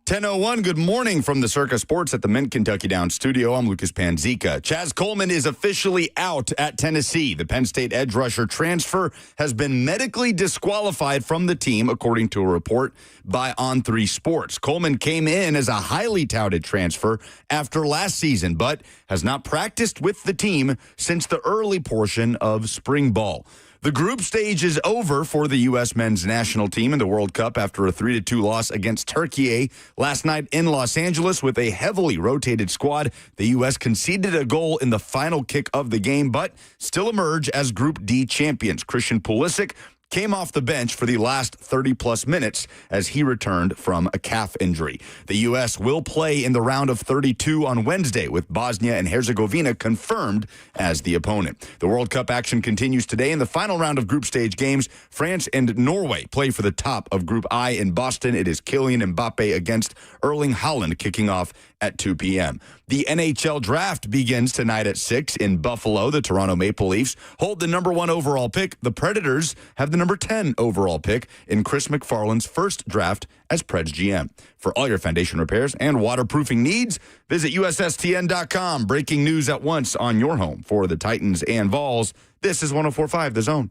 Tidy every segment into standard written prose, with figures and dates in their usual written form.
10:01, good morning from the Circa Sports at the Mint Kentucky Downs studio. I'm Lucas Panzica. Chaz Coleman is officially out at Tennessee. The Penn State edge rusher transfer has been medically disqualified from the team, according to a report by On3 Sports. Coleman came in as a highly touted transfer after last season, but has not practiced with the team since the early portion of spring ball. The group stage is over for the U.S. men's national team in the World Cup after a 3-2 loss against Turkey last night in Los Angeles with a heavily rotated squad. The U.S. conceded a goal in the final kick of the game, but still emerge as Group D champions. Christian Pulisic came off the bench for the last 30-plus minutes as he returned from a calf injury. The U.S. will play in the round of 32 on Wednesday, with Bosnia and Herzegovina confirmed as the opponent. The World Cup action continues today in the final round of group stage games. France and Norway play for the top of Group I in Boston. It is Kylian Mbappe against Erling Haaland kicking off at 2 p.m. The NHL draft begins tonight at 6 in Buffalo. The Toronto Maple Leafs hold the number 1 overall pick. The Predators have the number 10 overall pick in Chris McFarland's first draft as Preds GM. For all your foundation repairs and waterproofing needs, visit USSTN.com. Breaking news at once on your home for the Titans and Vols. This is 104.5 The Zone.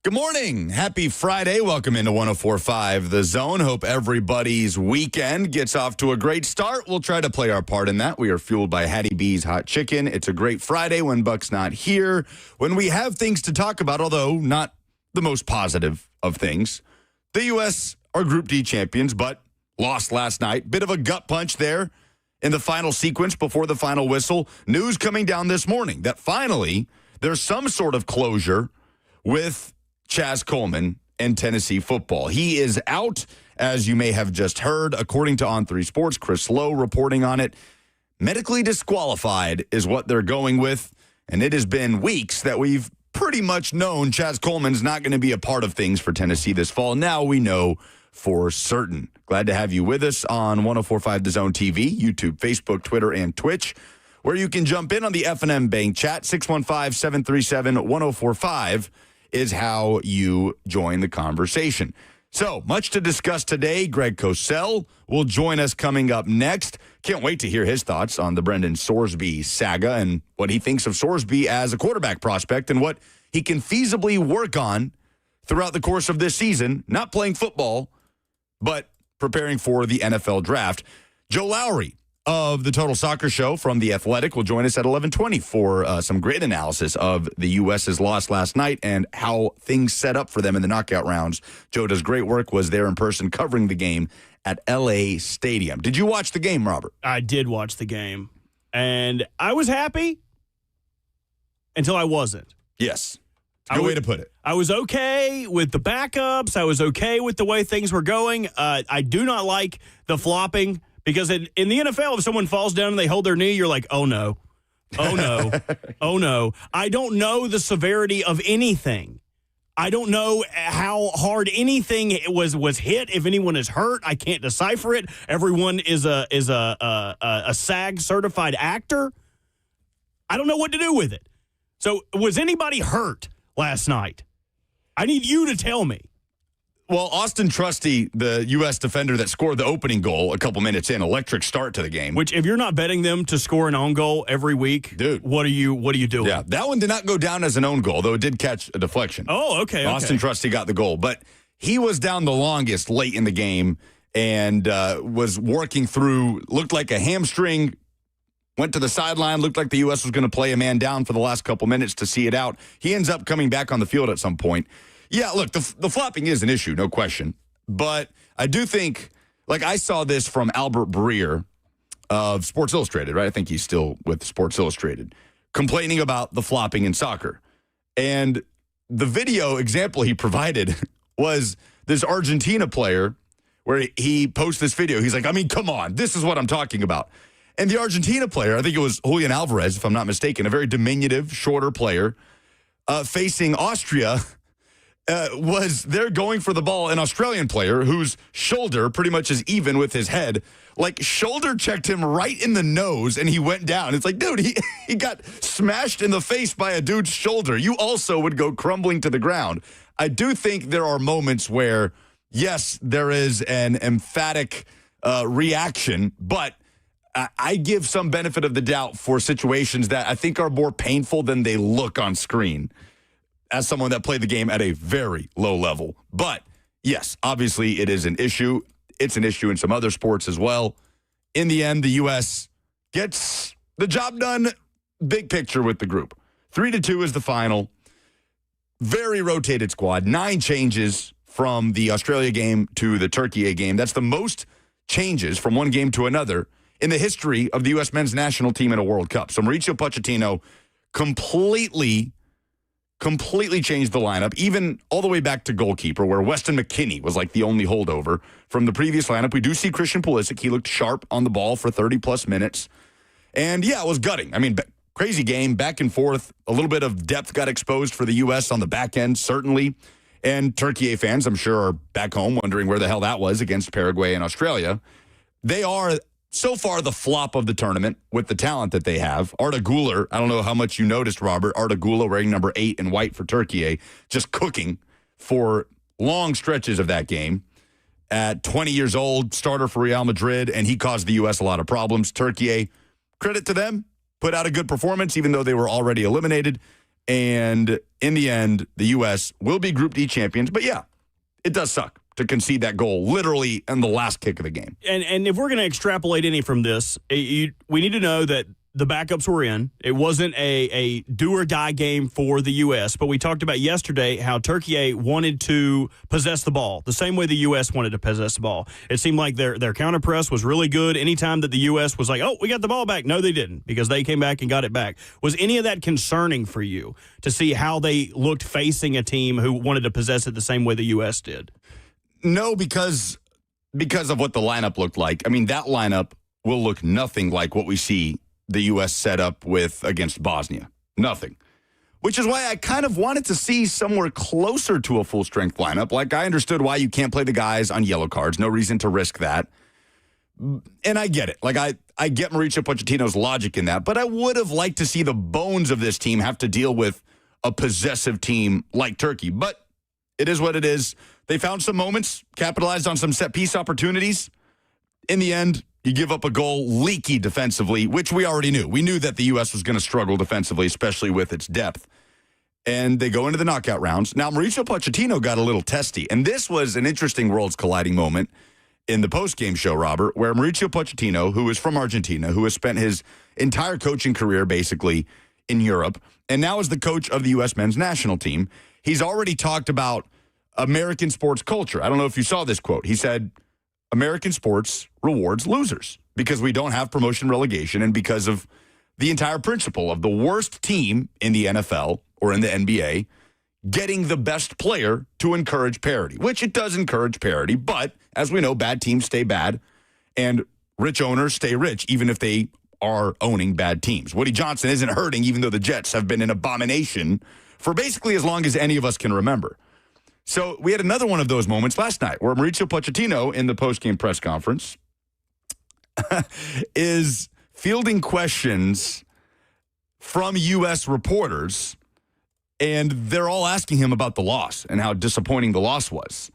Good morning. Happy Friday. Welcome into 104.5 The Zone. Hope everybody's weekend gets off to a great start. We'll try to play our part in that. We are fueled by Hattie B's Hot Chicken. It's a great Friday when Buck's not here, when we have things to talk about, although not the most positive of things. The U.S. are Group D champions, but lost last night. Bit of a gut punch there in the final sequence before the final whistle. News coming down this morning that finally there's some sort of closure with Chaz Coleman and Tennessee football. He is out, as you may have just heard, according to On3 Sports. Chris Lowe reporting on it. Medically disqualified is what they're going with, and it has been weeks that we've pretty much known Chaz Coleman's not going to be a part of things for Tennessee this fall. Now we know for certain. Glad to have you with us on 104.5 The Zone TV, YouTube, Facebook, Twitter, and Twitch, where you can jump in on the F&M Bank chat. 615-737-1045 is how you join the conversation. So, much to discuss today. Greg Cosell will join us coming up next. Can't wait to hear his thoughts on the Brendan Sorsby saga and what he thinks of Sorsby as a quarterback prospect and what he can feasibly work on throughout the course of this season, not playing football, but preparing for the NFL draft. Joe Lowry of the Total Soccer Show from The Athletic will join us at 11:20 for some great analysis of the U.S.'s loss last night and how things set up for them in the knockout rounds. Joe does great work, was there in person covering the game at L.A. Stadium. Did you watch the game, Robert? I did watch the game, and I was happy until I wasn't. Yes. Good way to put it. I was okay with the backups. I was okay with the way things were going. I do not like the flopping. Because in the NFL, if someone falls down and they hold their knee, you're like, oh, no. Oh, no. Oh, no. I don't know the severity of anything. I don't know how hard anything was hit, if anyone is hurt. I can't decipher it. Everyone is a SAG-certified actor. I don't know what to do with it. So was anybody hurt last night? I need you to tell me. Well, Austin Trusty, the U.S. defender that scored the opening goal a couple minutes in, electric start to the game. Which, if you're not betting them to score an own goal every week, dude, what are you doing? Yeah, that one did not go down as an own goal, though it did catch a deflection. Oh, okay. Austin Trusty got the goal, but he was down the longest late in the game and was working through, looked like a hamstring, went to the sideline, looked like the U.S. was going to play a man down for the last couple minutes to see it out. He ends up coming back on the field at some point. Yeah, look, the flopping is an issue, no question. But I do think, like I saw this from Albert Breer of Sports Illustrated, right? I think he's still with Sports Illustrated, complaining about the flopping in soccer. And the video example he provided was this Argentina player where he posts this video. He's like, I mean, come on, this is what I'm talking about. And the Argentina player, I think it was Julian Alvarez, if I'm not mistaken, a very diminutive, shorter player, facing Austria, was they're going for the ball. An Australian player whose shoulder pretty much is even with his head, like shoulder checked him right in the nose and he went down. It's like, dude, he got smashed in the face by a dude's shoulder. You also would go crumbling to the ground. I do think there are moments where, yes, there is an emphatic reaction, but I give some benefit of the doubt for situations that I think are more painful than they look on screen as someone that played the game at a very low level. But, yes, obviously it is an issue. It's an issue in some other sports as well. In the end, the U.S. gets the job done, big picture with the group. 3-2 is the final. Very rotated squad. 9 changes from the Australia game to the Turkey game. That's the most changes from one game to another in the history of the U.S. men's national team in a World Cup. So Mauricio Pochettino completely changed the lineup, even all the way back to goalkeeper, where Weston McKennie was like the only holdover from the previous lineup. We do see Christian Pulisic. He looked sharp on the ball for 30-plus minutes. And, yeah, it was gutting. I mean, crazy game, back and forth. A little bit of depth got exposed for the U.S. on the back end, certainly. And Turkey fans, I'm sure, are back home wondering where the hell that was against Paraguay and Australia. They are so far the flop of the tournament with the talent that they have. Arda Güler, I don't know how much you noticed, Robert. Arda Güler wearing number 8 in white for Turkey, just cooking for long stretches of that game. At 20 years old, starter for Real Madrid, and he caused the U.S. a lot of problems. Turkey, credit to them, put out a good performance, even though they were already eliminated. And in the end, the U.S. will be Group D champions. But yeah, it does suck to concede that goal literally in the last kick of the game. And if we're going to extrapolate any from this, we need to know that the backups were in. It wasn't a do-or-die game for the U.S., but we talked about yesterday how Turkey wanted to possess the ball the same way the U.S. wanted to possess the ball. It seemed like their counter press was really good. Anytime that the U.S. was like, oh, we got the ball back. No, they didn't, because they came back and got it back. Was any of that concerning for you to see how they looked facing a team who wanted to possess it the same way the U.S. did? No, because of what the lineup looked like. I mean, that lineup will look nothing like what we see the U.S. set up with against Bosnia. Nothing. Which is why I kind of wanted to see somewhere closer to a full-strength lineup. Like, I understood why you can't play the guys on yellow cards. No reason to risk that. And I get it. Like, I get Mauricio Pochettino's logic in that. But I would have liked to see the bones of this team have to deal with a possessive team like Turkey. But it is what it is. They found some moments, capitalized on some set-piece opportunities. In the end, you give up a goal leaky defensively, which we already knew. We knew that the U.S. was going to struggle defensively, especially with its depth. And they go into the knockout rounds. Now, Mauricio Pochettino got a little testy. And this was an interesting worlds colliding moment in the post-game show, Robert, where Mauricio Pochettino, who is from Argentina, who has spent his entire coaching career basically in Europe, and now is the coach of the U.S. men's national team, he's already talked about American sports culture. I don't know if you saw this quote. He said, American sports rewards losers because we don't have promotion relegation and because of the entire principle of the worst team in the NFL or in the NBA getting the best player to encourage parity, which it does encourage parity. But as we know, bad teams stay bad and rich owners stay rich, even if they are owning bad teams. Woody Johnson isn't hurting, even though the Jets have been an abomination for basically as long as any of us can remember. So we had another one of those moments last night where Mauricio Pochettino in the postgame press conference is fielding questions from U.S. reporters, and they're all asking him about the loss and how disappointing the loss was.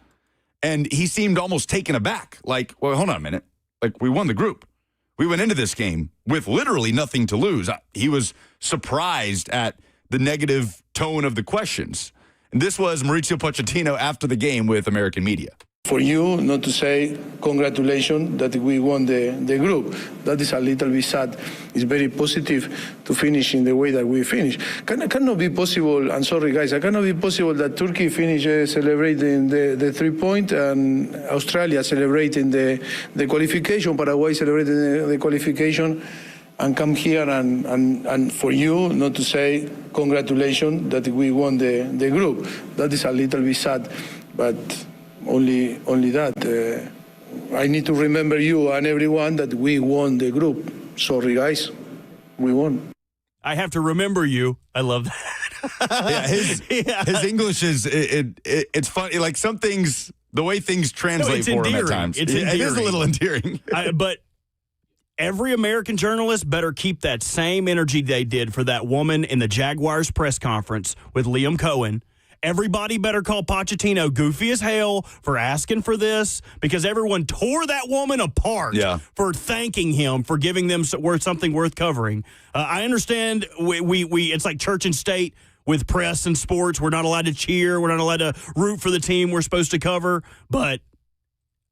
And he seemed almost taken aback. Like, well, hold on a minute. Like, we won the group. We went into this game with literally nothing to lose. He was surprised at the negative tone of the questions. And this was Mauricio Pochettino after the game with American media. For you not to say congratulations that we won the group, that is a little bit sad. It's very positive to finish in the way that we finished. Cannot be possible, I'm sorry guys, it cannot be possible that Turkey finish celebrating the 3-point and Australia celebrating the qualification, Paraguay celebrating the qualification, and come here and for you not to say congratulations that we won the group. That is a little bit sad, but only that. I need to remember you and everyone that we won the group. Sorry, guys, we won. I have to remember you. I love that. Yeah, his English is it's funny. Like some things, the way things translate for him at times, it is a little endearing. But every American journalist better keep that same energy they did for that woman in the Jaguars press conference with Liam Cohen. Everybody better call Pochettino goofy as hell for asking for this, because everyone tore that woman apart for thanking him for giving them something worth covering. I understand we it's like church and state with press and sports. We're not allowed to cheer. We're not allowed to root for the team we're supposed to cover. But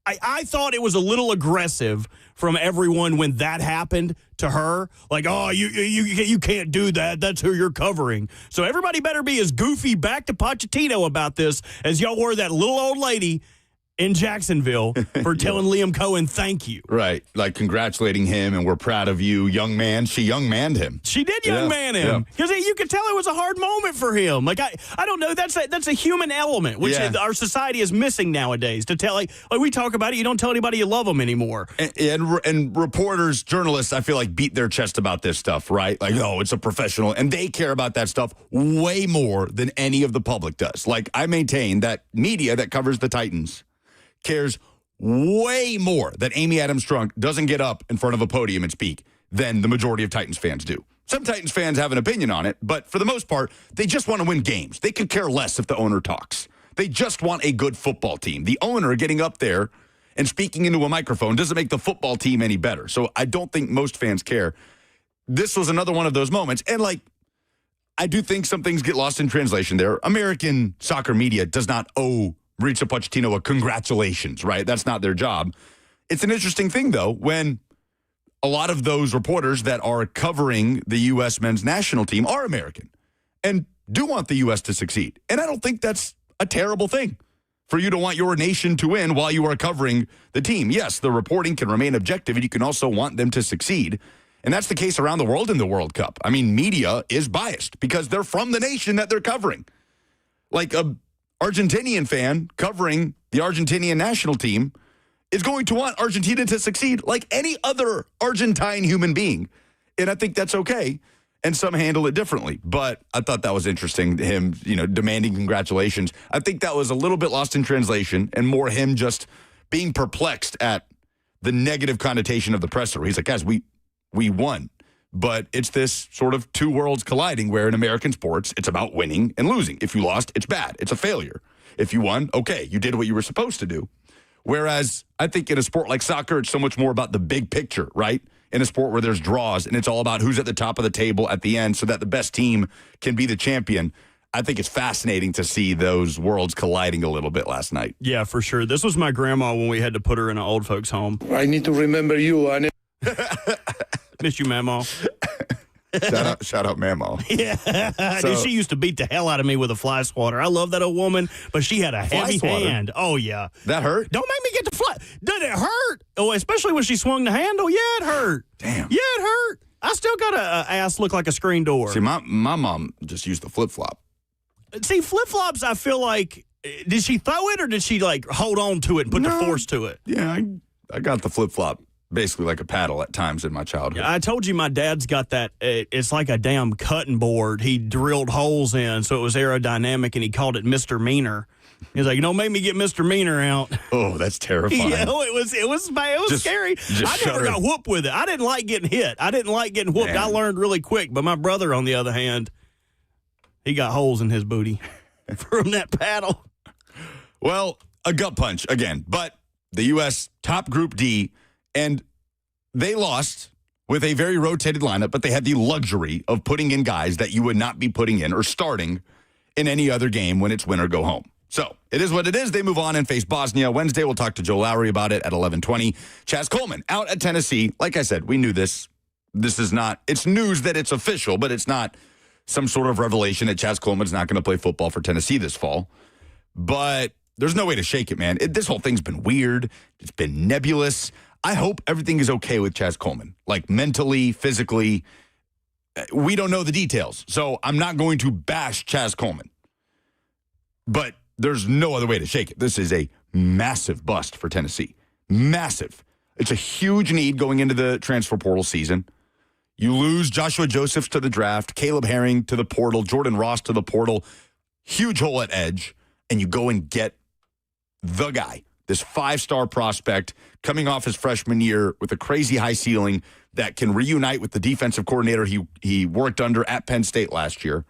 I thought it was a little aggressive from everyone when that happened to her. Like, oh, you can't do that. That's who you're covering. So everybody better be as goofy back to Pochettino about this as y'all were that little old lady in Jacksonville for telling Liam Cohen thank you. Right. Like congratulating him and we're proud of you, young man. She young manned him. She did young man him. Because you could tell it was a hard moment for him. Like, I don't know. That's a human element, which our society is missing nowadays. To tell, like we talk about it, you don't tell anybody you love them anymore. And reporters, journalists, I feel like beat their chest about this stuff, right? Like, oh, it's a professional. And they care about that stuff way more than any of the public does. Like, I maintain that media that covers the Titans cares way more that Amy Adams-Strunk doesn't get up in front of a podium and speak than the majority of Titans fans do. Some Titans fans have an opinion on it, but for the most part, they just want to win games. They could care less if the owner talks. They just want a good football team. The owner getting up there and speaking into a microphone doesn't make the football team any better. So I don't think most fans care. This was another one of those moments. And, like, I do think some things get lost in translation there. American soccer media does not owe Mauricio Pochettino a congratulations, right? That's not their job. It's an interesting thing, though, when a lot of those reporters that are covering the U.S. men's national team are American and do want the U.S. to succeed. And I don't think that's a terrible thing for you to want your nation to win while you are covering the team. Yes, the reporting can remain objective, and you can also want them to succeed. And that's the case around the world in the World Cup. I mean, media is biased because they're from the nation that they're covering. Like a Argentinian fan covering the Argentinian national team is going to want Argentina to succeed like any other Argentine human being. And I think that's okay. And some handle it differently. But I thought that was interesting, him, demanding congratulations. I think that was a little bit lost in translation and more him just being perplexed at the negative connotation of the presser. He's like, guys, we won. But it's this sort of two worlds colliding where in American sports, it's about winning and losing. If you lost, it's bad. It's a failure. If you won, okay, you did what you were supposed to do. Whereas I think in a sport like soccer, it's so much more about the big picture, right? In a sport where there's draws and it's all about who's at the top of the table at the end so that the best team can be the champion. I think it's fascinating to see those worlds colliding a little bit last night. Yeah, for sure. This was my grandma when we had to put her in an old folks' home. I need to remember you, Anne. Miss you, Mamaw. Shout out, Mamaw. Yeah. Dude, she used to beat the hell out of me with a fly swatter. I love that old woman, but she had a heavy hand. Oh, yeah. That hurt? Don't make me get the fly. Did it hurt? Oh, especially when she swung the handle. Yeah, it hurt. Damn. Yeah, it hurt. I still got a ass look like a screen door. See, my mom just used the flip-flop. See, flip-flops, I feel like, did she throw it or did she, like, hold on to it and put the force to it? Yeah, I got the flip-flop. Basically like a paddle at times in my childhood. I told you my dad's got that. It's like a damn cutting board. He drilled holes in so it was aerodynamic, and he called it Mr. Meaner. He's like, don't make me get Mr. Meaner out. Oh, that's terrifying. Yeah, it was scary. I never got whooped with it. I didn't like getting hit. I didn't like getting whooped. Man. I learned really quick. But my brother, on the other hand, he got holes in his booty from that paddle. Well, a gut punch again. But the U.S. top Group D, and they lost with a very rotated lineup, but they had the luxury of putting in guys that you would not be putting in or starting in any other game when it's win or go home. So it is what it is. They move on and face Bosnia. Wednesday, we'll talk to Joe Lowry about it at 11:20. Chaz Coleman out at Tennessee. Like I said, we knew this. This is not, it's news that it's official, but it's not some sort of revelation that Chaz Coleman's not going to play football for Tennessee this fall. But there's no way to shake it, man. This whole thing's been weird. It's been nebulous. I hope everything is okay with Chaz Coleman, like mentally, physically. We don't know the details, so I'm not going to bash Chaz Coleman. But there's no other way to shake it. This is a massive bust for Tennessee. Massive. It's a huge need going into the transfer portal season. You lose Joshua Josephs to the draft, Caleb Herring to the portal, Jordan Ross to the portal, huge hole at edge, and you go and get the guy, this 5-star prospect coming off his freshman year with a crazy high ceiling that can reunite with the defensive coordinator he worked under at Penn State last year.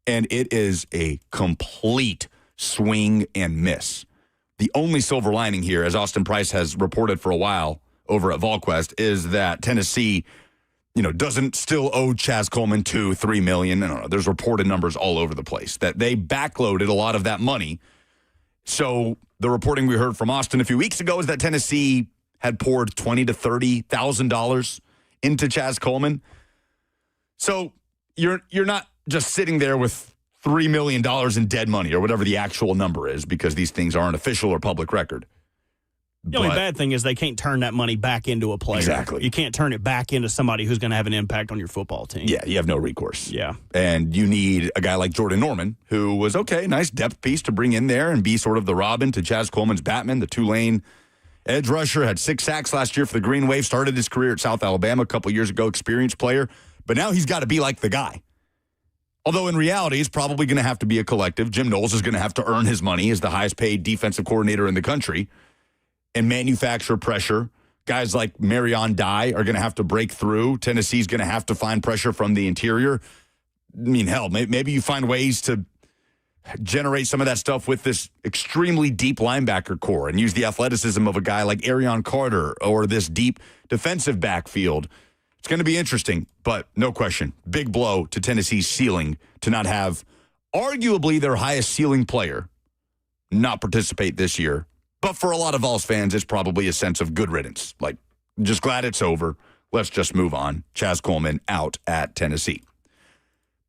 And it is a complete swing and miss. The only silver lining here, as Austin Price has reported for a while over at VolQuest, is that Tennessee, doesn't still owe Chaz Coleman $2-3 million. No. There's reported numbers all over the place that they backloaded a lot of that money. So the reporting we heard from Austin a few weeks ago is that Tennessee had poured $20,000 to $30,000 into Chaz Coleman. So you're not just sitting there with $3 million in dead money or whatever the actual number is, because these things aren't official or public record. The only bad thing is they can't turn that money back into a player. Exactly. You can't turn it back into somebody who's going to have an impact on your football team. Yeah, you have no recourse. Yeah. And you need a guy like Jordan Norman, who was, nice depth piece to bring in there and be sort of the Robin to Chaz Coleman's Batman, the Tulane edge rusher, had 6 sacks last year for the Green Wave, started his career at South Alabama a couple years ago, experienced player. But now he's got to be like the guy. Although in reality, it's probably going to have to be a collective. Jim Knowles is going to have to earn his money as the highest paid defensive coordinator in the country and manufacture pressure. Guys like Marion Dye are going to have to break through. Tennessee's going to have to find pressure from the interior. I mean, hell, maybe you find ways to generate some of that stuff with this extremely deep linebacker core and use the athleticism of a guy like Arion Carter or this deep defensive backfield. It's going to be interesting, but no question, big blow to Tennessee's ceiling to not have arguably their highest ceiling player not participate this year. But for a lot of Vols fans, it's probably a sense of good riddance. Like, just glad it's over. Let's just move on. Chaz Coleman out at Tennessee.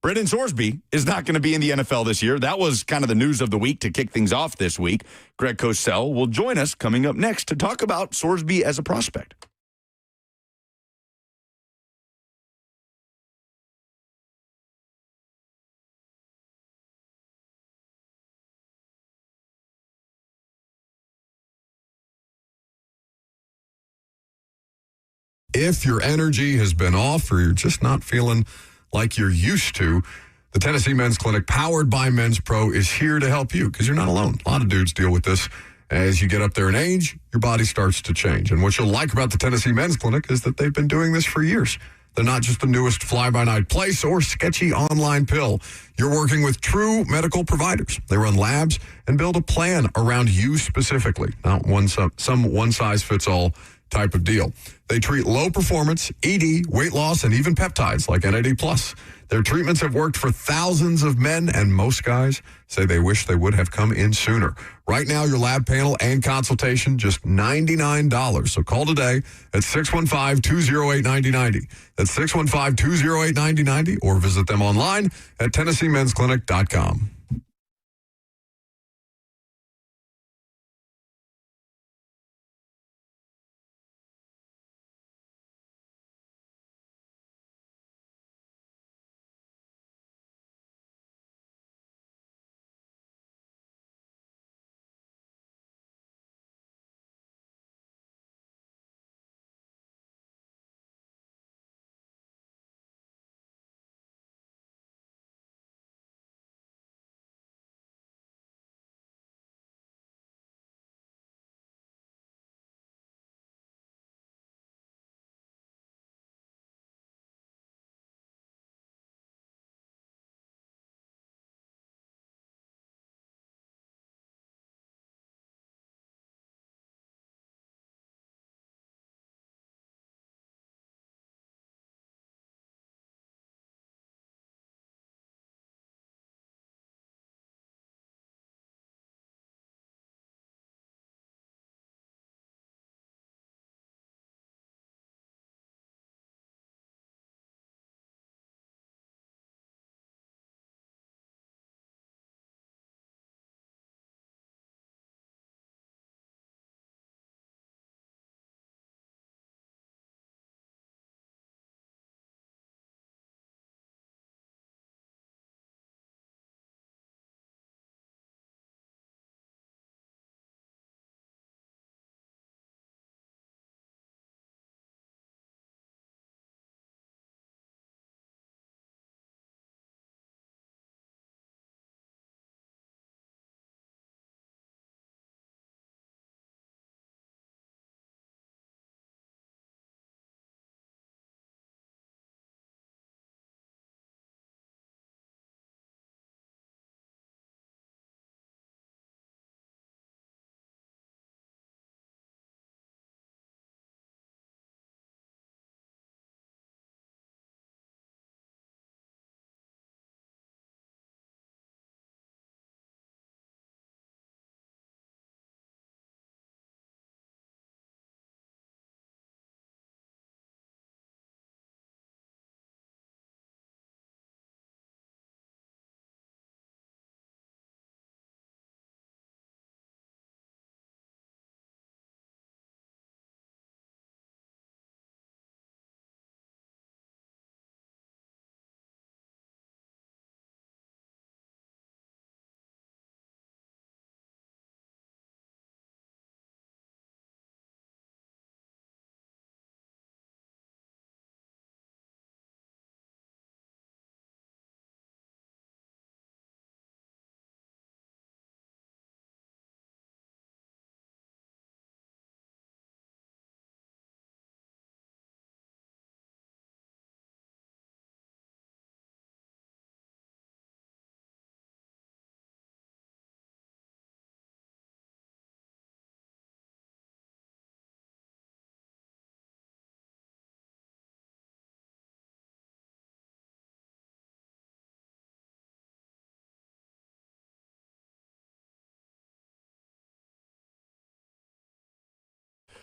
Brendan Sorsby is not going to be in the NFL this year. That was kind of the news of the week to kick things off this week. Greg Cosell will join us coming up next to talk about Sorsby as a prospect. If your energy has been off or you're just not feeling like you're used to, the Tennessee Men's Clinic, powered by Men's Pro, is here to help you because you're not alone. A lot of dudes deal with this. As you get up there in age, your body starts to change. And what you'll like about the Tennessee Men's Clinic is that they've been doing this for years. They're not just the newest fly-by-night place or sketchy online pill. You're working with true medical providers. They run labs and build a plan around you specifically, not some one-size-fits-all type of deal. They treat low performance, ED, weight loss, and even peptides like NAD+. Their treatments have worked for thousands of men, and most guys say they wish they would have come in sooner. Right now, your lab panel and consultation, just $99. So call today at 615-208-9090. That's 615-208-9090, or visit them online at TennesseeMen'sClinic.com.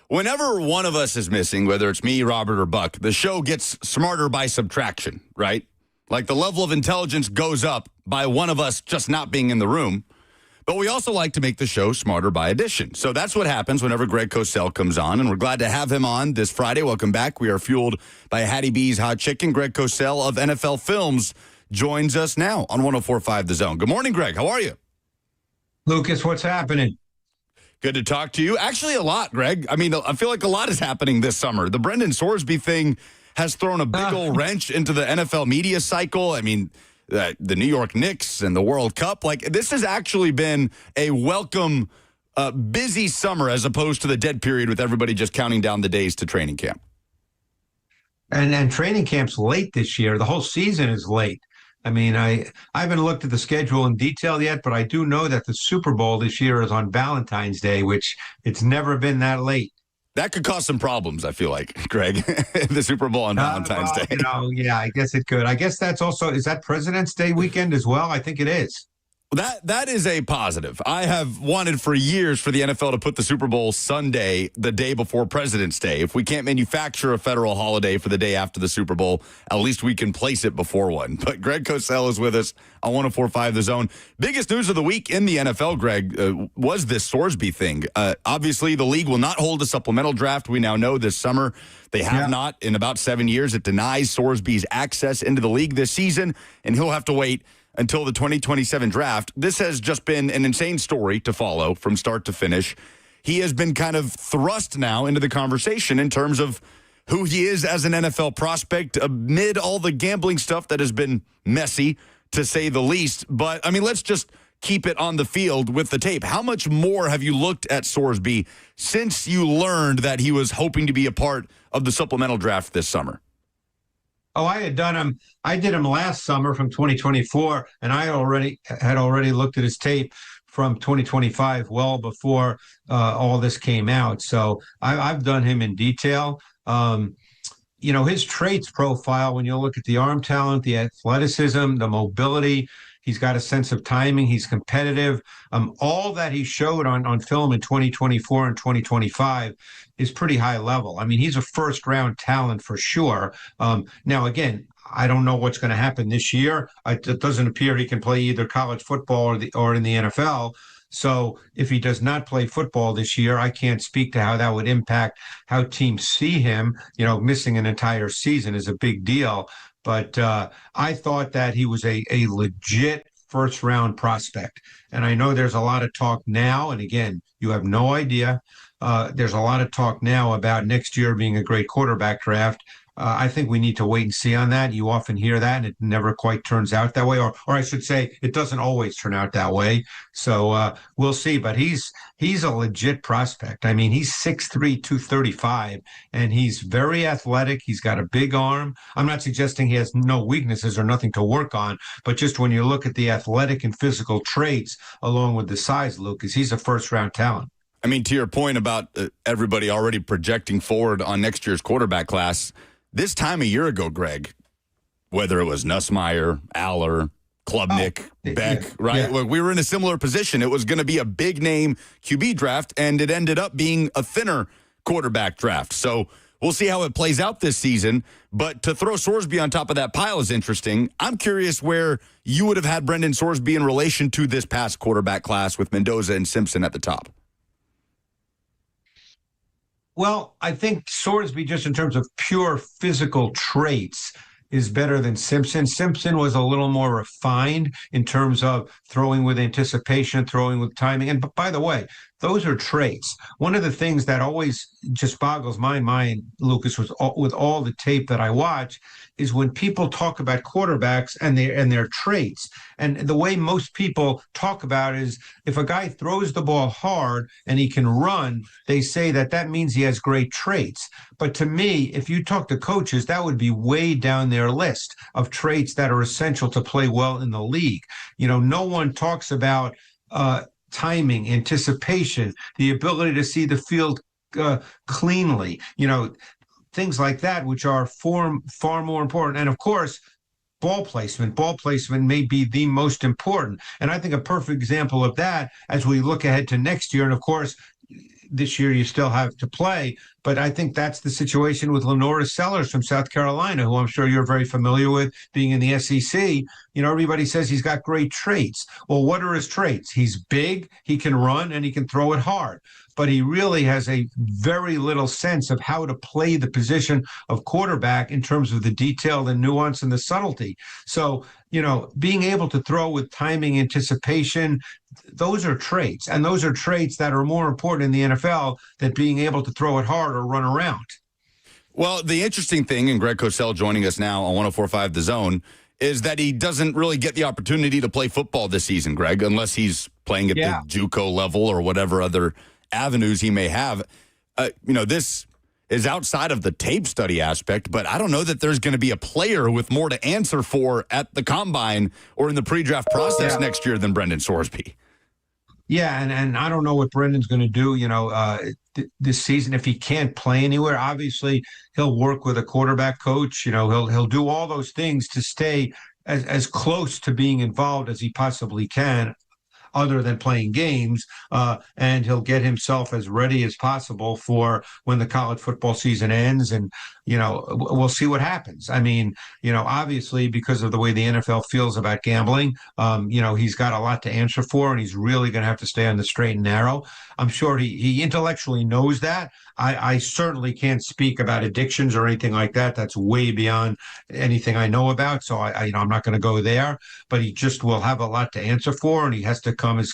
Whenever one of us is missing, whether it's me, Robert, or Buck, the show gets smarter by subtraction, right? Like the level of intelligence goes up by one of us just not being in the room. But we also like to make the show smarter by addition. So that's what happens whenever Greg Cosell comes on, and we're glad to have him on this Friday. Welcome back. We are fueled by Hattie B's Hot Chicken. Greg Cosell of NFL Films joins us now on 104.5 The Zone. Good morning, Greg. How are you? Lucas, what's happening? Good to talk to you. Actually, a lot, Greg. I mean, I feel like a lot is happening this summer. The Brendan Sorsby thing has thrown a big old wrench into the NFL media cycle. I mean, the New York Knicks and the World Cup. Like, this has actually been a welcome, busy summer as opposed to the dead period with everybody just counting down the days to training camp. And training camp's late this year. The whole season is late. I mean, I haven't looked at the schedule in detail yet, but I do know that the Super Bowl this year is on Valentine's Day, which it's never been that late. That could cause some problems, I feel like, Greg, the Super Bowl on Valentine's Day. Yeah, I guess it could. I guess that's also, is that President's Day weekend as well? I think it is. That is a positive. I have wanted for years for the NFL to put the Super Bowl Sunday, the day before President's Day. If we can't manufacture a federal holiday for the day after the Super Bowl, at least we can place it before one. But Greg Cosell is with us on 104.5 The Zone. Biggest news of the week in the NFL, Greg, was this Sorsby thing. Obviously, the league will not hold a supplemental draft. We now know this summer they have not in about 7 years. It denies Sorsby's access into the league this season, and he'll have to wait until the 2027 draft. This has just been an insane story to follow from start to finish. He has been kind of thrust now into the conversation in terms of who he is as an NFL prospect amid all the gambling stuff that has been messy, to say the least. But, I mean, let's just keep it on the field with the tape. How much more have you looked at Sorsby since you learned that he was hoping to be a part of the supplemental draft this summer? Oh, I had done him. I did him last summer from 2024, and I had already looked at his tape from 2025, well before all this came out. So I've done him in detail. His traits profile, when you look at the arm talent, the athleticism, the mobility, he's got a sense of timing. He's competitive. All that he showed on film in 2024 and 2025 is pretty high level. I mean, he's a first-round talent for sure. Now, again, I don't know what's going to happen this year. It doesn't appear he can play either college football or in the NFL. So if he does not play football this year, I can't speak to how that would impact how teams see him. Missing an entire season is a big deal. But I thought that he was a legit first-round prospect. And I know there's a lot of talk now, and again, you have no idea. There's a lot of talk now about next year being a great quarterback draft. I think we need to wait and see on that. You often hear that, and it never quite turns out that way. Or I should say, it doesn't always turn out that way. So we'll see. But he's a legit prospect. I mean, he's 6'3", 235, and he's very athletic. He's got a big arm. I'm not suggesting he has no weaknesses or nothing to work on, but just when you look at the athletic and physical traits along with the size, Lucas, he's a first-round talent. I mean, to your point about everybody already projecting forward on next year's quarterback class, this time a year ago, Greg, whether it was Nussmeier, Aller, Klubnik, Beck, right? Yeah. We were in a similar position. It was going to be a big-name QB draft, and it ended up being a thinner quarterback draft. So we'll see how it plays out this season. But to throw Sorsby on top of that pile is interesting. I'm curious where you would have had Brendan Sorsby in relation to this past quarterback class with Mendoza and Simpson at the top. Well, I think Sorsby, just in terms of pure physical traits, is better than Simpson. Simpson was a little more refined in terms of throwing with anticipation, throwing with timing. And by the way, those are traits. One of the things that always just boggles my mind, Lucas, with all the tape that I watch, is when people talk about quarterbacks and their traits. And the way most people talk about it is if a guy throws the ball hard and he can run, they say that means he has great traits. But to me, if you talk to coaches, that would be way down their list of traits that are essential to play well in the league. No one talks about timing, anticipation, the ability to see the field cleanly, things like that, which are far more important. And of course, ball placement may be the most important. And I think a perfect example of that, as we look ahead to next year, and of course, this year you still have to play. But I think that's the situation with Lenora Sellers from South Carolina, who I'm sure you're very familiar with, being in the SEC. Everybody says he's got great traits. Well, what are his traits? He's big, he can run, and he can throw it hard. But he really has a very little sense of how to play the position of quarterback in terms of the detail, the nuance, and the subtlety. So, being able to throw with timing, anticipation, those are traits. And those are traits that are more important in the NFL than being able to throw it hard or run around. Well, the interesting thing, and Greg Cosell joining us now on 104.5 The Zone, is that he doesn't really get the opportunity to play football this season, Greg, unless he's playing at the JUCO level or whatever other avenues he may have. This is outside of the tape study aspect, but I don't know that there's going to be a player with more to answer for at the combine or in the pre-draft process next year than Brendan Sorsby. Yeah, and I don't know what Brendan's going to do, this season if he can't play anywhere. Obviously, he'll work with a quarterback coach. He'll do all those things to stay as close to being involved as he possibly can, other than playing games, and he'll get himself as ready as possible for when the college football season ends. And, we'll see what happens. I mean, obviously, because of the way the NFL feels about gambling, he's got a lot to answer for, and he's really going to have to stay on the straight and narrow. I'm sure he intellectually knows that. I certainly can't speak about addictions or anything like that. That's way beyond anything I know about. So I'm not going to go there, but he just will have a lot to answer for, and he has to come as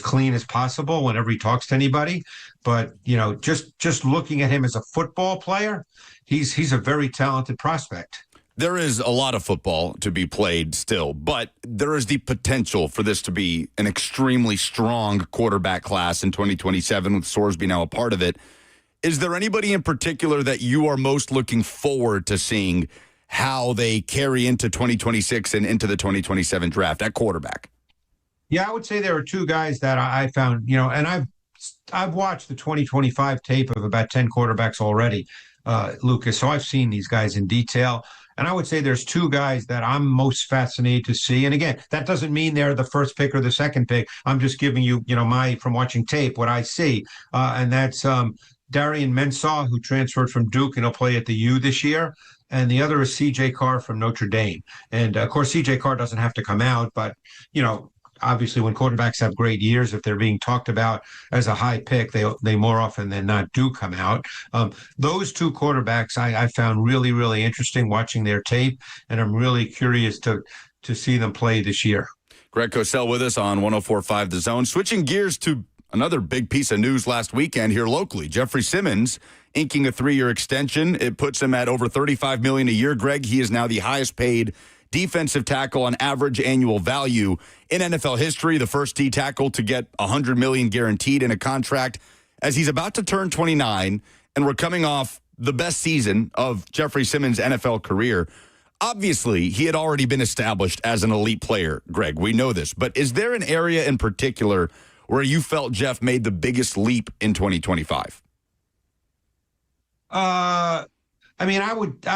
clean as possible whenever he talks to anybody. But, just looking at him as a football player, he's a very talented prospect. There is a lot of football to be played still, but there is the potential for this to be an extremely strong quarterback class in 2027 with Sorsby now a part of it. Is there anybody in particular that you are most looking forward to seeing how they carry into 2026 and into the 2027 draft at quarterback? Yeah, I would say there are two guys that I found, and I've watched the 2025 tape of about 10 quarterbacks already, Lucas. So I've seen these guys in detail. And I would say there's two guys that I'm most fascinated to see. And again, that doesn't mean they're the first pick or the second pick. I'm just giving you, from watching tape, what I see. And that's Darian Mensah, who transferred from Duke and he'll play at the U this year. And the other is C.J. Carr from Notre Dame. And of course, C.J. Carr doesn't have to come out, but, obviously, when quarterbacks have great years, if they're being talked about as a high pick, they more often than not do come out. Those two quarterbacks I found really, really interesting watching their tape, and I'm really curious to see them play this year. Greg Cosell with us on 104.5 The Zone. Switching gears to another big piece of news last weekend here locally. Jeffrey Simmons inking a 3-year extension. It puts him at over $35 million a year. Greg, he is now the highest paid defensive tackle on average annual value in NFL history, the first D tackle to get $100 million guaranteed in a contract, as he's about to turn 29, and we're coming off the best season of Jeffrey Simmons' NFL career. Obviously, he had already been established as an elite player, Greg. We know this. But is there an area in particular where you felt Jeff made the biggest leap in 2025? I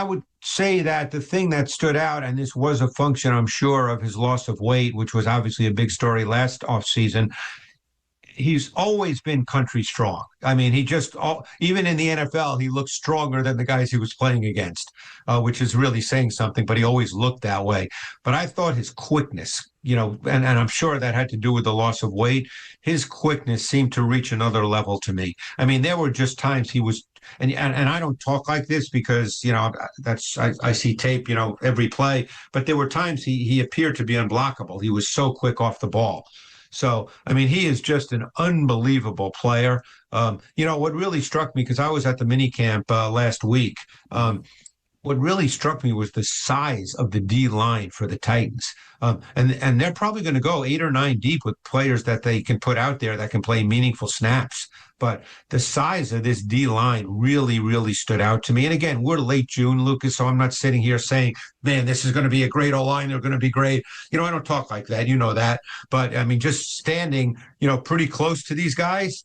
would say that the thing that stood out, and this was a function, I'm sure, of his loss of weight, which was obviously a big story last offseason. He's always been country strong. I mean, even in the NFL, he looks stronger than the guys he was playing against, which is really saying something, but he always looked that way. But I thought his quickness, and I'm sure that had to do with the loss of weight. His quickness seemed to reach another level to me. I mean, there were just times he was, and I don't talk like this because, I see tape, every play, but there were times he appeared to be unblockable. He was so quick off the ball. So, I mean, he is just an unbelievable player. What really struck me, because I was at the mini camp last week, what really struck me was the size of the D line for the Titans. And they're probably going to go 8 or 9 deep with players that they can put out there that can play meaningful snaps. But the size of this D line really, really stood out to me. And again, we're late June, Lucas, so I'm not sitting here saying, man, this is going to be a great O-line. They're going to be great. I don't talk like that. You know that. But I mean, just standing, pretty close to these guys,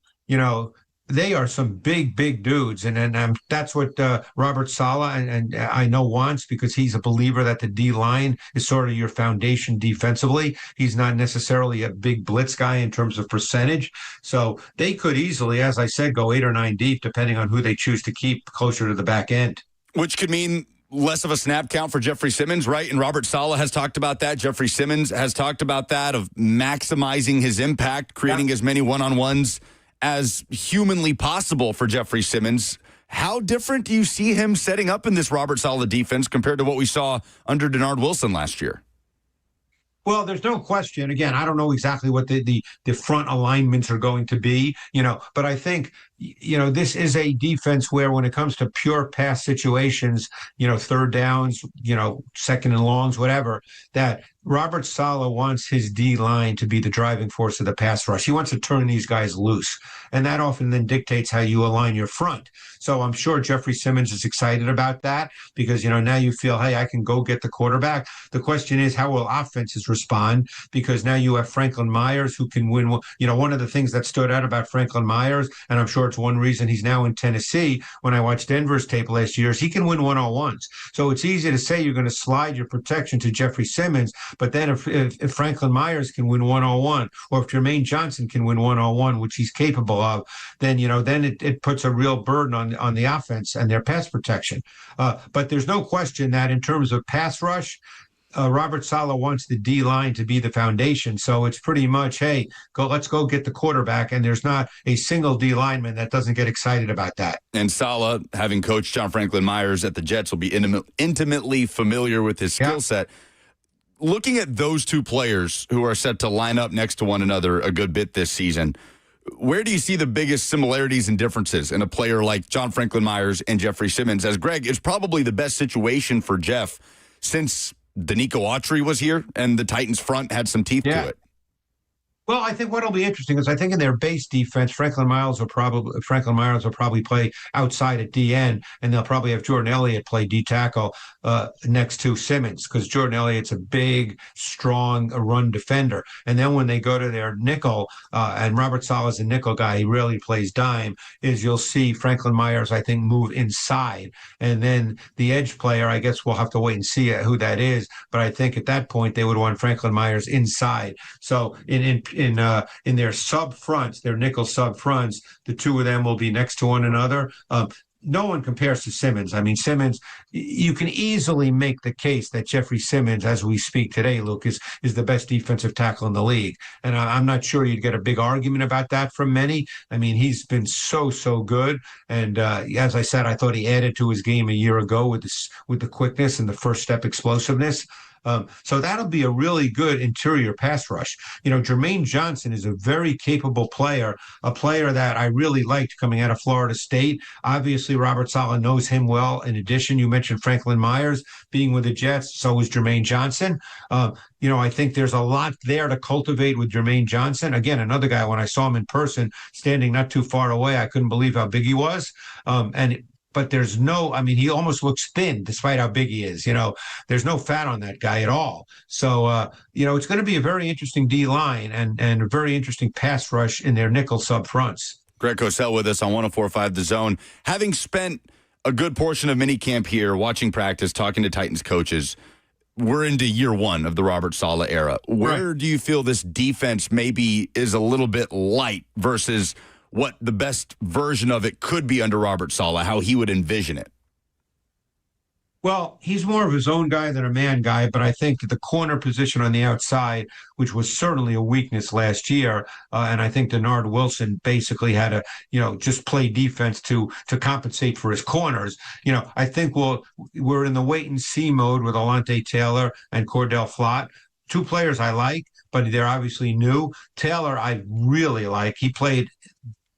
they are some big, big dudes, and that's what Robert Saleh and I know wants, because he's a believer that the D line is sort of your foundation defensively. He's not necessarily a big blitz guy in terms of percentage, so they could easily, as I said, go 8 or 9 deep, depending on who they choose to keep closer to the back end. Which could mean less of a snap count for Jeffrey Simmons, right? And Robert Saleh has talked about that. Jeffrey Simmons has talked about that, of maximizing his impact, creating as many one-on-ones as humanly possible for Jeffrey Simmons. How different do you see him setting up in this Robert Saleh defense compared to what we saw under Denard Wilson last year? Well, there's no question. Again, I don't know exactly what the front alignments are going to be, but I think, this is a defense where when it comes to pure pass situations, third downs, second and longs, whatever, that Robert Saleh wants his D line to be the driving force of the pass rush. He wants to turn these guys loose. And that often then dictates how you align your front. So I'm sure Jeffrey Simmons is excited about that because, now you feel, hey, I can go get the quarterback. The question is, how will offenses respond? Because now you have Franklin Myers who can win. One of the things that stood out about Franklin Myers, and I'm sure it's one reason he's now in Tennessee, when I watched Denver's tape last year, is he can win one-on-ones. So it's easy to say you're going to slide your protection to Jeffrey Simmons, but then if Franklin Myers can win one-on-one, or if Jermaine Johnson can win one-on-one, which he's capable of, then it puts a real burden on the offense and their pass protection. But there's no question that in terms of pass rush, Robert Saleh wants the D line to be the foundation. So it's pretty much, hey, let's go get the quarterback. And there's not a single D lineman that doesn't get excited about that. And Saleh, having coached John Franklin Myers at the Jets, will be intimately familiar with his skill set. Looking at those two players who are set to line up next to one another a good bit this season, where do you see the biggest similarities and differences in a player like John Franklin Myers and Jeffrey Simmons? As Greg, it's probably the best situation for Jeff since Danico Autry was here and the Titans front had some teeth to it. Well, I think what'll be interesting is I think in their base defense, Franklin Myers will probably play outside at DN, and they'll probably have Jordan Elliott play D tackle next to Simmons, because Jordan Elliott's a big, strong run defender. And then when they go to their nickel, and Robert Saleh's a nickel guy, he rarely plays dime, is you'll see Franklin Myers, I think, move inside. And then the edge player, I guess we'll have to wait and see who that is. But I think at that point, they would want Franklin Myers inside. So in their sub fronts, their nickel sub fronts, the two of them will be next to one another. No one compares to Simmons. I mean, Simmons, you can easily make the case that Jeffrey Simmons, as we speak today, Luke, is the best defensive tackle in the league. And I'm not sure you'd get a big argument about that from many. I mean, he's been so good. And as I said, I thought he added to his game a year ago with the quickness and the first step explosiveness. So that'll be a really good interior pass rush. Jermaine Johnson is a very capable player, a player that I really liked coming out of Florida State. Obviously, Robert Saleh knows him well. In addition, you mentioned Franklin Myers being with the Jets. So is Jermaine Johnson. I think there's a lot there to cultivate with Jermaine Johnson. Again, another guy, when I saw him in person, standing not too far away, I couldn't believe how big he was. But there's he almost looks thin despite how big he is. There's no fat on that guy at all. So, it's going to be a very interesting D line and a very interesting pass rush in their nickel sub fronts. Greg Cosell with us on 104.5 The Zone. Having spent a good portion of minicamp here, watching practice, talking to Titans coaches, we're into year one of the Robert Saleh era. Where do you feel this defense maybe is a little bit light versus what the best version of it could be under Robert Saleh, how he would envision it? Well, he's more of his own guy than a man guy, but I think the corner position on the outside, which was certainly a weakness last year, and I think Denard Wilson basically had to, just play defense to compensate for his corners. I think we're in the wait and see mode with Alontae Taylor and Cordell Flott. Two players I like, but they're obviously new. Taylor I really like. He played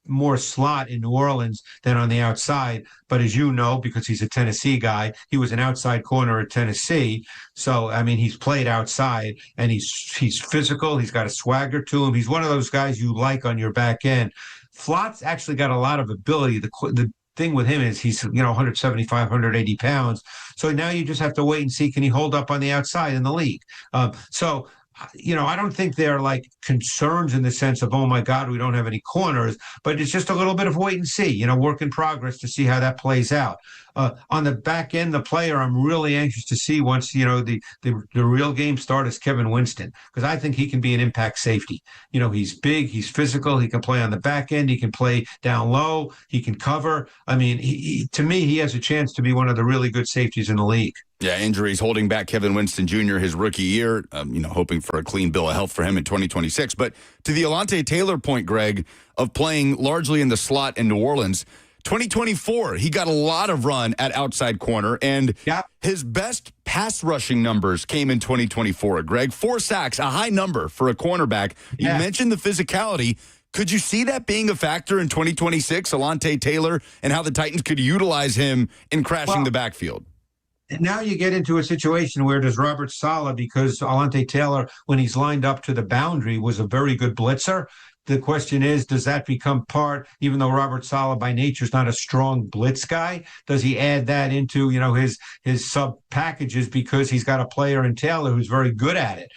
more slot in New Orleans than on the outside. But as you know, because he's a Tennessee guy, he was an outside corner at Tennessee. So, he's played outside, and he's physical. He's got a swagger to him. He's one of those guys you like on your back end. Flott's actually got a lot of ability. The thing with him is he's 175, 180 pounds. So now you just have to wait and see, can he hold up on the outside in the league? So I don't think they're like concerns in the sense of, oh my God, we don't have any corners, but it's just a little bit of wait and see, work in progress to see how that plays out. On the back end, the player I'm really anxious to see once, the real game start is Kevin Winston, because I think he can be an impact safety. He's big, he's physical, he can play on the back end, he can play down low, he can cover. I mean, to me, he has a chance to be one of the really good safeties in the league. Yeah, injuries holding back Kevin Winston Jr. his rookie year, hoping for a clean bill of health for him in 2026. But to the Alontae Taylor point, Greg, of playing largely in the slot in New Orleans, 2024, he got a lot of run at outside corner, and his best pass rushing numbers came in 2024. Greg, 4 sacks, a high number for a cornerback. You mentioned the physicality. Could you see that being a factor in 2026, Alontae Taylor, and how the Titans could utilize him in crashing the backfield? Now you get into a situation where does Robert Saleh, because Alontae Taylor, when he's lined up to the boundary, was a very good blitzer. The question is, does that become part, even though Robert Saleh by nature is not a strong blitz guy, does he add that into, his sub packages because he's got a player in Taylor who's very good at it?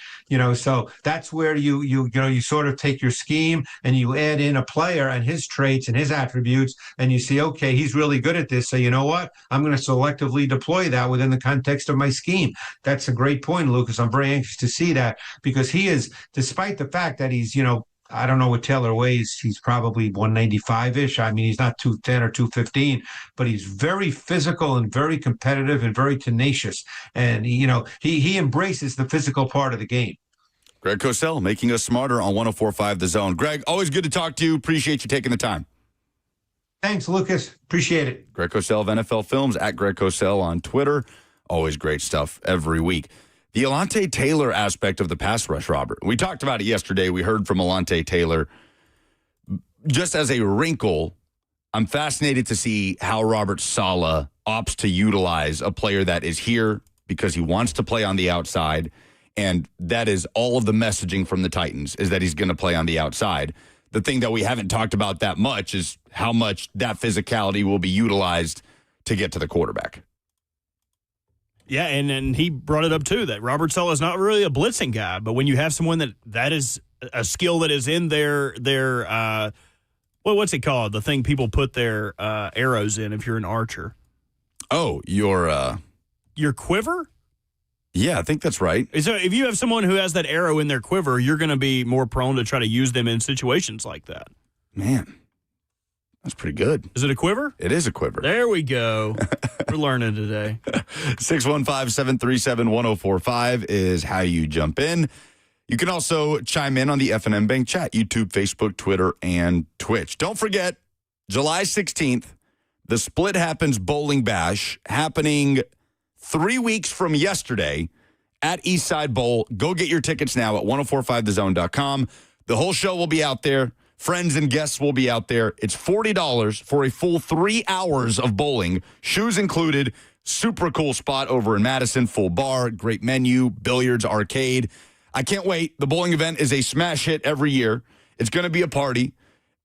So that's where you sort of take your scheme and you add in a player and his traits and his attributes, and you see, okay, he's really good at this. So you know what? I'm going to selectively deploy that within the context of my scheme. That's a great point, Lucas. I'm very anxious to see that, because he is, despite the fact that he's, I don't know what Taylor weighs. He's probably 195-ish. I mean, he's not 210 or 215, but he's very physical and very competitive and very tenacious. And, he embraces the physical part of the game. Greg Cosell, making us smarter on 104.5 The Zone. Greg, always good to talk to you. Appreciate you taking the time. Thanks, Lucas. Appreciate it. Greg Cosell of NFL Films, at Greg Cosell on Twitter. Always great stuff every week. The Alontae Taylor aspect of the pass rush, Robert. We talked about it yesterday. We heard from Alontae Taylor. Just as a wrinkle, I'm fascinated to see how Robert Saleh opts to utilize a player that is here because he wants to play on the outside, and that is all of the messaging from the Titans, is that he's going to play on the outside. The thing that we haven't talked about that much is how much that physicality will be utilized to get to the quarterback. Yeah, and he brought it up, too, that Robert Saleh is not really a blitzing guy, but when you have someone that is a skill that is in their what's it called? The thing people put their arrows in if you're an archer. Oh, your quiver? Yeah, I think that's right. So if you have someone who has that arrow in their quiver, you're going to be more prone to try to use them in situations like that. Man, that's pretty good. Is it a quiver? It is a quiver. There we go. We're learning today. 615-737-1045 is how you jump in. You can also chime in on the F&M Bank chat, YouTube, Facebook, Twitter, and Twitch. Don't forget, July 16th, the Split Happens Bowling Bash, happening 3 weeks from yesterday at Eastside Bowl. Go get your tickets now at 1045thezone.com. The whole show will be out there. Friends and guests will be out there. It's $40 for a full 3 hours of bowling, shoes included. Super cool spot over in Madison, full bar, great menu, billiards, arcade. I can't wait. The bowling event is a smash hit every year. It's going to be a party.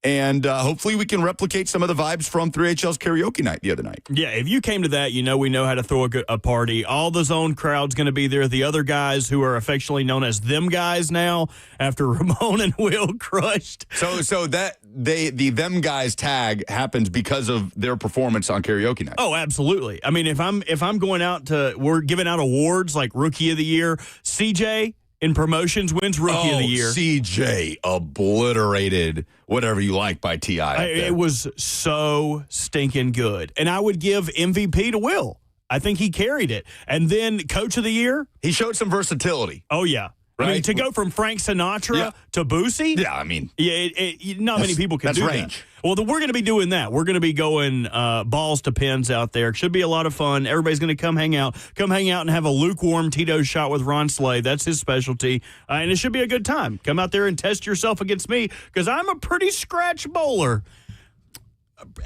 And hopefully we can replicate some of the vibes from 3HL's karaoke night the other night. Yeah, if you came to that, we know how to throw a party. All the Zone crowd's going to be there. The other guys who are affectionately known as them guys now after Ramon and Will crushed. So that the them guys tag happens because of their performance on karaoke night. Oh, absolutely. I mean, if I'm going out we're giving out awards like Rookie of the Year, CJ in promotions wins Rookie of the Year. CJ obliterated whatever you like by T.I. It was so stinking good. And I would give MVP to Will. I think he carried it. And then Coach of the Year. He showed some versatility. Oh, yeah. Right? I mean, to go from Frank Sinatra to Boosie. Yeah, I mean. Yeah, not many people can do range. that. Well, we're going to be doing that. We're going to be going balls to pins out there. Should be a lot of fun. Everybody's going to come hang out. Come hang out and have a lukewarm Tito's shot with Ron Slay. That's his specialty. And it should be a good time. Come out there and test yourself against me because I'm a pretty scratch bowler.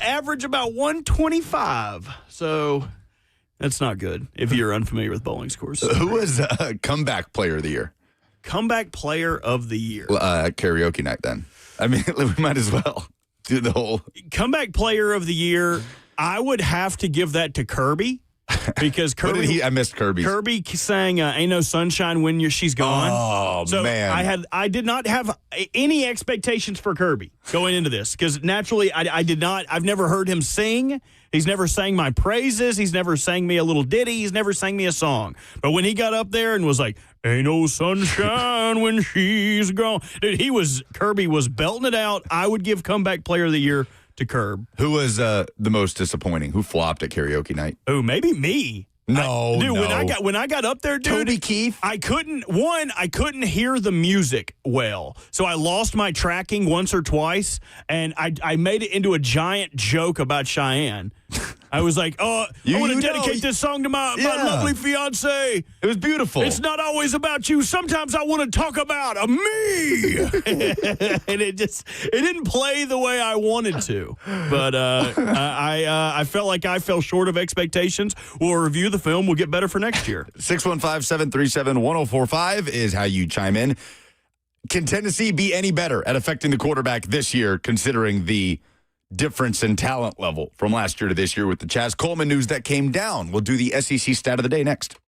Average about 125. So that's not good if you're unfamiliar with bowling scores. Who was comeback player of the year? Comeback player of the year. Karaoke night then. I mean, we might as well do the whole. Comeback player of the year, I would have to give that to Kirby. because Kirby. I missed Kirby's. Kirby sang "Ain't No Sunshine When She's Gone." Oh, so man. I did not have any expectations for Kirby going into this because naturally I did not. I've never heard him sing. He's never sang my praises. He's never sang me a little ditty. He's never sang me a song. But when he got up there and was like, "Ain't no sunshine when she's gone," dude, Kirby was belting it out. I would give Comeback Player of the Year to Curb. Who was the most disappointing? Who flopped at karaoke night? Oh, maybe me. No. When I got up there, dude, Toby Keith? I couldn't hear the music well. So I lost my tracking once or twice, and I made it into a giant joke about Cheyenne. I was like, I want to dedicate this song to my lovely fiance. It was beautiful. It's not always about you. Sometimes I want to talk about me. And it didn't play the way I wanted to. But I felt like I fell short of expectations. We'll review the film. We'll get better for next year. 615-737-1045 is how you chime in. Can Tennessee be any better at affecting the quarterback this year, considering the difference in talent level from last year to this year with the Chaz Coleman news that came down? We'll do the SEC stat of the day next.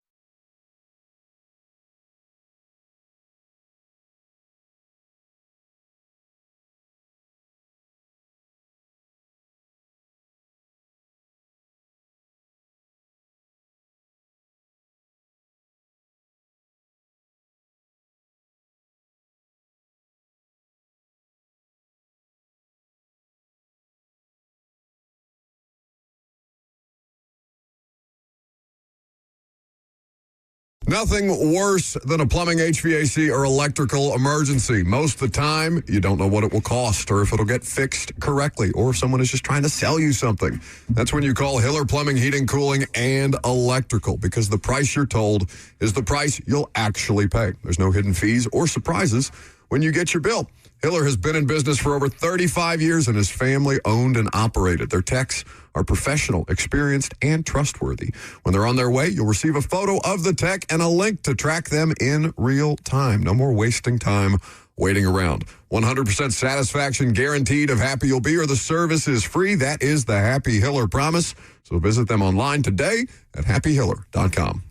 Nothing worse than a plumbing, HVAC, or electrical emergency. Most of the time, you don't know what it will cost or if it'll get fixed correctly or if someone is just trying to sell you something. That's when you call Hiller Plumbing, Heating, Cooling, and Electrical, because the price you're told is the price you'll actually pay. There's no hidden fees or surprises when you get your bill. Hiller has been in business for over 35 years and is family-owned and operated. Their techs are professional, experienced, and trustworthy. When they're on their way, you'll receive a photo of the tech and a link to track them in real time. No more wasting time waiting around. 100% satisfaction guaranteed of happy you'll be, or the service is free. That is the Happy Hiller promise. So visit them online today at happyhiller.com.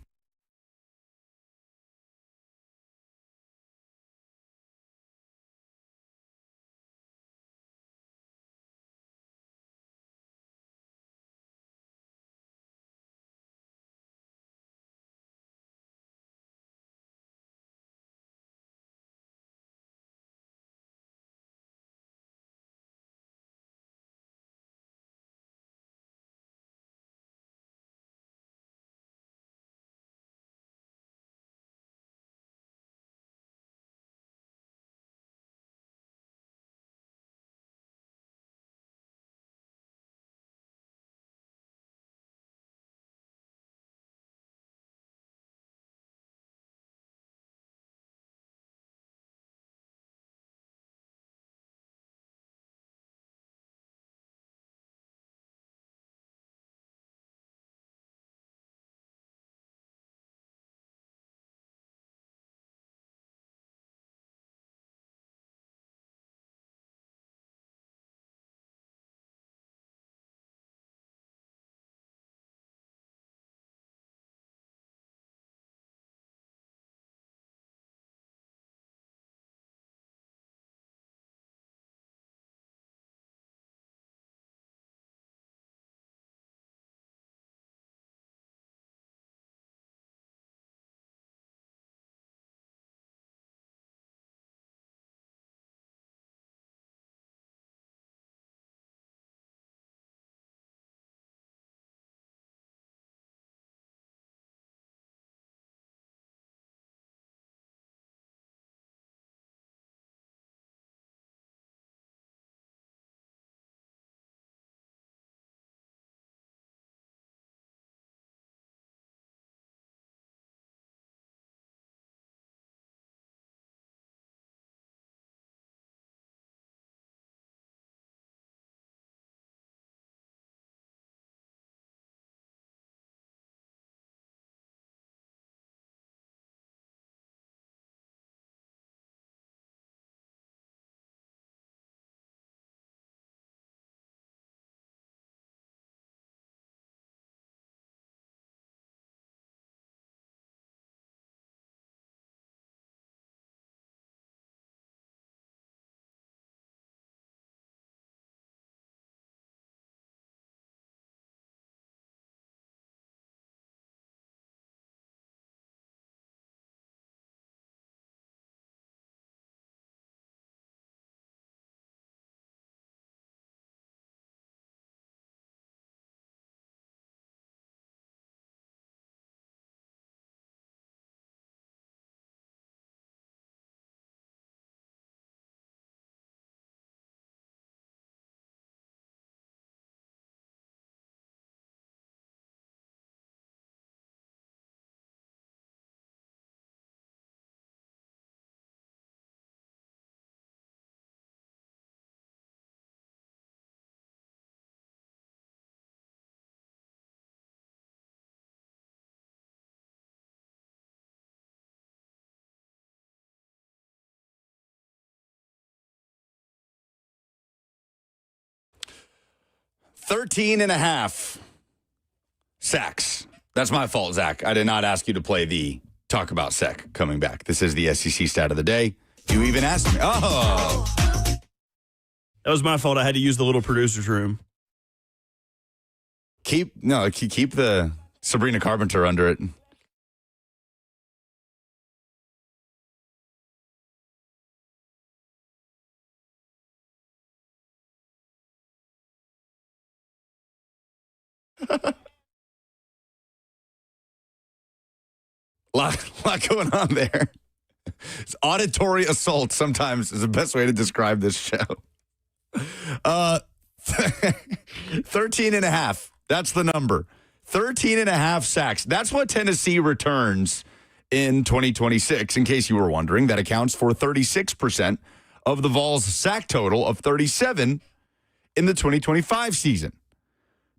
13 and a half sacks. That's my fault, Zach. I did not ask you to play the Talk About Sec coming back. This is the SEC stat of the day. You even asked me. Oh. That was my fault. I had to use the little producer's room. Keep the Sabrina Carpenter under it. lot going on there. It's auditory assault sometimes is the best way to describe this show. 13 and a half. That's the number. 13 and a half sacks. That's what Tennessee returns in 2026. In case you were wondering, that accounts for 36% of the Vols' sack total of 37 in the 2025 season.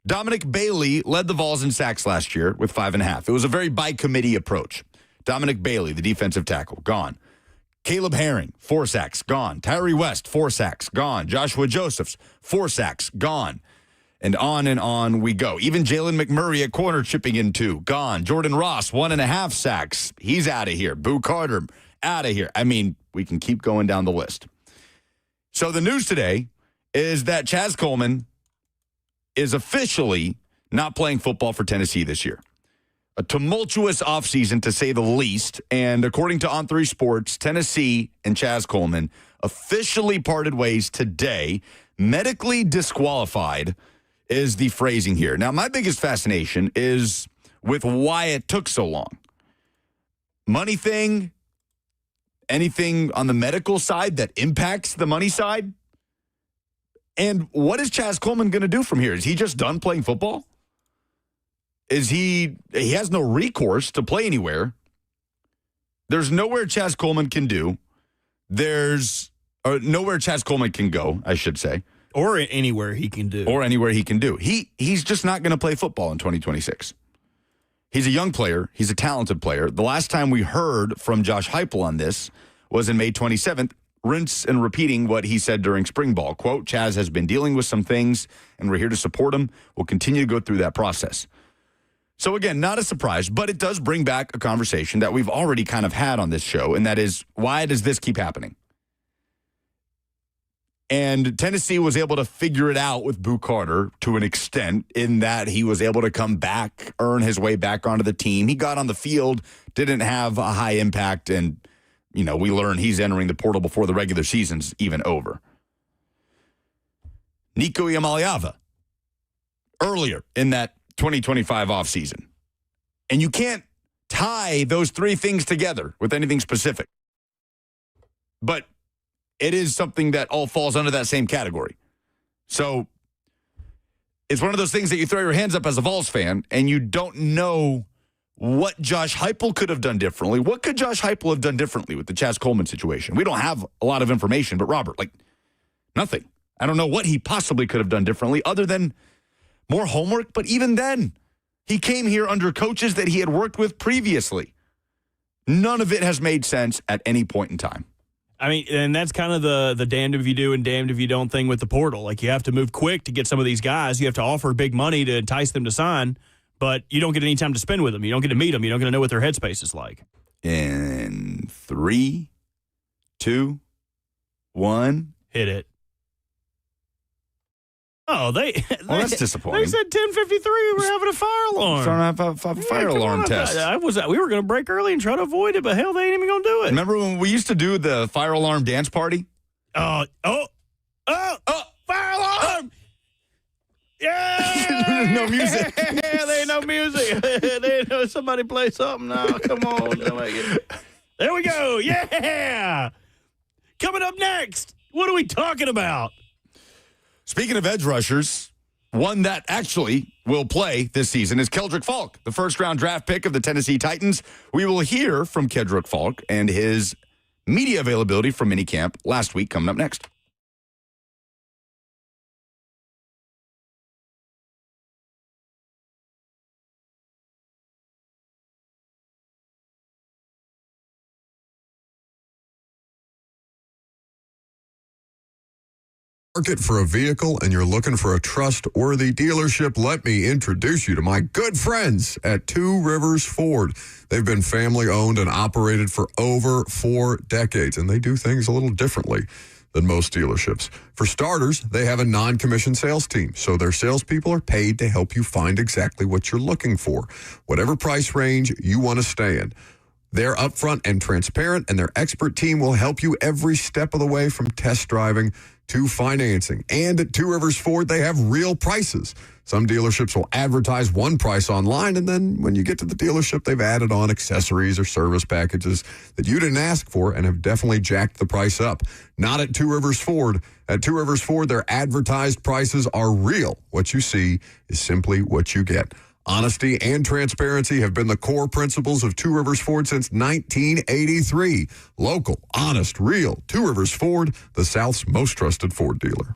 Dominic Bailey led the Vols in sacks last year with 5.5. It was a very by-committee approach. Dominic Bailey, the defensive tackle, gone. Caleb Herring, 4 sacks, gone. Tyree West, 4 sacks, gone. Joshua Josephs, 4 sacks, gone. And on we go. Even Jalen McMurray at corner chipping in 2, gone. Jordan Ross, 1.5 sacks. He's out of here. Boo Carter, out of here. I mean, we can keep going down the list. So the news today is that Chaz Coleman is officially not playing football for Tennessee this year. A tumultuous offseason, to say the least. And according to On3 Sports, Tennessee and Chaz Coleman officially parted ways today. Medically disqualified is the phrasing here. Now, my biggest fascination is with why it took so long. Money thing, anything on the medical side that impacts the money side? And what is Chaz Coleman going to do from here? Is he just done playing football? He has no recourse to play anywhere. There's nowhere Chaz Coleman can do. Nowhere Chaz Coleman can go, I should say. Or anywhere he can do. Or anywhere he can do. He's just not going to play football in 2026. He's a young player. He's a talented player. The last time we heard from Josh Heupel on this was in May 27th, rinse and repeating what he said during spring ball. Quote, Chaz has been dealing with some things, and we're here to support him. We'll continue to go through that process. So again, not a surprise, but it does bring back a conversation that we've already kind of had on this show, and that is, why does this keep happening? And Tennessee was able to figure it out with Boo Carter to an extent, in that he was able to come back, earn his way back onto the team. He got on the field, didn't have a high impact, and, we learned he's entering the portal before the regular season's even over. Nico Iamaleava, earlier in that 2025 offseason. And you can't tie those 3 things together with anything specific. But it is something that all falls under that same category. So it's one of those things that you throw your hands up as a Vols fan and you don't know what Josh Heupel could have done differently. What could Josh Heupel have done differently with the Chaz Coleman situation? We don't have a lot of information, but Robert, nothing. I don't know what he possibly could have done differently other than more homework. But even then, he came here under coaches that he had worked with previously. None of it has made sense at any point in time. I mean, and that's kind of the damned if you do and damned if you don't thing with the portal. You have to move quick to get some of these guys. You have to offer big money to entice them to sign, but you don't get any time to spend with them. You don't get to meet them. You don't get to know what their headspace is like. In 3, 2, 1. Hit it. Oh, that's disappointing. They said 10:53 we were having a fire alarm. Trying to have a fire alarm test. We were going to break early and try to avoid it, but hell, they ain't even going to do it. Remember when we used to do the fire alarm dance party? Oh, fire alarm! Yeah! No music. Yeah, there ain't no music. They ain't no somebody play something now. Come on. There we go. Yeah! Coming up next, what are we talking about? Speaking of edge rushers, one that actually will play this season is Keldrick Falk, the first-round draft pick of the Tennessee Titans. We will hear from Keldrick Falk and his media availability from minicamp last week coming up next. Market for a vehicle and you're looking for a trustworthy dealership, let me introduce you to my good friends at Two Rivers Ford. They've been family owned and operated for over 4 decades, and they do things a little differently than most dealerships. For starters, they have a non-commissioned sales team, so their salespeople are paid to help you find exactly what you're looking for, whatever price range you want to stay in. They're upfront and transparent, and their expert team will help you every step of the way from test driving to financing. And at Two Rivers Ford, they have real prices. Some dealerships will advertise one price online, and then when you get to the dealership, they've added on accessories or service packages that you didn't ask for and have definitely jacked the price up. Not at Two Rivers Ford. At Two Rivers Ford, their advertised prices are real. What you see is simply what you get. Honesty and transparency have been the core principles of Two Rivers Ford since 1983. Local, honest, real. Two Rivers Ford, the South's most trusted Ford dealer.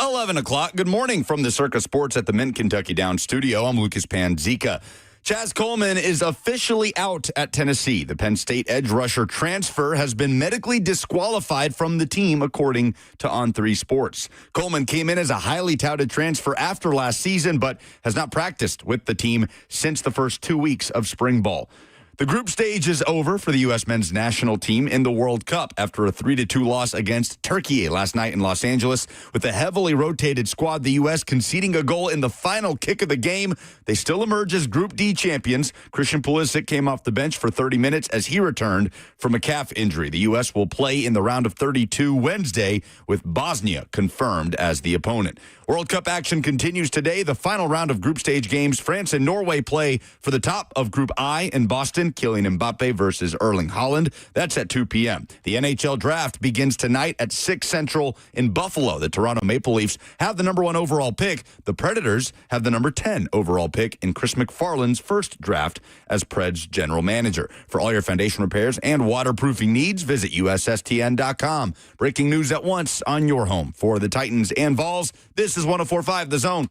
11 o'clock. Good morning from the Circa Sports at the Mint Kentucky Downs studio. I'm Lucas Panzika. Chaz Coleman is officially out at Tennessee. The Penn State edge rusher transfer has been medically disqualified from the team, according to On3 Sports. Coleman came in as a highly touted transfer after last season, but has not practiced with the team since the first 2 weeks of spring ball. The group stage is over for the U.S. men's national team in the World Cup after a 3-2 loss against Turkey last night in Los Angeles. With a heavily rotated squad, the U.S. conceding a goal in the final kick of the game, they still emerge as Group D champions. Christian Pulisic came off the bench for 30 minutes as he returned from a calf injury. The U.S. will play in the round of 32 Wednesday, with Bosnia confirmed as the opponent. World Cup action continues today. The final round of group stage games, France and Norway play for the top of Group I in Boston. Kylian Mbappe versus Erling Haaland. That's at 2 p.m. The NHL draft begins tonight at 6 Central in Buffalo. The Toronto Maple Leafs have the number 1 overall pick. The Predators have the number 10 overall pick in Chris McFarland's first draft as Preds general manager. For all your foundation repairs and waterproofing needs, visit USSTN.com. Breaking news at once on your home for the Titans and Vols. This is 104.5 The Zone.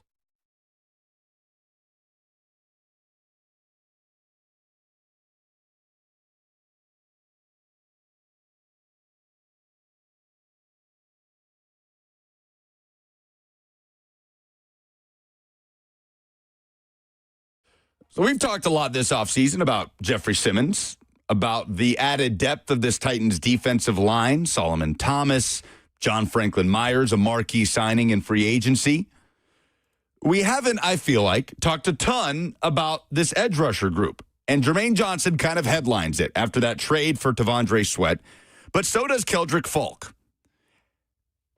So we've talked a lot this offseason about Jeffrey Simmons, about the added depth of this Titans defensive line, Solomon Thomas, John Franklin Myers, a marquee signing in free agency. We haven't, I feel like, talked a ton about this edge rusher group. And Jermaine Johnson kind of headlines it after that trade for T'Vondre Sweat. But so does Keldrick Falk.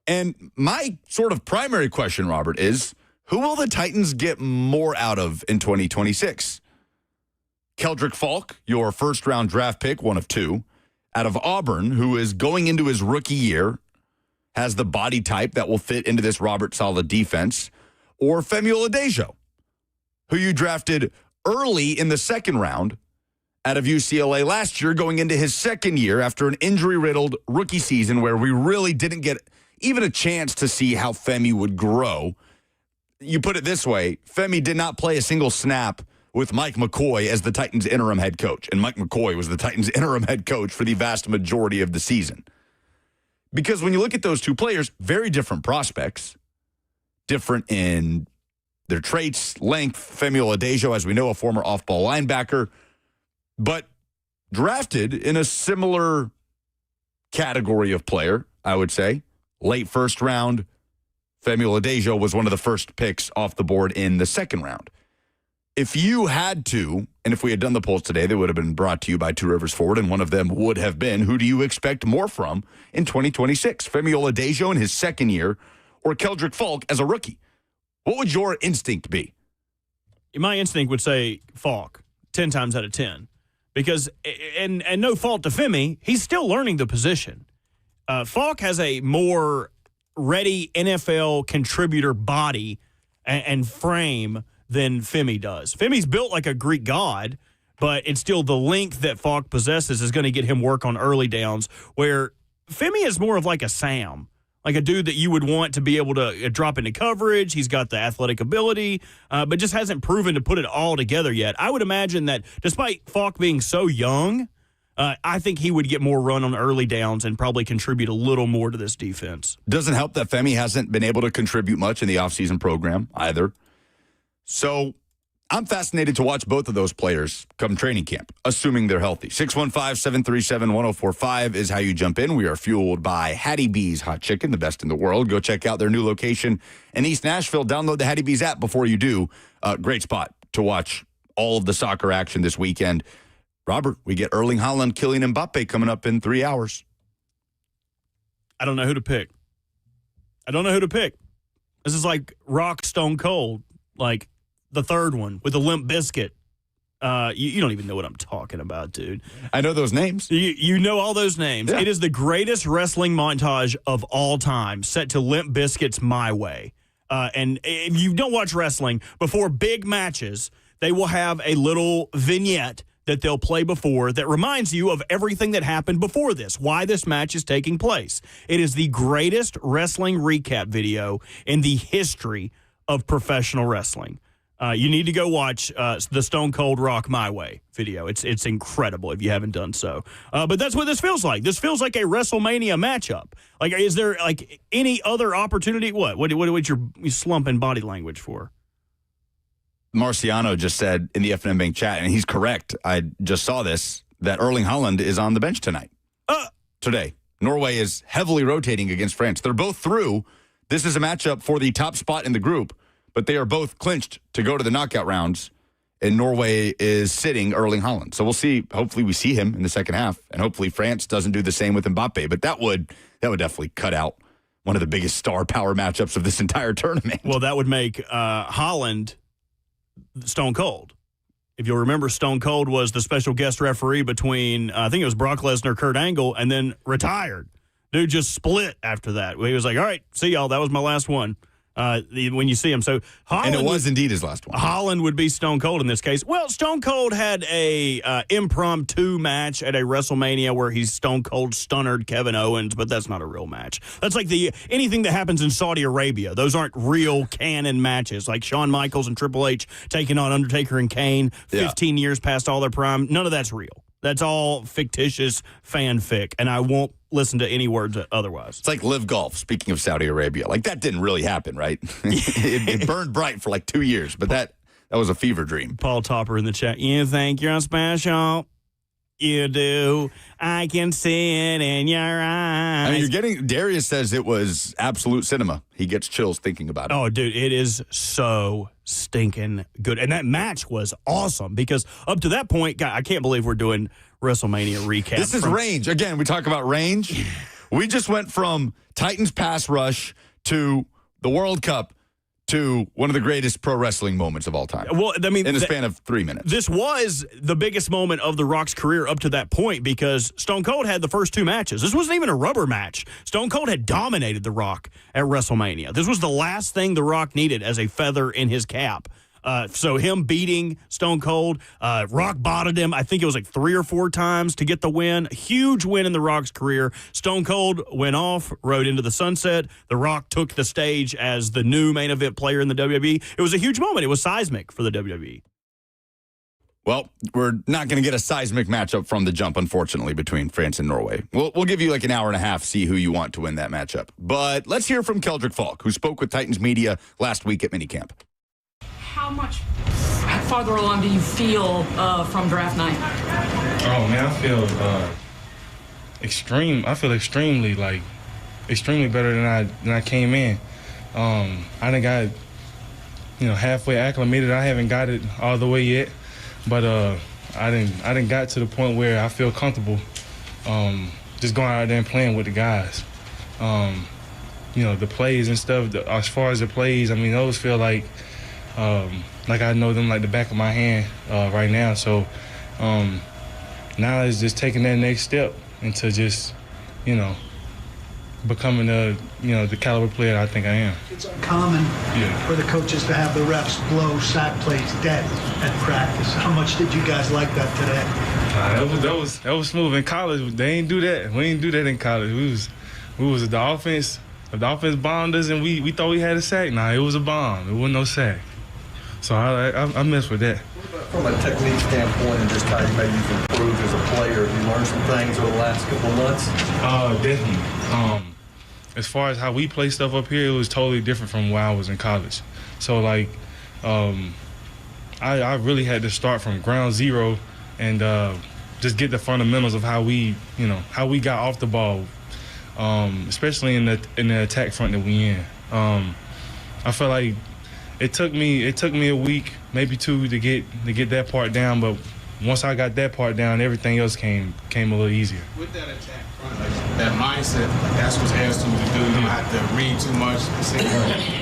And my sort of primary question, Robert, is who will the Titans get more out of in 2026? Keldrick Falk, your first-round draft pick, one of 2, out of Auburn, who is going into his rookie year, has the body type that will fit into this Robert Saleh defense, or Femi Oladejo, who you drafted early in the second round out of UCLA last year, going into his second year after an injury-riddled rookie season where we really didn't get even a chance to see how Femi would grow. You put it this way, Femi did not play a single snap with Mike McCoy as the Titans' interim head coach. And Mike McCoy was the Titans' interim head coach for the vast majority of the season. Because when you look at those two players, very different prospects, different in their traits, length. Femi Oladejo, as we know, a former off-ball linebacker, but drafted in a similar category of player, I would say. Late first round, Femi Oladejo was one of the first picks off the board in the second round. If you had to, and if we had done the polls today, they would have been brought to you by Two Rivers Forward, and one of them would have been, who do you expect more from in 2026? Femi Oladejo in his second year or Keldrick Falk as a rookie? What would your instinct be? My instinct would say Falk 10 times out of 10. Because, and no fault to Femi, he's still learning the position. Falk has a more ready NFL contributor body and frame than Femi does. Femi's built like a Greek god, but it's still the length that Falk possesses is going to get him work on early downs, where Femi is more of like a Sam, like a dude that you would want to be able to drop into coverage. He's got the athletic ability, but just hasn't proven to put it all together yet. I would imagine that despite Falk being so young, I think he would get more run on early downs and probably contribute a little more to this defense. Doesn't help that Femi hasn't been able to contribute much in the offseason program either. So I'm fascinated to watch both of those players come training camp, assuming they're healthy. 615-737-1045 is how you jump in. We are fueled by Hattie B's Hot Chicken, the best in the world. Go check out their new location in East Nashville. Download the Hattie B's app before you do. Great spot to watch all of the soccer action this weekend. Robert, we get Erling Haaland, Kylian Mbappe coming up in 3 hours. I don't know who to pick. This is like Rock Stone Cold, like the third one with a Limp Bizkit. You don't even know what I'm talking about, dude. I know those names. You know all those names. Yeah. It is the greatest wrestling montage of all time, set to Limp Bizkit's My Way. And if you don't watch wrestling, before big matches, they will have a little vignette that they'll play before that reminds you of everything that happened before this, why this match is taking place. It is the greatest wrestling recap video in the history of professional wrestling. You need to go watch the Stone Cold Rock My Way video. It's incredible if you haven't done so. But that's what this feels like. This feels like a WrestleMania matchup. Like, is there like any other opportunity? What's your slumping body language for? Marciano just said in the FNM Bank chat, and he's correct. I just saw this, that Erling Haaland is on the bench tonight. Today. Norway is heavily rotating against France. They're both through. This is a matchup for the top spot in the group, but they are both clinched to go to the knockout rounds, and Norway is sitting Erling Haaland. So we'll see. Hopefully we see him in the second half, and hopefully France doesn't do the same with Mbappe. But that would definitely cut out one of the biggest star power matchups of this entire tournament. Well, that would make Haaland Stone Cold. If you'll remember, Stone Cold was the special guest referee between, I think it was Brock Lesnar, Kurt Angle, and then retired. Dude just split after that. He was like, all right, see y'all. That was my last one. When you see him. So Haaland, and it was indeed his last one. Haaland would be Stone Cold in this case. Well, Stone Cold had a impromptu match at a WrestleMania where he Stone Cold stunnered Kevin Owens, but that's not a real match. That's like anything that happens in Saudi Arabia. Those aren't real canon matches, like Shawn Michaels and Triple H taking on Undertaker and Kane 15 years past all their prime. None of that's real. That's all fictitious fanfic, and I won't listen to any words otherwise. It's like Live Golf, speaking of Saudi Arabia. Like, that didn't really happen, right? it burned bright for like 2 years, but that was a fever dream. Paul Topper in the chat. You think you're special? You do. I can see it in your eyes. I mean, Darius says it was absolute cinema. He gets chills thinking about it. Oh, dude, it is so stinking good. And that match was awesome because up to that point, God, I can't believe we're doing WrestleMania recap. This is range. Again, we talk about range. We just went from Titans pass rush to the World Cup to one of the greatest pro wrestling moments of all time. Well, I mean, in the span of 3 minutes. This was the biggest moment of The Rock's career up to that point because Stone Cold had the first 2 matches. This wasn't even a rubber match. Stone Cold had dominated The Rock at WrestleMania. This was the last thing The Rock needed as a feather in his cap. So him beating Stone Cold, Rock botted him, I think it was like 3 or 4 times to get the win. A huge win in The Rock's career. Stone Cold went off, rode into the sunset. The Rock took the stage as the new main event player in the WWE. It was a huge moment. It was seismic for the WWE. Well, we're not going to get a seismic matchup from the jump, unfortunately, between France and Norway. We'll give you like an hour and a half, see who you want to win that matchup. But let's hear from Keldrick Falk, who spoke with Titans media last week at minicamp. How much farther along do you feel from draft night? Oh man, I feel extremely better than I came in. I done got halfway acclimated. I haven't got it all the way yet, but I didn't got to the point where I feel comfortable just going out there and playing with the guys. The plays and stuff. As far as the plays, I mean, those feel like I know them like the back of my hand right now. So now it's just taking that next step into just, becoming the caliber player I think I am. It's uncommon for the coaches to have the refs blow sack plays dead at practice. How much did you guys like that today? That was smooth. In college, they ain't do that. We ain't do that in college. We was the offense. If the offense bombed us and we thought we had a sack, nah, it was a bomb. It wasn't no sack. So I mess with that. From a technique standpoint and just how maybe you've improved as a player, have you learned some things over the last couple of months? Definitely. As far as how we play stuff up here, it was totally different from when I was in college. So I really had to start from ground zero and just get the fundamentals of how we got off the ball, especially in the attack front that we in. I felt like it took me a week, maybe 2, to get that part down, but once I got that part down, everything else came a little easier. With that attack front, that mindset, that's what's asked of you to do. You don't have to read too much.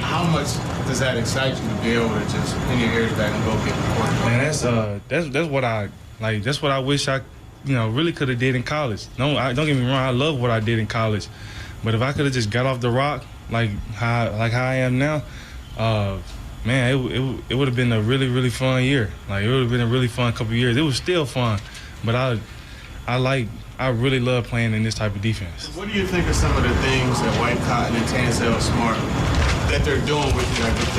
How much does that excite you to be able to just pin your ears back and go get the quarterback? Man, that's what I like. That's what I wish I, really could have did in college. No, don't get me wrong. I love what I did in college, but if I could have just got off the rock like how I am now, man, it would have been a really, really fun year. Like, it would have been a really fun couple of years. It was still fun, but I really love playing in this type of defense. What do you think of some of the things that White Cotton and Tanzel Smart that they're doing with you, like with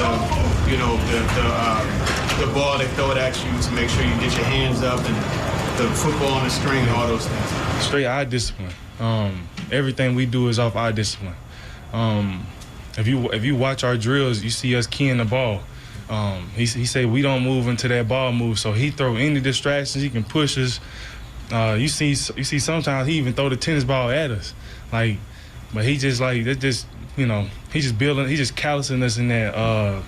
the ball they throw it at you to make sure you get your hands up, and the football on the string and all those things? Straight eye discipline. Everything we do is off eye discipline. If you watch our drills, you see us keying the ball. He say we don't move until that ball moves, so he throw any distractions, he can push us. You see sometimes he even throw the tennis ball at us, like, but he just like that, just he just callousing us in that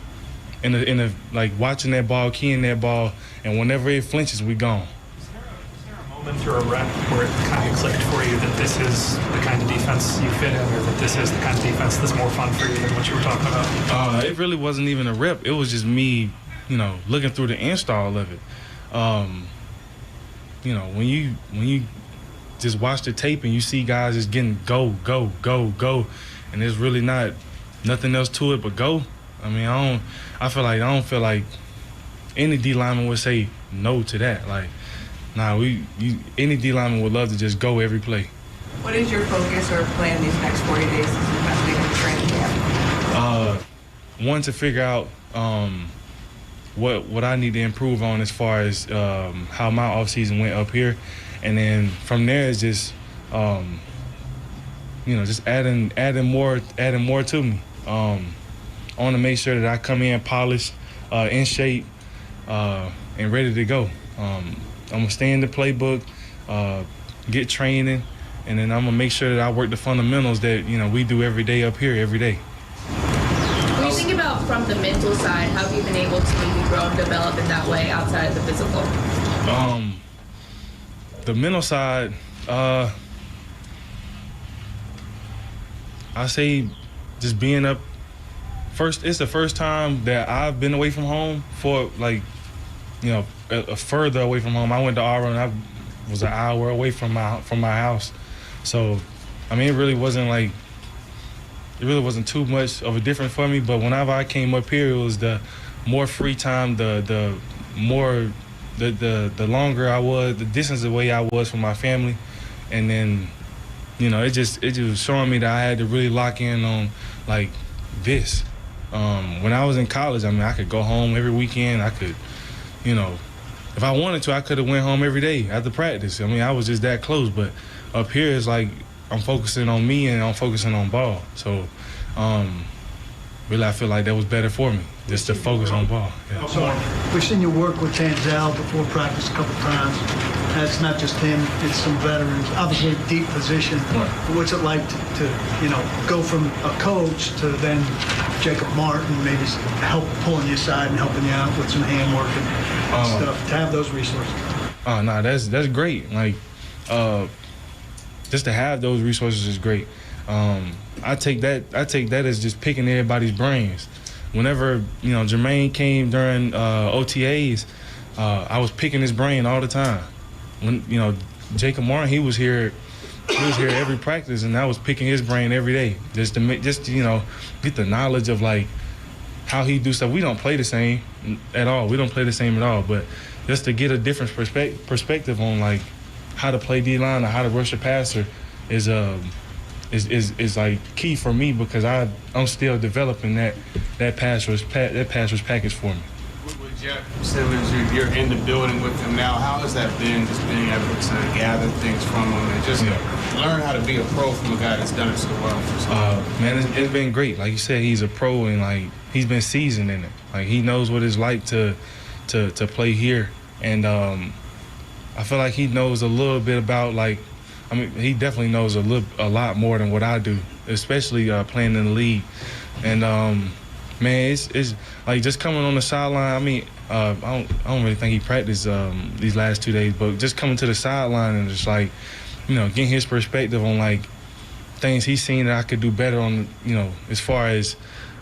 in the like watching that ball, keying that ball, and whenever it flinches, we gone. Is there a moment through a rep where it kind of clicked for you that this is the kind of defense you fit in, or that this is the kind of defense that's more fun for you than what you were talking about? It really wasn't even a rep. It was just me, looking through the install of it. When you just watch the tape and you see guys just getting go, and there's really nothing else to it but go. I mean, I don't feel like any D lineman would say no to that. Like, any D lineman would love to just go every play. What is your focus or plan these next 40 days as you kind of make a training camp? One, to figure out what I need to improve on as far as how my offseason went up here, and then from there is just just adding more to me. I want to make sure that I come in polished, in shape, and ready to go. I'm gonna stay in the playbook, get training, and then I'm gonna make sure that I work the fundamentals that we do every day up here every day. When you think about from the mental side, how have you been able to maybe grow and develop in that way outside of the physical? The mental side, I say just being up. First, it's the first time that I've been away from home for further away from home. I went to Auburn. I was an hour away from my house, so I mean it really wasn't too much of a difference for me. But whenever I came up here, it was the more free time, the longer I was, the distance away I was from my family, and then it just was showing me that I had to really lock in on like this. When I was in college, I mean, I could go home every weekend. I could, if I wanted to, I could have went home every day after practice. I mean, I was just that close. But up here, it's like I'm focusing on me and I'm focusing on ball. So, really, I feel like that was better for me, just to focus on ball. Yeah. So we've seen you work with Tanzel before practice a couple times. It's not just him, it's some veterans. Obviously, deep position. What's it like to go from a coach to then Jacob Martin maybe help pulling you aside and helping you out with some hand work and stuff, to have those resources? No, that's great. Like, just to have those resources is great. I take that as just picking everybody's brains. Whenever Jermaine came during OTAs, I was picking his brain all the time. When Jacob Martin, he was here every practice, and I was picking his brain every day just to get the knowledge of like how he do stuff. We don't play the same at all. But just to get a different perspective on like how to play D-line or how to rush a passer is like key for me, because I'm still developing that pass rush package for me. With Jeff Simmons, you're in the building with him now. How has that been, just being able to gather things from him and just learn how to be a pro from a guy that's done it so well? Man, it's been great. Like you said, he's a pro, and like he's been seasoned in it. Like he knows what it's like to play here, and I feel like he knows a little bit about he definitely knows a lot more than what I do, especially playing in the league. And man, it's like just coming on the sideline. I mean, I don't really think he practiced these last 2 days, but just coming to the sideline and just like, getting his perspective on like things he's seen that I could do better on, as far as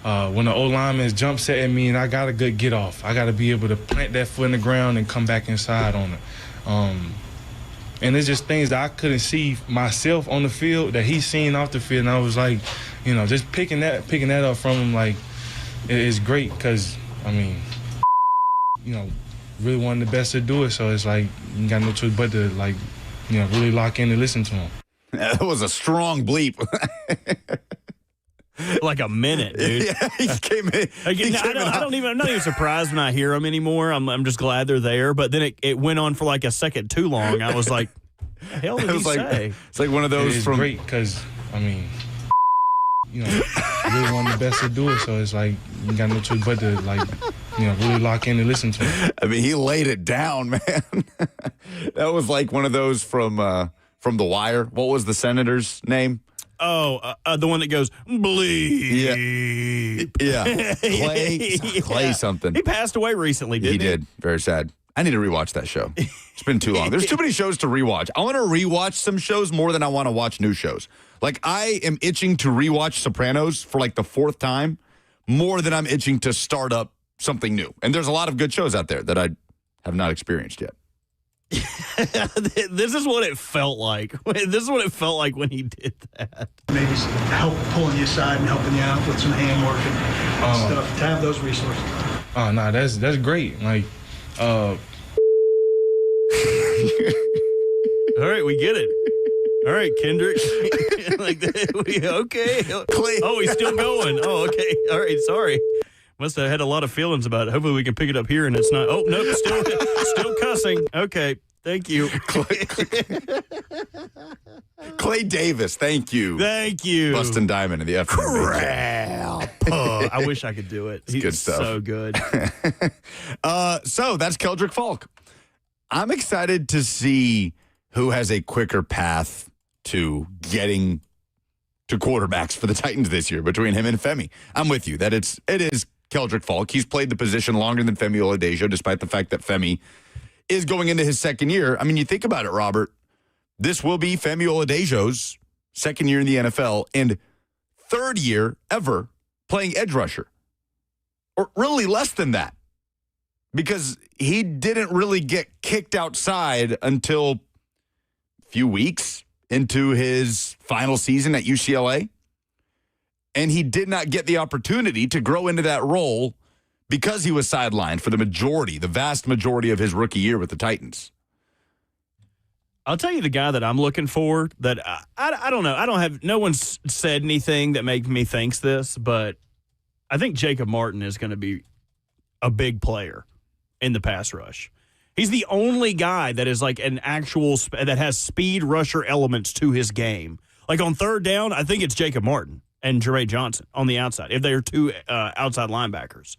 when the O-lineman is jump setting me and I got a good get off, I got to be able to plant that foot in the ground and come back inside on it. And it's just things that I couldn't see myself on the field that he's seen off the field, and I was like, just picking that up from him, like, it's great, because I mean, really one of the best to do it. So it's like you got no choice but to really lock in and listen to him. That was a strong bleep. Like a minute, dude. Yeah, he came in. I'm not even surprised when I hear them anymore. I'm just glad they're there. But then it went on for like a second too long. I was like, "The hell did he say?" It's like one of those It's from. great because really one of the best to do it. So it's like you got no choice but to really lock in and listen to him. I mean, he laid it down, man. That was like one of those from The Wire. What was the senator's name? Oh, the one that goes bleep. Yeah. Clay something. He passed away recently, didn't he? He did. Very sad. I need to rewatch that show. It's been too long. There's too many shows to rewatch. I want to rewatch some shows more than I want to watch new shows. Like, I am itching to rewatch Sopranos for like the 4th time more than I'm itching to start up something new. And there's a lot of good shows out there that I have not experienced yet. This is what it felt like. This is what it felt like when he did that. Maybe help pulling you aside and helping you out with some hand work and stuff, to have those resources. Oh, no, that's great. Like, all right, we get it. All right, Kendrick. Okay. Clay. Oh, he's still going. Oh, okay. All right, sorry. Must have had a lot of feelings about it. Hopefully we can pick it up here and it's not. Oh, nope, still cussing. Okay, thank you. Clay Davis, thank you. Thank you. Bustin' Diamond in the F. Crap. I wish I could do it. He's good stuff. So good. So that's Keldrick Falk. I'm excited to see who has a quicker path to getting to quarterbacks for the Titans this year between him and Femi. I'm with you that it is Keldrick Falk. He's played the position longer than Femi Oladejo, despite the fact that Femi is going into his second year. I mean, you think about it, Robert. This will be Femi Oladejo's second year in the NFL and 3rd year ever playing edge rusher. Or really less than that. Because he didn't really get kicked outside until a few weeks into his final season at UCLA. And he did not get the opportunity to grow into that role because he was sidelined for the vast majority of his rookie year with the Titans. I'll tell you the guy that I'm looking for that I don't know. No one's said anything that makes me think this, but I think Jacob Martin is going to be a big player in the pass rush. He's the only guy that is like an actual that has speed rusher elements to his game. Like on 3rd down, I think it's Jacob Martin and Jermaine Johnson on the outside, if they're 2 outside linebackers.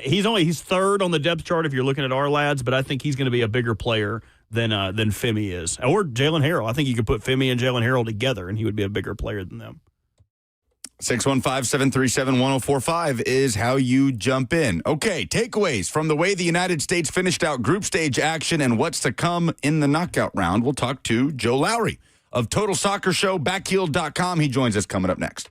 He's 3rd on the depth chart if you're looking at our lads, but I think he's going to be a bigger player than Femi is. Or Jalen Harrell. I think you could put Femi and Jalen Harrell together, and he would be a bigger player than them. 615-737-1045 is how you jump in. Okay, takeaways from the way the United States finished out group stage action and what's to come in the knockout round. We'll talk to Joe Lowry of Total Soccer Show, Backheeled.com. He joins us coming up next.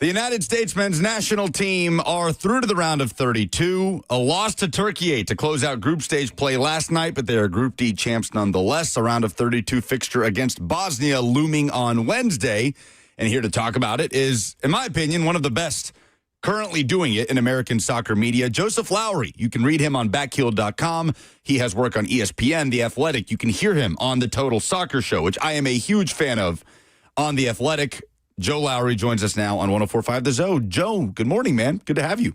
The United States men's national team are through to the round of 32. A loss to Turkey to close out group stage play last night, but they are Group D champs nonetheless. A round of 32 fixture against Bosnia looming on Wednesday. And here to talk about it is, in my opinion, one of the best currently doing it in American soccer media, Joseph Lowry. You can read him on backheel.com. He has work on ESPN, The Athletic. You can hear him on the Total Soccer Show, which I am a huge fan of on The Athletic. Joe Lowry joins us now on 104.5 The Zone. Joe, good morning, man. Good to have you.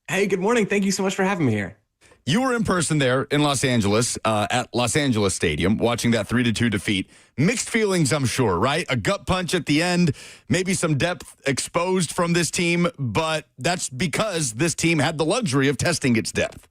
Hey, good morning. Thank you so much for having me here. You were in person there in Los Angeles, at Los Angeles Stadium, watching that 3-2 defeat. Mixed feelings, I'm sure, right? A gut punch at the end, maybe some depth exposed from this team, but that's because this team had the luxury of testing its depth.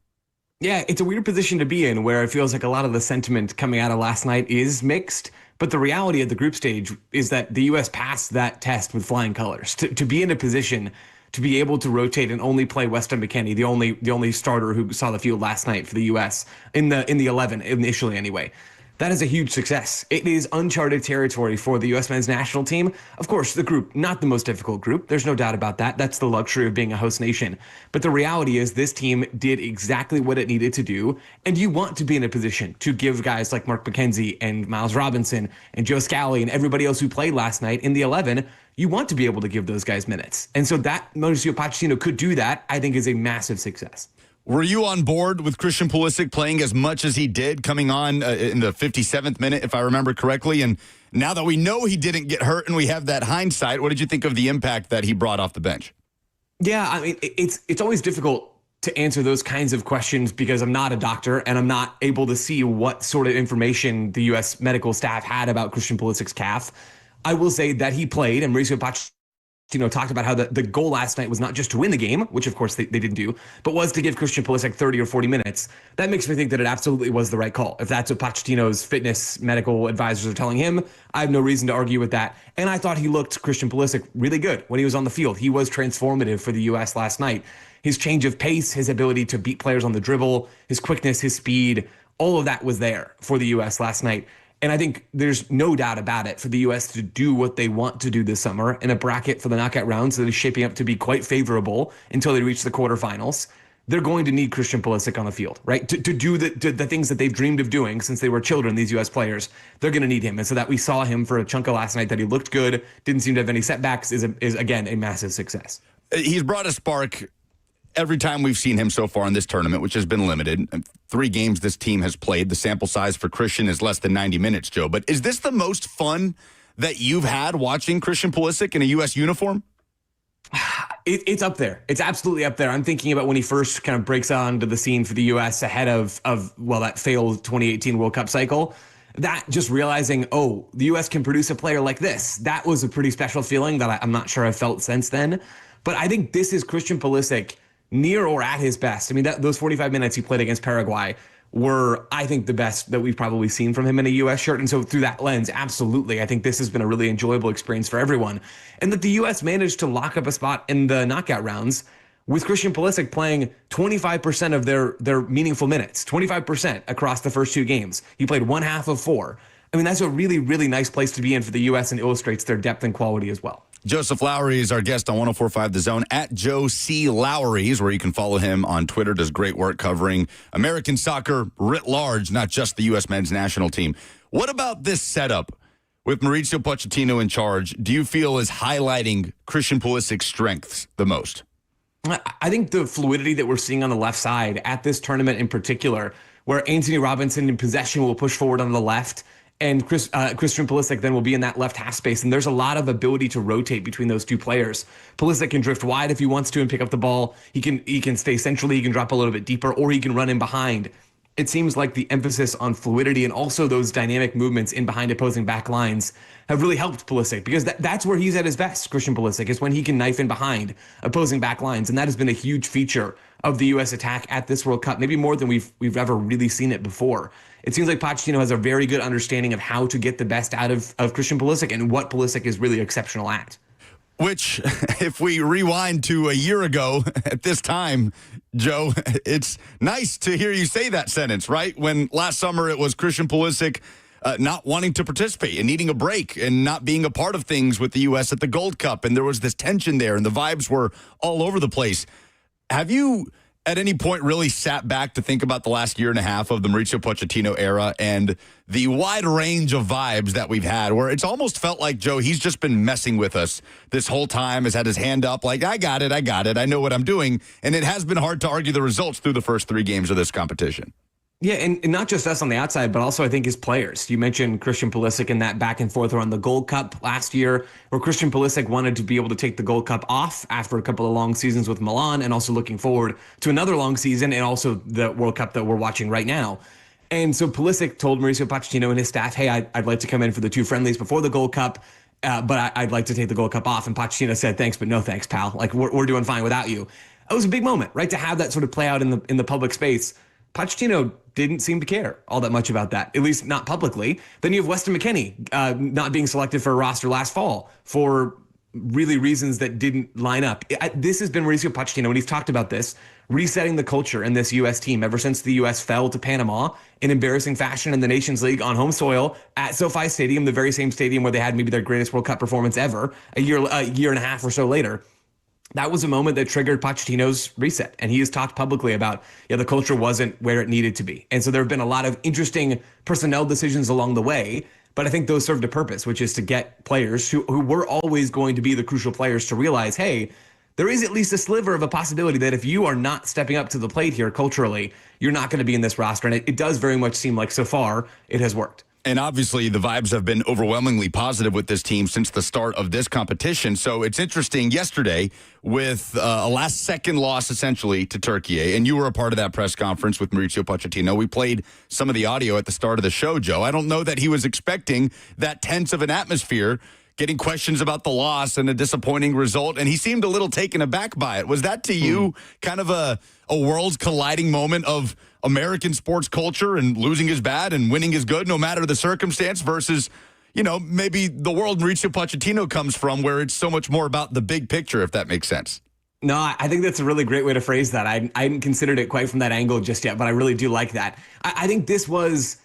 Yeah, it's a weird position to be in where it feels like a lot of the sentiment coming out of last night is mixed. But the reality of the group stage is that the U.S. passed that test with flying colors. To be in a position to be able to rotate and only play Weston McKennie, the only starter who saw the field last night for the U.S. in the 11 initially anyway. That is a huge success. It is uncharted territory for the U.S. men's national team. Of course, the group, not the most difficult group. There's no doubt about that. That's the luxury of being a host nation. But the reality is this team did exactly what it needed to do. And you want to be in a position to give guys like Mark McKenzie and Miles Robinson and Joe Scally and everybody else who played last night in the 11, you want to be able to give those guys minutes. And so that Mauricio Pochettino could do that, I think, is a massive success. Were you on board with Christian Pulisic playing as much as he did, coming on in the 57th minute, if I remember correctly? And now that we know he didn't get hurt and we have that hindsight, what did you think of the impact that he brought off the bench? Yeah, I mean, it's always difficult to answer those kinds of questions because I'm not a doctor and I'm not able to see what sort of information the U.S. medical staff had about Christian Pulisic's calf. I will say that he played, and Mauricio Pochettino talked about how the goal last night was not just to win the game, which of course they didn't do, but was to give Christian Pulisic 30 or 40 minutes. That makes me think that it absolutely was the right call. If that's what Pochettino's fitness medical advisors are telling him, I have no reason to argue with that. And I thought he looked, Christian Pulisic, really good when he was on the field. He was transformative for the U.S. last night. His change of pace, his ability to beat players on the dribble, his quickness, his speed, all of that was there for the U.S. last night. And I think there's no doubt about it for the U.S. to do what they want to do this summer in a bracket for the knockout rounds that is shaping up to be quite favorable until they reach the quarterfinals. They're going to need Christian Pulisic on the field, right? To do the things that they've dreamed of doing since they were children, these U.S. players, they're going to need him. And so that we saw him for a chunk of last night, that he looked good, didn't seem to have any setbacks, is again, a massive success. He's brought a spark every time we've seen him so far in this tournament, which has been limited. 3 games this team has played. The sample size for Christian is less than 90 minutes, Joe. But is this the most fun that you've had watching Christian Pulisic in a U.S. uniform? It's up there. It's absolutely up there. I'm thinking about when he first kind of breaks onto the scene for the U.S. ahead of that failed 2018 World Cup cycle. That just realizing, the U.S. can produce a player like this. That was a pretty special feeling that I'm not sure I've felt since then. But I think this is Christian Pulisic near or at his best. I mean, those 45 minutes he played against Paraguay were, I think, the best that we've probably seen from him in a U.S. shirt. And so through that lens, absolutely, I think this has been a really enjoyable experience for everyone. And that the U.S. managed to lock up a spot in the knockout rounds with Christian Pulisic playing 25% of their meaningful minutes, 25% across the first 2 games. He played 1/2 of 4. I mean, that's a really, really nice place to be in for the U.S. and illustrates their depth and quality as well. Joseph Lowry is our guest on 104.5 The Zone, at Joe C. Lowry's, where you can follow him on Twitter. Does great work covering American soccer writ large, not just the U.S. men's national team. What about this setup with Mauricio Pochettino in charge do you feel is highlighting Christian Pulisic's strengths the most? I think the fluidity that we're seeing on the left side at this tournament in particular, where Anthony Robinson in possession will push forward on the left, and Christian Pulisic then will be in that left half space. And there's a lot of ability to rotate between those two players. Pulisic can drift wide if he wants to and pick up the ball. He can stay centrally. He can drop a little bit deeper, or he can run in behind. It seems like the emphasis on fluidity and also those dynamic movements in behind opposing back lines have really helped Pulisic, because that's where he's at his best. Christian Pulisic is when he can knife in behind opposing back lines. And that has been a huge feature of the U.S. attack at this World Cup, maybe more than we've ever really seen it before. It seems like Pochettino has a very good understanding of how to get the best out of Christian Pulisic and what Pulisic is really exceptional at. Which, if we rewind to a year ago at this time, Joe, it's nice to hear you say that sentence, right? When last summer it was Christian Pulisic not wanting to participate and needing a break and not being a part of things with the U.S. at the Gold Cup. And there was this tension there, and the vibes were all over the place. Have you at any point really sat back to think about the last year and a half of the Mauricio Pochettino era and the wide range of vibes that we've had, where it's almost felt like, Joe, he's just been messing with us this whole time, has had his hand up like, I got it, I know what I'm doing. And it has been hard to argue the results through the first 3 games of this competition. Yeah, and not just us on the outside, but also I think his players. You mentioned Christian Pulisic in that back and forth around the Gold Cup last year, where Christian Pulisic wanted to be able to take the Gold Cup off after a couple of long seasons with Milan, and also looking forward to another long season and also the World Cup that we're watching right now. And so Pulisic told Mauricio Pochettino and his staff, hey, I'd like to come in for the 2 friendlies before the Gold Cup, but I'd like to take the Gold Cup off. And Pochettino said, thanks, but no thanks, pal. Like, we're doing fine without you. It was a big moment, right, to have that sort of play out in the public space. Pochettino didn't seem to care all that much about that, at least not publicly. Then you have Weston McKennie not being selected for a roster last fall for really reasons that didn't line up. This has been Mauricio Pochettino, and he's talked about this, resetting the culture in this U.S. team ever since the U.S. fell to Panama in embarrassing fashion in the Nations League on home soil at SoFi Stadium, the very same stadium where they had maybe their greatest World Cup performance ever, a year and a half or so later. That was a moment that triggered Pochettino's reset. And he has talked publicly about, the culture wasn't where it needed to be. And so there have been a lot of interesting personnel decisions along the way, but I think those served a purpose, which is to get players who were always going to be the crucial players to realize, hey, there is at least a sliver of a possibility that if you are not stepping up to the plate here culturally, you're not going to be in this roster. And it does very much seem like so far it has worked. And obviously, the vibes have been overwhelmingly positive with this team since the start of this competition. So it's interesting yesterday with a last-second loss, essentially, to Turkey. And you were a part of that press conference with Mauricio Pochettino. We played some of the audio at the start of the show, Joe. I don't know that he was expecting that tense of an atmosphere, getting questions about the loss and a disappointing result. And he seemed a little taken aback by it. Was that to you kind of a worlds colliding moment of American sports culture and losing is bad and winning is good no matter the circumstance versus, maybe the world Mauricio Pochettino comes from where it's so much more about the big picture, if that makes sense? No, I think that's a really great way to phrase that. I hadn't considered it quite from that angle just yet, but I really do like that. I think this was,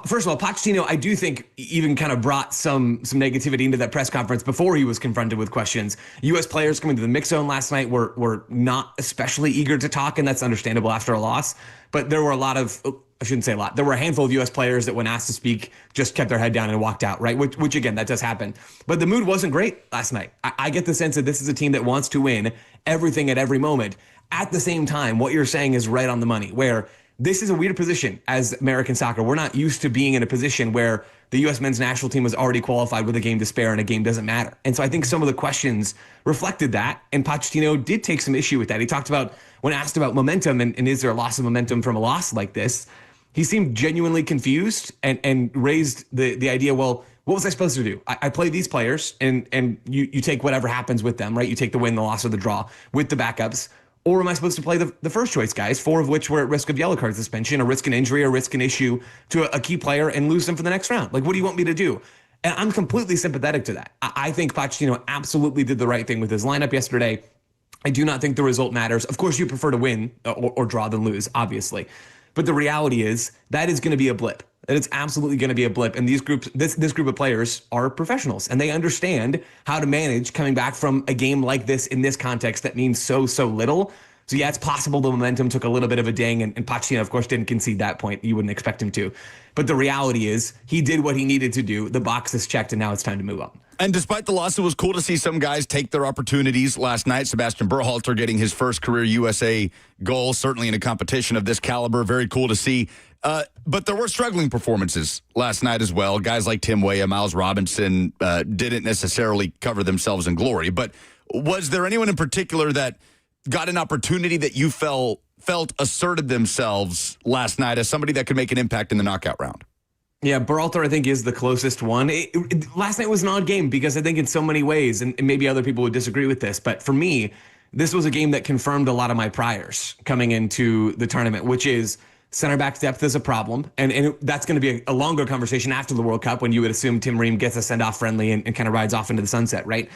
first of all, Pochettino, I do think even kind of brought some negativity into that press conference before he was confronted with questions. U.S. players coming to the mix zone last night were not especially eager to talk, and that's understandable after a loss. But there were a lot of, I shouldn't say a lot, there were a handful of U.S. players that when asked to speak just kept their head down and walked out, right? Which again, that does happen. But the mood wasn't great last night. I get the sense that this is a team that wants to win everything at every moment. At the same time, what you're saying is right on the money, where this is a weird position as American soccer. We're not used to being in a position where the U.S. men's national team was already qualified with a game to spare and a game doesn't matter. And so I think some of the questions reflected that, and Pochettino did take some issue with that. He talked about, when asked about momentum and is there a loss of momentum from a loss like this, he seemed genuinely confused and raised the idea, well, what was I supposed to do? I play these players and you take whatever happens with them, right? You take the win, the loss, or the draw with the backups. Or am I supposed to play the first choice guys, 4 of which were at risk of yellow card suspension, or risk an injury, or risk an issue to a key player and lose them for the next round? Like, what do you want me to do? And I'm completely sympathetic to that. I think Pochettino absolutely did the right thing with his lineup yesterday. I do not think the result matters. Of course, you prefer to win or draw than lose, obviously. But the reality is that is going to be a blip. That it's absolutely going to be a blip. And these groups, this group of players are professionals, and they understand how to manage coming back from a game like this in this context that means so little. So yeah, it's possible the momentum took a little bit of a ding, and Pochettino, of course, didn't concede that point. You wouldn't expect him to. But the reality is he did what he needed to do. The box is checked, and now it's time to move on. And despite the loss, it was cool to see some guys take their opportunities last night. Sebastian Berhalter getting his first career USA goal, certainly in a competition of this caliber. Very cool to see. But there were struggling performances last night as well. Guys like Tim Weah, Miles Robinson didn't necessarily cover themselves in glory. But was there anyone in particular that got an opportunity that you felt asserted themselves last night as somebody that could make an impact in the knockout round? Yeah, Berhalter, I think, is the closest one. Last night was an odd game because I think in so many ways, and maybe other people would disagree with this, but for me, this was a game that confirmed a lot of my priors coming into the tournament, which is center back depth is a problem. And that's going to be a longer conversation after the World Cup when you would assume Tim Ream gets a send-off friendly and kind of rides off into the sunset, right?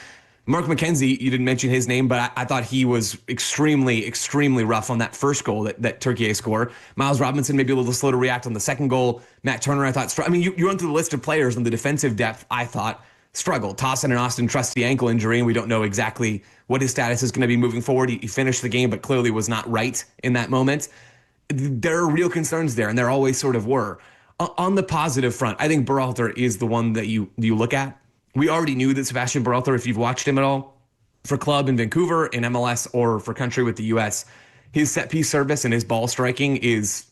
Mark McKenzie, you didn't mention his name, but I thought he was extremely, extremely rough on that first goal that Turkey scored. Miles Robinson maybe a little slow to react on the second goal. Matt Turner, I thought, you run through the list of players on the defensive depth, I thought, struggled. Tossin and Austin trusts the ankle injury, and we don't know exactly what his status is going to be moving forward. He finished the game, but clearly was not right in that moment. There are real concerns there, and there always sort of were. On the positive front, I think Berhalter is the one that you look at. We already knew that Sebastian Berhalter, if you've watched him at all, for club in Vancouver, in MLS, or for country with the U.S., his set piece service and his ball striking is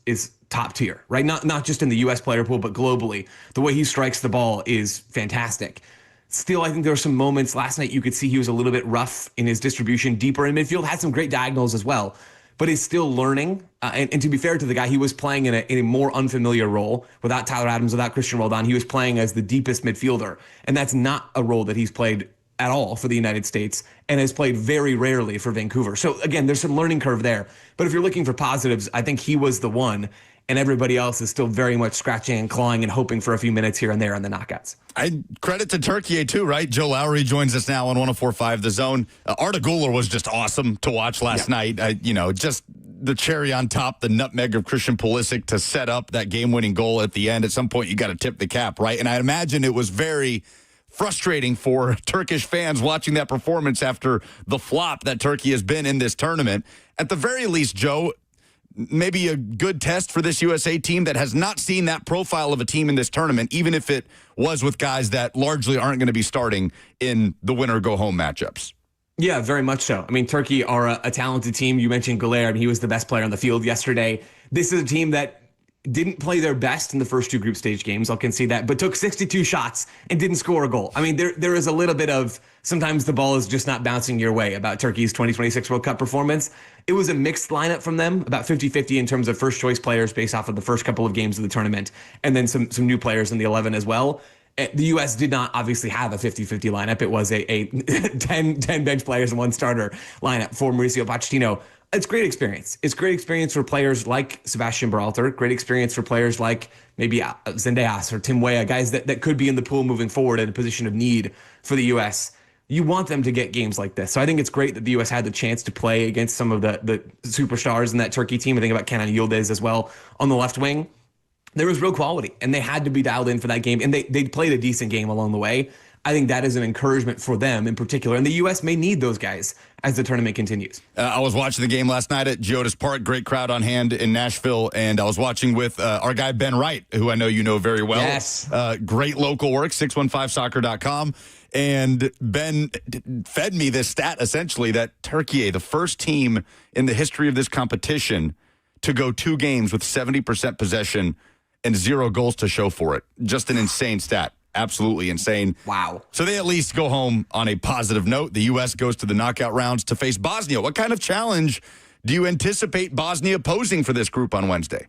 top tier, right? Not just in the U.S. player pool, but globally. The way he strikes the ball is fantastic. Still, I think there were some moments last night you could see he was a little bit rough in his distribution deeper in midfield, had some great diagonals as well, but is still learning. And to be fair to the guy, he was playing in a more unfamiliar role without Tyler Adams, without Christian Roldan. He was playing as the deepest midfielder. And that's not a role that he's played at all for the United States and has played very rarely for Vancouver. So again, there's some learning curve there. But if you're looking for positives, I think he was the one. And everybody else is still very much scratching and clawing and hoping for a few minutes here and there in the knockouts. Credit to Turkey, too, right? Joe Lowry joins us now on 104.5 The Zone. Arda Güler was just awesome to watch last night. Just the cherry on top, the nutmeg of Christian Pulisic to set up that game-winning goal at the end. At some point, you got to tip the cap, right? And I imagine it was very frustrating for Turkish fans watching that performance after the flop that Turkey has been in this tournament. At the very least, Joe, maybe a good test for this USA team that has not seen that profile of a team in this tournament, even if it was with guys that largely aren't going to be starting in the winner-go-home matchups. Yeah, very much so. I mean, Turkey are a talented team. You mentioned Güler. I mean, he was the best player on the field yesterday. This is a team that didn't play their best in the first two group stage games, I'll concede that, but took 62 shots and didn't score a goal. I mean, there is a little bit of sometimes the ball is just not bouncing your way about Turkey's 2026 World Cup performance. It was a mixed lineup from them, about 50-50 in terms of first choice players based off of the first couple of games of the tournament, and then some new players in the 11 as well. The U.S. did not obviously have a 50-50 lineup. It was a 10 bench players and one starter lineup for Mauricio Pochettino. It's great experience. It's great experience for players like Sebastian Berhalter, great experience for players like maybe Zendejas or Tim Weah, guys that could be in the pool moving forward in a position of need for the U.S. You want them to get games like this. So I think it's great that the U.S. had the chance to play against some of the superstars in that Turkey team. I think about Kenan Yildiz as well on the left wing. There was real quality, and they had to be dialed in for that game, and they played a decent game along the way. I think that is an encouragement for them in particular, and the U.S. may need those guys as the tournament continues. I was watching the game last night at Geodis Park, great crowd on hand in Nashville, and I was watching with our guy Ben Wright, who I know you know very well. Yes. Great local work, 615soccer.com. And Ben fed me this stat, essentially, that Turkey, the first team in the history of this competition to go 2 games with 70% possession and 0 goals to show for it. Just an insane stat. Absolutely insane. Wow. So they at least go home on a positive note. The U.S. goes to the knockout rounds to face Bosnia. What kind of challenge do you anticipate Bosnia posing for this group on Wednesday?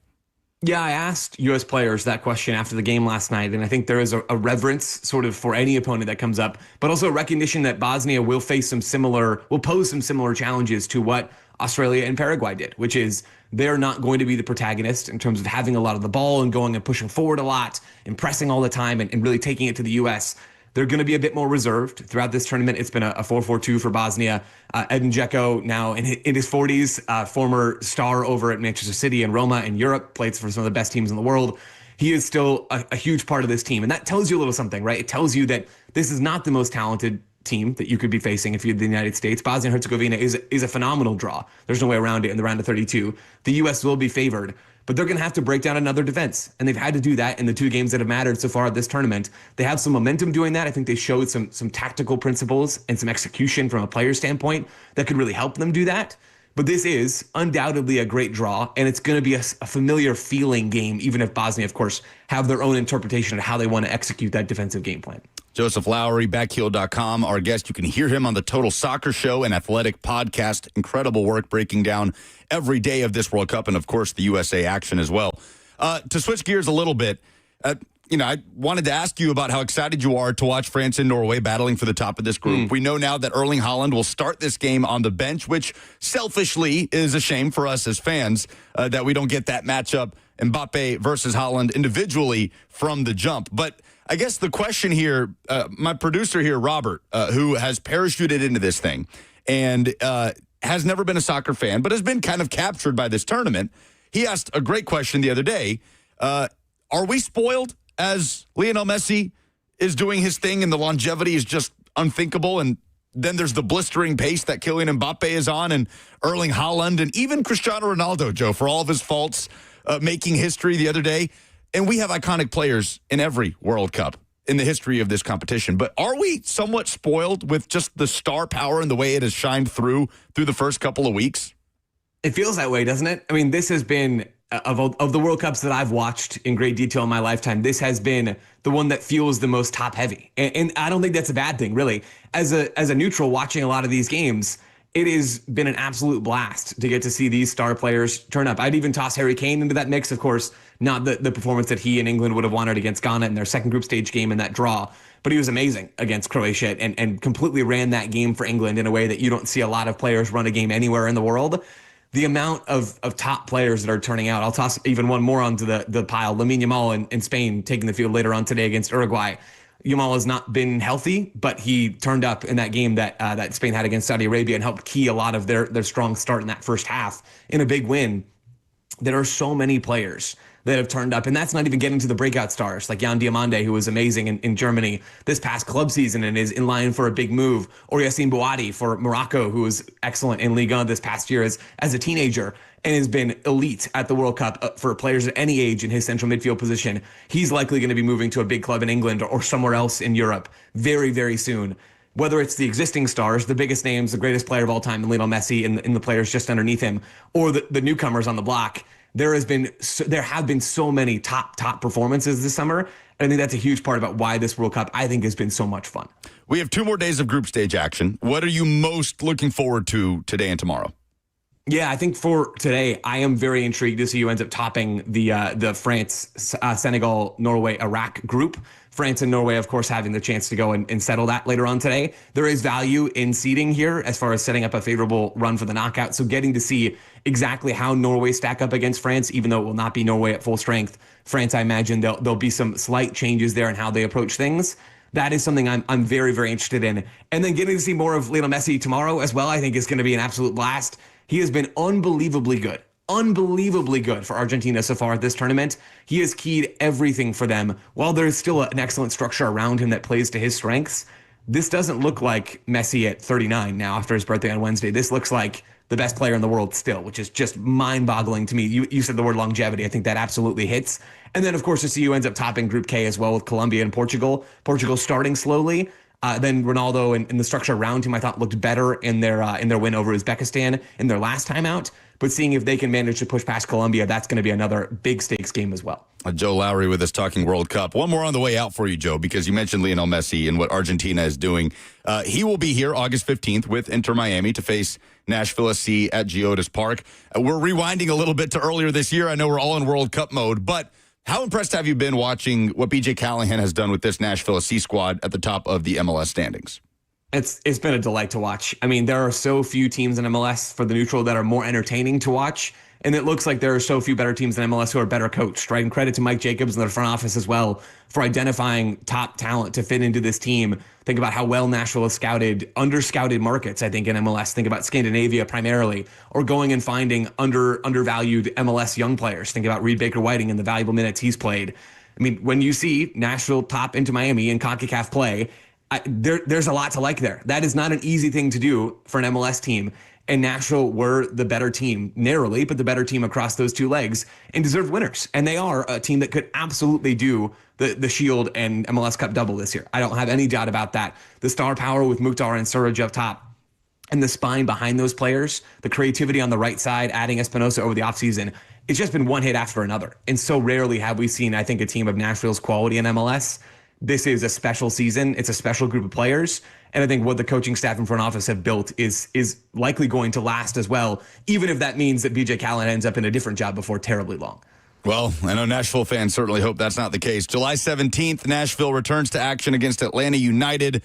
Yeah, I asked U.S. players that question after the game last night, and I think there is a reverence sort of for any opponent that comes up, but also a recognition that Bosnia will pose some similar challenges to what Australia and Paraguay did, which is they're not going to be the protagonist in terms of having a lot of the ball and going and pushing forward a lot and pressing all the time and really taking it to the U.S. They're going to be a bit more reserved throughout this tournament. It's been a 4-4-2 for Bosnia. Edin Dzeko, now in his 40s, former star over at Manchester City and Roma in Europe, played for some of the best teams in the world. He is still a huge part of this team. And that tells you a little something, right? It tells you that this is not the most talented team that you could be facing if you're the United States. Bosnia and Herzegovina is a phenomenal draw. There's no way around it in the round of 32. The U.S. will be favored, but they're going to have to break down another defense. And they've had to do that in the 2 games that have mattered so far at this tournament. They have some momentum doing that. I think they showed some tactical principles and some execution from a player standpoint that could really help them do that. But this is undoubtedly a great draw, and it's going to be a familiar feeling game, even if Bosnia, of course, have their own interpretation of how they want to execute that defensive game plan. Joseph Lowry, backheel.com, our guest. You can hear him on the Total Soccer Show and Athletic Podcast. Incredible work breaking down every day of this World Cup and, of course, the USA action as well. To switch gears a little bit, I wanted to ask you about how excited you are to watch France and Norway battling for the top of this group. We know now that Erling Haaland will start this game on the bench, which selfishly is a shame for us as fans that we don't get that matchup, Mbappe versus Haaland individually from the jump. But I guess the question here, my producer here, Robert, who has parachuted into this thing and has never been a soccer fan, but has been kind of captured by this tournament. He asked a great question the other day. Are we spoiled as Lionel Messi is doing his thing and the longevity is just unthinkable? And then there's the blistering pace that Kylian Mbappe is on, and Erling Haaland, and even Cristiano Ronaldo, Joe, for all of his faults, making history the other day. And we have iconic players in every World Cup in the history of this competition. But are we somewhat spoiled with just the star power and the way it has shined through the first couple of weeks? It feels that way, doesn't it? I mean, this has been, of the World Cups that I've watched in great detail in my lifetime, this has been the one that feels the most top heavy. And I don't think that's a bad thing, really. As a neutral watching a lot of these games, it has been an absolute blast to get to see these star players turn up. I'd even toss Harry Kane into that mix. Of course, not the performance that he and England would have wanted against Ghana in their second group stage game in that draw, but he was amazing against Croatia and completely ran that game for England in a way that you don't see a lot of players run a game anywhere in the world. The amount of top players that are turning out. I'll toss even one more onto the pile. Lamine Yamal in Spain taking the field later on today against Uruguay. Yamal has not been healthy, but he turned up in that game that Spain had against Saudi Arabia and helped key a lot of their strong start in that first half in a big win. There are so many players that have turned up, and that's not even getting to the breakout stars like Jan Diomande, who was amazing in Germany this past club season and is in line for a big move, or Yassine Bouhaddi for Morocco, who was excellent in Ligue 1 this past year as a teenager and has been elite at the World Cup for players at any age in his central midfield position. He's likely going to be moving to a big club in England or somewhere else in Europe very, very soon. Whether it's the existing stars, the biggest names, the greatest player of all time, Lionel Messi, and the players just underneath him, or the newcomers on the block, there have been so many top performances this summer. And I think that's a huge part about why this World Cup, I think, has been so much fun. We have 2 more days of group stage action. What are you most looking forward to today and tomorrow? Yeah, I think for today, I am very intrigued to see who ends up topping the France, Senegal, Norway, Iraq group. France and Norway, of course, having the chance to go and settle that later on today. There is value in seeding here as far as setting up a favorable run for the knockout. So getting to see exactly how Norway stack up against France, even though it will not be Norway at full strength. France, I imagine there'll be some slight changes there in how they approach things. That is something I'm very, very interested in. And then getting to see more of Lionel Messi tomorrow as well, I think is going to be an absolute blast. He has been unbelievably good for Argentina so far at this tournament. He has keyed everything for them. While there's still an excellent structure around him that plays to his strengths, this doesn't look like Messi at 39 now after his birthday on Wednesday. This looks like the best player in the world still, which is just mind-boggling to me. You said the word longevity. I think that absolutely hits. And then, of course, to see who ends up topping Group K as well with Colombia and Portugal. Portugal starting slowly. Then Ronaldo and the structure around him, I thought, looked better in their win over Uzbekistan in their last time out. But seeing if they can manage to push past Colombia, that's going to be another big stakes game as well. Joe Lowry with us talking World Cup. One more on the way out for you, Joe, because you mentioned Lionel Messi and what Argentina is doing. He will be here August 15th with Inter Miami to face Nashville SC at Geodis Park. We're rewinding a little bit to earlier this year. I know we're all in World Cup mode, but how impressed have you been watching what BJ Callahan has done with this Nashville SC squad at the top of the MLS standings? It's been a delight to watch. I mean, there are so few teams in MLS for the neutral that are more entertaining to watch. And it looks like there are so few better teams in MLS who are better coached, right? And credit to Mike Jacobs and the front office as well for identifying top talent to fit into this team. Think about how well Nashville has scouted under-scouted markets, I think, in MLS. Think about Scandinavia primarily, or going and finding undervalued MLS young players. Think about Reed Baker-Whiting and the valuable minutes he's played. I mean, when you see Nashville top into Miami in CONCACAF play, there's a lot to like there. That is not an easy thing to do for an MLS team. And Nashville were the better team, narrowly, but the better team across those two legs and deserved winners. And they are a team that could absolutely do the Shield and MLS Cup double this year. I don't have any doubt about that. The star power with Mukhtar and Suraj up top and the spine behind those players, the creativity on the right side, adding Espinosa over the offseason, it's just been one hit after another. And so rarely have we seen, I think, a team of Nashville's quality in MLS. This is a special season. It's a special group of players. And I think what the coaching staff and front office have built is likely going to last as well, even if that means that BJ Callahan ends up in a different job before terribly long. Well, I know Nashville fans certainly hope that's not the case. July 17th, Nashville returns to action against Atlanta United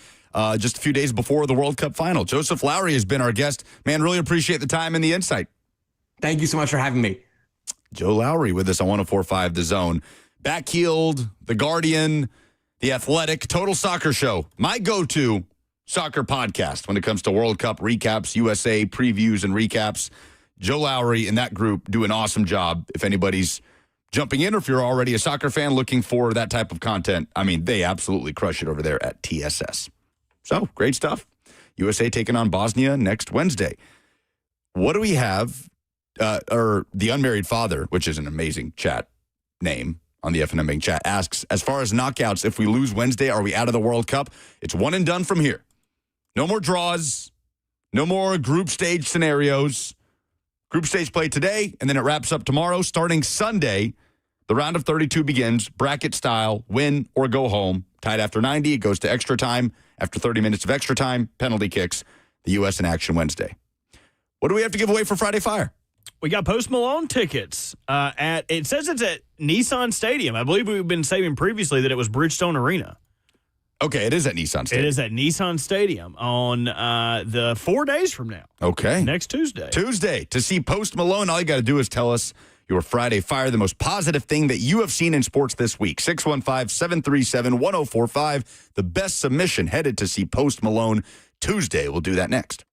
just a few days before the World Cup final. Joseph Lowry has been our guest. Man, really appreciate the time and the insight. Thank you so much for having me. Joe Lowry with us on 104.5 The Zone. Backheeled, The Guardian, The Athletic Total Soccer Show, my go-to soccer podcast when it comes to World Cup recaps, USA previews and recaps. Joe Lowry and that group do an awesome job. If anybody's jumping in or if you're already a soccer fan looking for that type of content, I mean, they absolutely crush it over there at TSS. So, great stuff. USA taking on Bosnia next Wednesday. What do we have? Or the Unmarried Father, which is an amazing chat name on the FNM chat, asks, as far as knockouts, if we lose Wednesday, are we out of the World Cup? It's one and done from here. No more draws. No more group stage scenarios. Group stage play today, and then it wraps up tomorrow. Starting Sunday, the round of 32 begins, bracket style, win or go home. Tied after 90, it goes to extra time. After 30 minutes of extra time, penalty kicks. The U.S. in action Wednesday. What do we have to give away for Friday Fire? We got Post Malone tickets it says it's at Nissan Stadium. I believe we've been saying previously that it was Bridgestone Arena. Okay, it is at Nissan Stadium. It is at Nissan Stadium on the 4 days from now. Okay. Next Tuesday. Tuesday. To see Post Malone, all you got to do is tell us your Friday Fire, the most positive thing that you have seen in sports this week. 615-737-1045. The best submission headed to see Post Malone Tuesday. We'll do that next.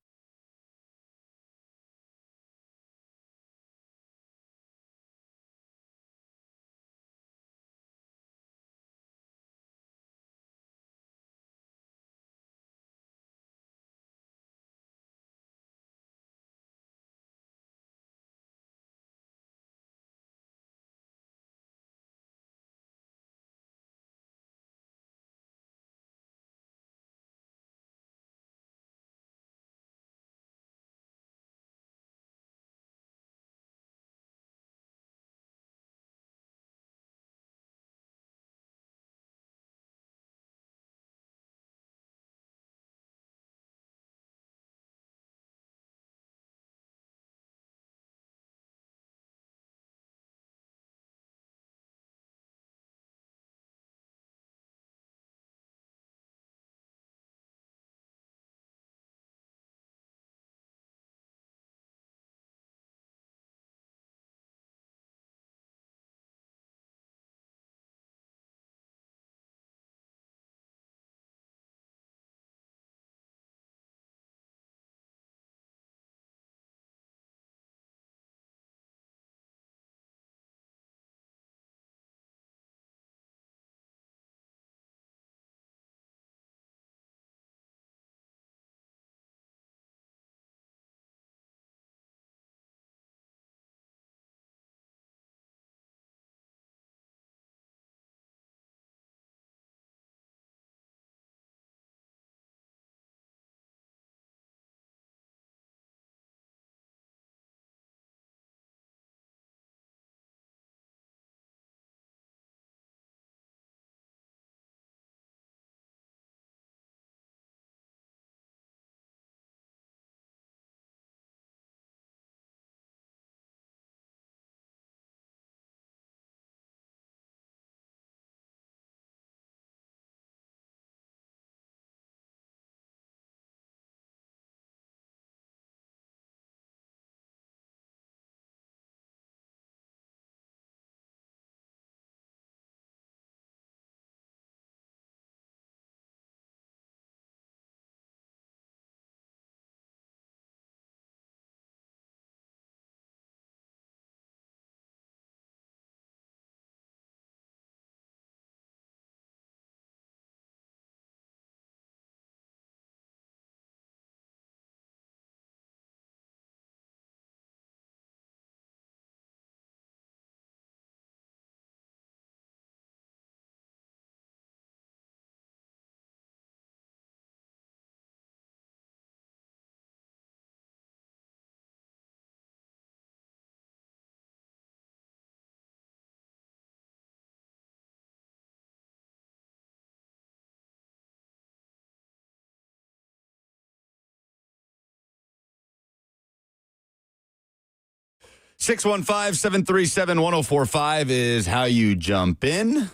Six 615-737-1045 is how you jump in.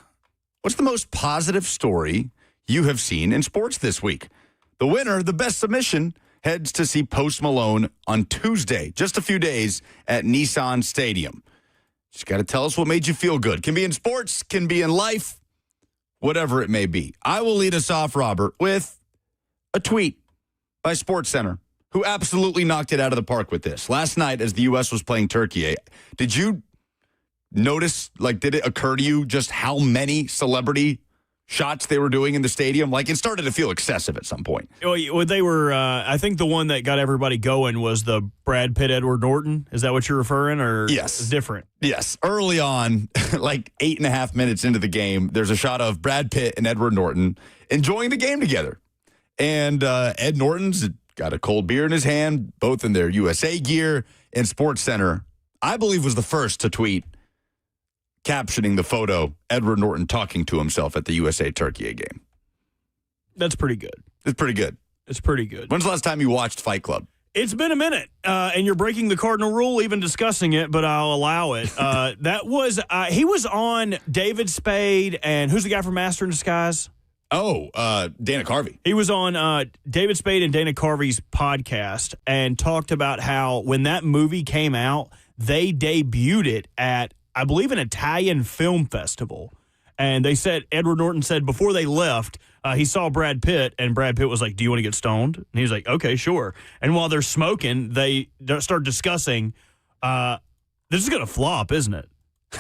What's the most positive story you have seen in sports this week? The winner, the best submission, heads to see Post Malone on Tuesday, just a few days at Nissan Stadium. Just got to tell us what made you feel good. Can be in sports, can be in life. whatever it may be. I will lead us off, Robert, with a tweet by SportsCenter, who absolutely knocked it out of the park with this. Last night, as the U.S. was playing Turkey, did you notice, did it occur to you just how many celebrity shots they were doing in the stadium? It started to feel excessive at some point. Well, they were, I think the one that got everybody going was the Brad Pitt, Edward Norton. Is that what you're referring, or yes, different? Yes. Early on, 8.5 minutes into the game, there's a shot of Brad Pitt and Edward Norton enjoying the game together. And Ed Norton's got a cold beer in his hand, both in their USA gear, and SportsCenter, I believe, was the first to tweet captioning the photo, Edward Norton talking to himself at the USA-Turkey game. That's pretty good. It's pretty good. It's pretty good. When's the last time you watched Fight Club? It's been a minute, and you're breaking the cardinal rule even discussing it, but I'll allow it. He was on David Spade, and who's the guy from Master in Disguise? Oh, Dana Carvey. He was on David Spade and Dana Carvey's podcast and talked about how when that movie came out, they debuted it at, I believe, an Italian film festival. And they said, Edward Norton said before they left, he saw Brad Pitt, and Brad Pitt was like, "Do you want to get stoned?" And he's like, "Okay, sure." And while they're smoking, they start discussing, this is going to flop, isn't it?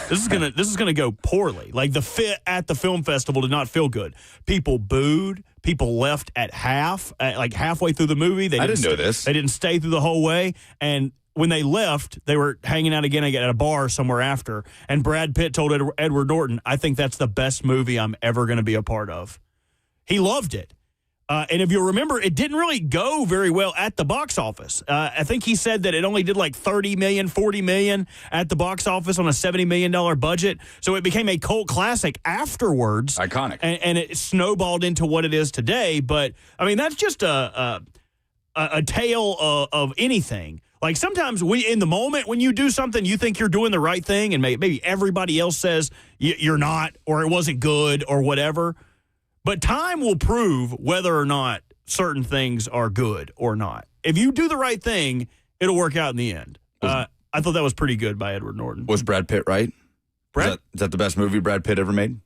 This is gonna go poorly. The fit at the film festival did not feel good. People booed. People left at halfway through the movie. I didn't know this. They didn't stay through the whole way. And when they left, they were hanging out again at a bar somewhere after. And Brad Pitt told Edward Norton, "I think that's the best movie I'm ever going to be a part of." He loved it. And if you remember, it didn't really go very well at the box office. I think he said that it only did 30 million, 40 million at the box office on a $70 million budget. So it became a cult classic afterwards. Iconic. And it snowballed into what it is today. But, I mean, that's just a tale of anything. Sometimes in the moment when you do something, you think you're doing the right thing, and maybe everybody else says you're not, or it wasn't good, or whatever. But time will prove whether or not certain things are good or not. If you do the right thing, it'll work out in the end. I thought that was pretty good by Edward Norton. Was Brad Pitt right? Is that the best movie Brad Pitt ever made?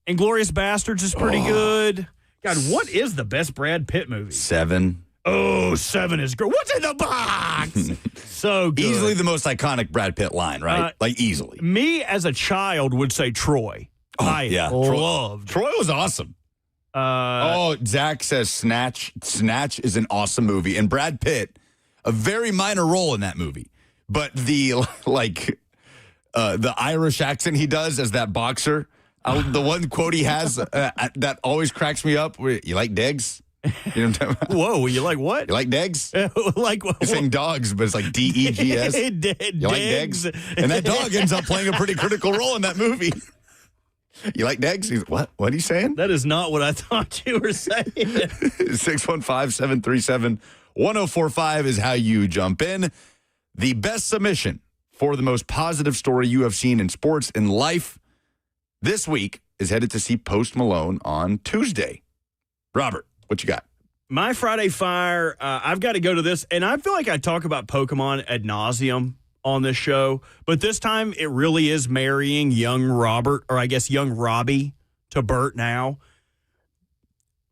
Inglourious Bastards is pretty good. God, what is the best Brad Pitt movie? Seven. Oh, Seven is great. What's in the box? So good. Easily the most iconic Brad Pitt line, right? Easily. Me as a child would say Troy. I loved. Troy was awesome. Zach says Snatch. Snatch is an awesome movie. And Brad Pitt, a very minor role in that movie. But the Irish accent he does as that boxer, the one quote he has that always cracks me up, you like Degs? You know what I'm talking about? Whoa, you like what? You like Degs? Like what? You're saying dogs, but it's like D-E-G-S. You like Degs? And that dog ends up playing a pretty critical role in that movie. You like Degs? He's, what? What are you saying? That is not what I thought you were saying. 615-737-1045 is how you jump in. The best submission for the most positive story you have seen in sports and life this week is headed to see Post Malone on Tuesday. Robert, what you got? My Friday Fire, I've got to go to this, and I feel like I talk about Pokemon ad nauseum on this show, but this time it really is marrying young Robert, or I guess young Robbie, to Bert now.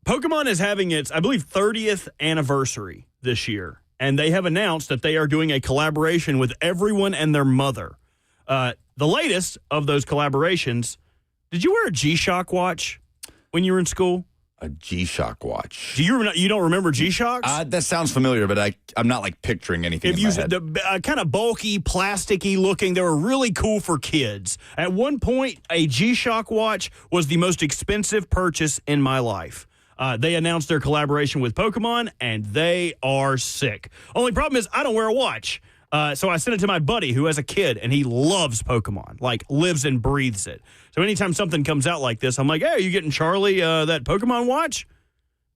Pokemon is having its, I believe, 30th anniversary this year, and they have announced that they are doing a collaboration with everyone and their mother. The latest of those collaborations, did you wear a G-Shock watch when you were in school? A G-Shock watch. Do you don't remember G-Shocks? That sounds familiar, but I'm not picturing anything in my head. The kind of bulky, plasticky looking, they were really cool for kids. At one point, a G-Shock watch was the most expensive purchase in my life. They announced their collaboration with Pokemon, and they are sick. Only problem is I don't wear a watch. So I sent it to my buddy who has a kid, and he loves Pokemon, lives and breathes it. So anytime something comes out like this, I'm like, hey, are you getting Charlie that Pokemon watch?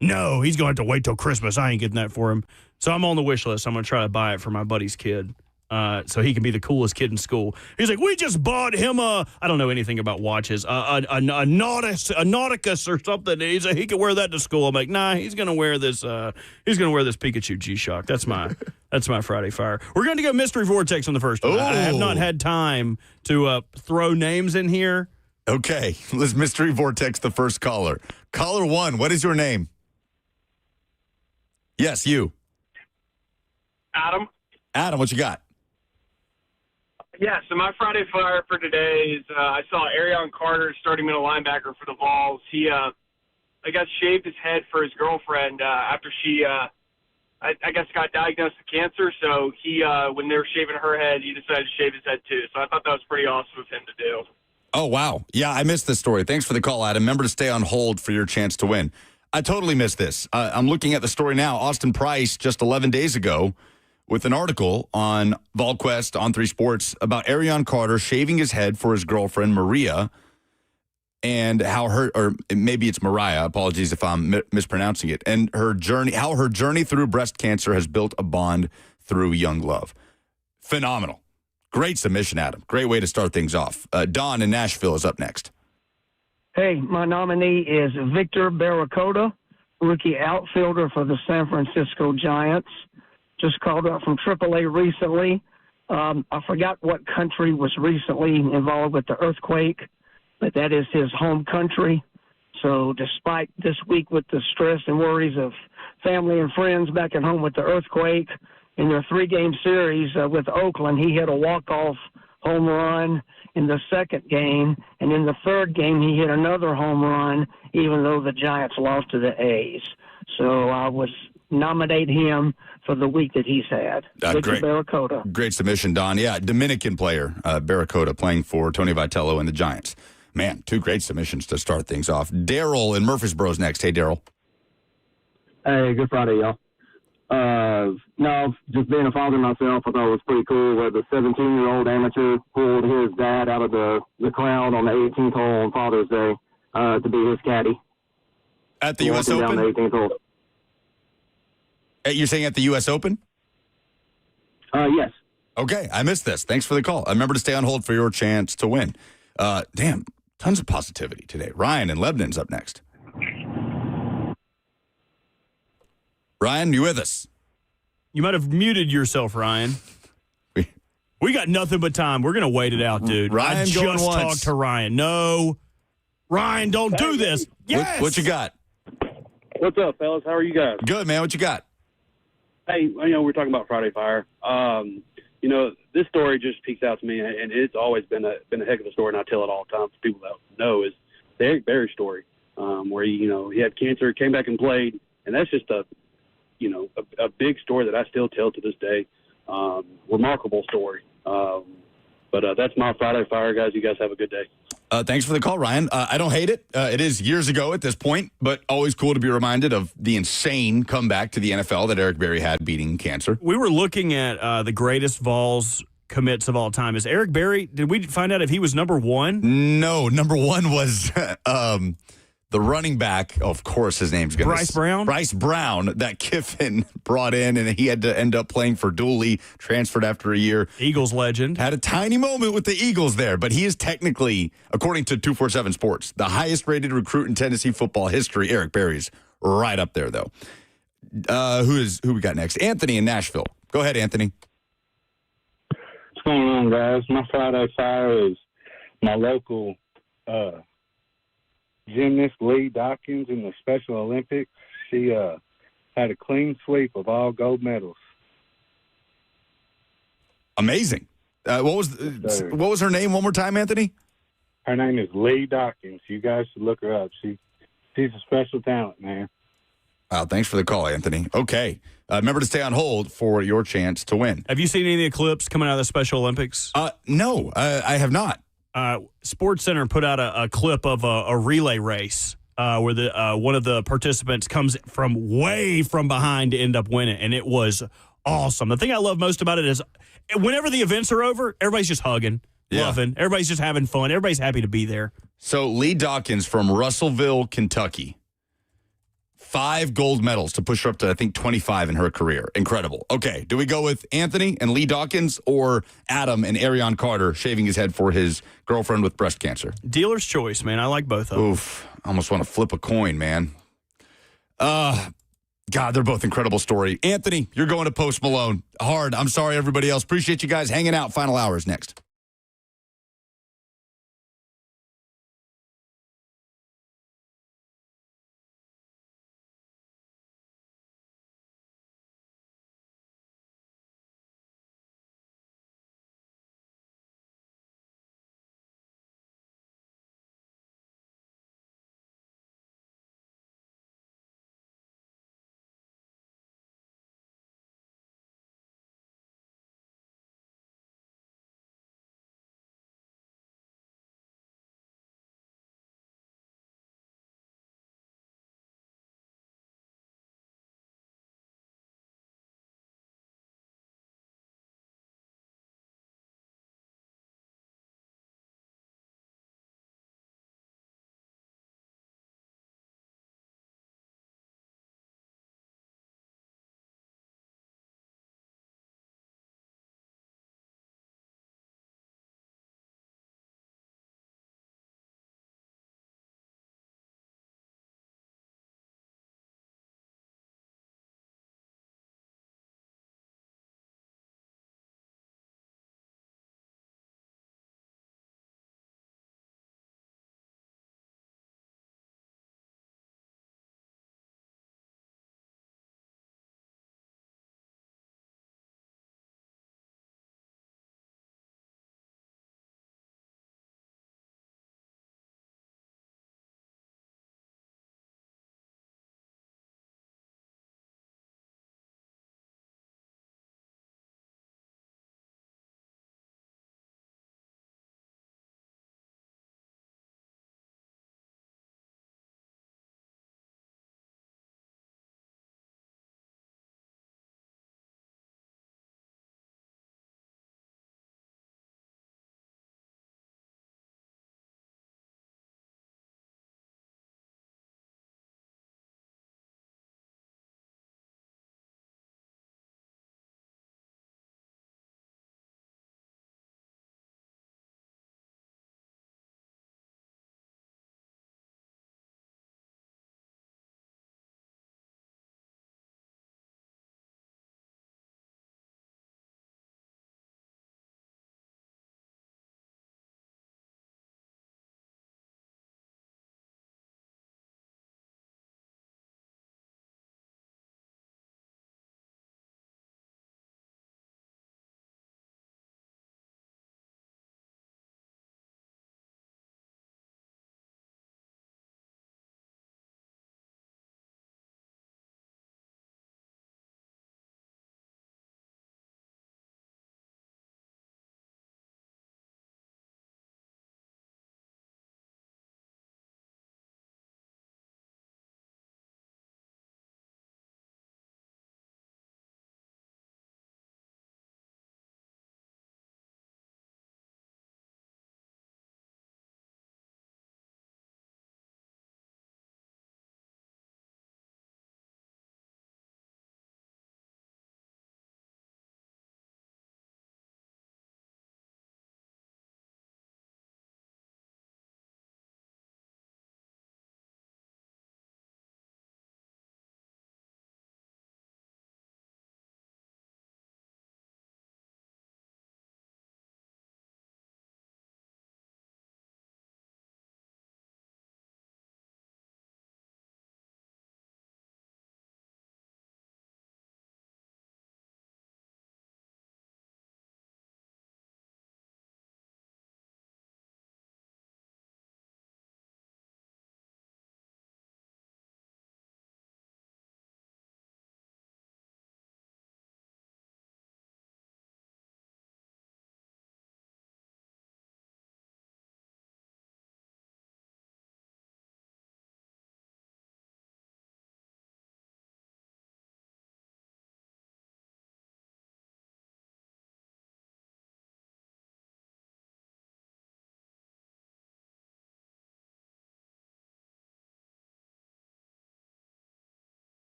No, he's going to have to wait till Christmas. I ain't getting that for him. So I'm on the wish list. I'm going to try to buy it for my buddy's kid so he can be the coolest kid in school. He's like, we just bought him I don't know anything about watches, a Nauticus or something. He's like, he can wear that to school. I'm like, nah, he's going to wear this Pikachu G-Shock. That's my Friday Fire. We're going to go Mystery Vortex on the first one. I have not had time to throw names in here. Okay, let's mystery vortex the first caller. Caller 1, what is your name? Yes, you. Adam? Adam, what you got? Yeah, so my Friday Fire for today is I saw Arion Carter, starting middle linebacker for the Vols. He, I guess, shaved his head for his girlfriend after she, I guess, got diagnosed with cancer. So he, when they were shaving her head, he decided to shave his head too. So I thought that was pretty awesome of him to do. Oh, wow. Yeah, I missed this story. Thanks for the call, Adam. Remember to stay on hold for your chance to win. I totally missed this. I'm looking at the story now. Austin Price, just 11 days ago, with an article on VolQuest on 3 Sports about Arion Carter shaving his head for his girlfriend, Maria, and how or maybe it's Mariah, apologies if I'm mispronouncing it, and how her journey through breast cancer has built a bond through young love. Phenomenal. Great submission, Adam. Great way to start things off. Don in Nashville is up next. Hey, my nominee is Victor Barracoda, rookie outfielder for the San Francisco Giants. Just called up from AAA recently. I forgot what country was recently involved with the earthquake, but that is his home country. So despite this week with the stress and worries of family and friends back at home with the earthquake, in their 3-game series with Oakland, he hit a walk-off home run in the second game, and in the third game he hit another home run, even though the Giants lost to the A's. So I was nominate him for the week that he's had. Great Barracoda. Great submission, Don. Yeah, Dominican player, Barracoda, playing for Tony Vitello and the Giants. Man, 2 great submissions to start things off. Daryl in Murfreesboro's next. Hey, Daryl. Hey, good Friday, y'all. No, just being a father myself, I thought it was pretty cool where the 17-year-old amateur pulled his dad out of the crowd on the 18th hole on Father's Day to be his caddy. At the U.S. Open? Down the 18th hole. You're saying at the U.S. Open? Yes. Okay, I missed this. Thanks for the call. Remember to stay on hold for your chance to win. Damn, tons of positivity today. Ryan in Lebanon's up next. Ryan, you with us? You might have muted yourself, Ryan. We got nothing but time. We're going to wait it out, dude. Ryan I just going once. talked to Ryan. No. Ryan, don't do this. Yes. What you got? What's up, fellas? How are you guys? Good, man. What you got? Hey, we're talking about Friday Fire. This story just peeks out to me, and it's always been a heck of a story, and I tell it all the time for people that know, is the Eric Berry story, where he had cancer, came back and played, and that's just a big story that I still tell to this day. Remarkable story. But that's my Friday Fire, guys. You guys have a good day. Thanks for the call, Ryan. I don't hate it. It is years ago at this point, but always cool to be reminded of the insane comeback to the NFL that Eric Berry had beating cancer. We were looking at the greatest Vols commits of all time. Is Eric Berry, did we find out if he was number 1? No, number 1 was the running back. Of course, his name's going to Bryce Brown? Bryce Brown, that Kiffin brought in, and he had to end up playing for Dooley, transferred after a year. Eagles legend. Had a tiny moment with the Eagles there, but he is technically, according to 247 Sports, the highest-rated recruit in Tennessee football history. Eric Berry's right up there, though. Who we got next? Anthony in Nashville. Go ahead, Anthony. What's going on, guys? My Friday Fire is my local gymnast Lee Dawkins in the Special Olympics. She had a clean sweep of all gold medals. Amazing. What was her name one more time, Anthony? Her name is Lee Dawkins. You guys should look her up. She's a special talent, man. Thanks for the call, Anthony. Okay. Remember to stay on hold for your chance to win. Have you seen any of the clips coming out of the Special Olympics? No, I have not. Sports Center put out a clip of a relay race where one of the participants comes from way from behind to end up winning, and it was awesome. The thing I love most about it is whenever the events are over, everybody's just hugging, laughing. Everybody's just having fun. Everybody's happy to be there. So Lee Dawkins from Russellville, Kentucky. 5 gold medals to push her up to, I think, 25 in her career. Incredible. Okay, do we go with Anthony and Lee Dawkins or Adam and Arion Carter shaving his head for his girlfriend with breast cancer? Dealer's choice, man. I like both of them. Oof. I almost want to flip a coin, man. God, they're both incredible story. Anthony, you're going to Post Malone. Hard. I'm sorry, everybody else. Appreciate you guys hanging out. Final hours next.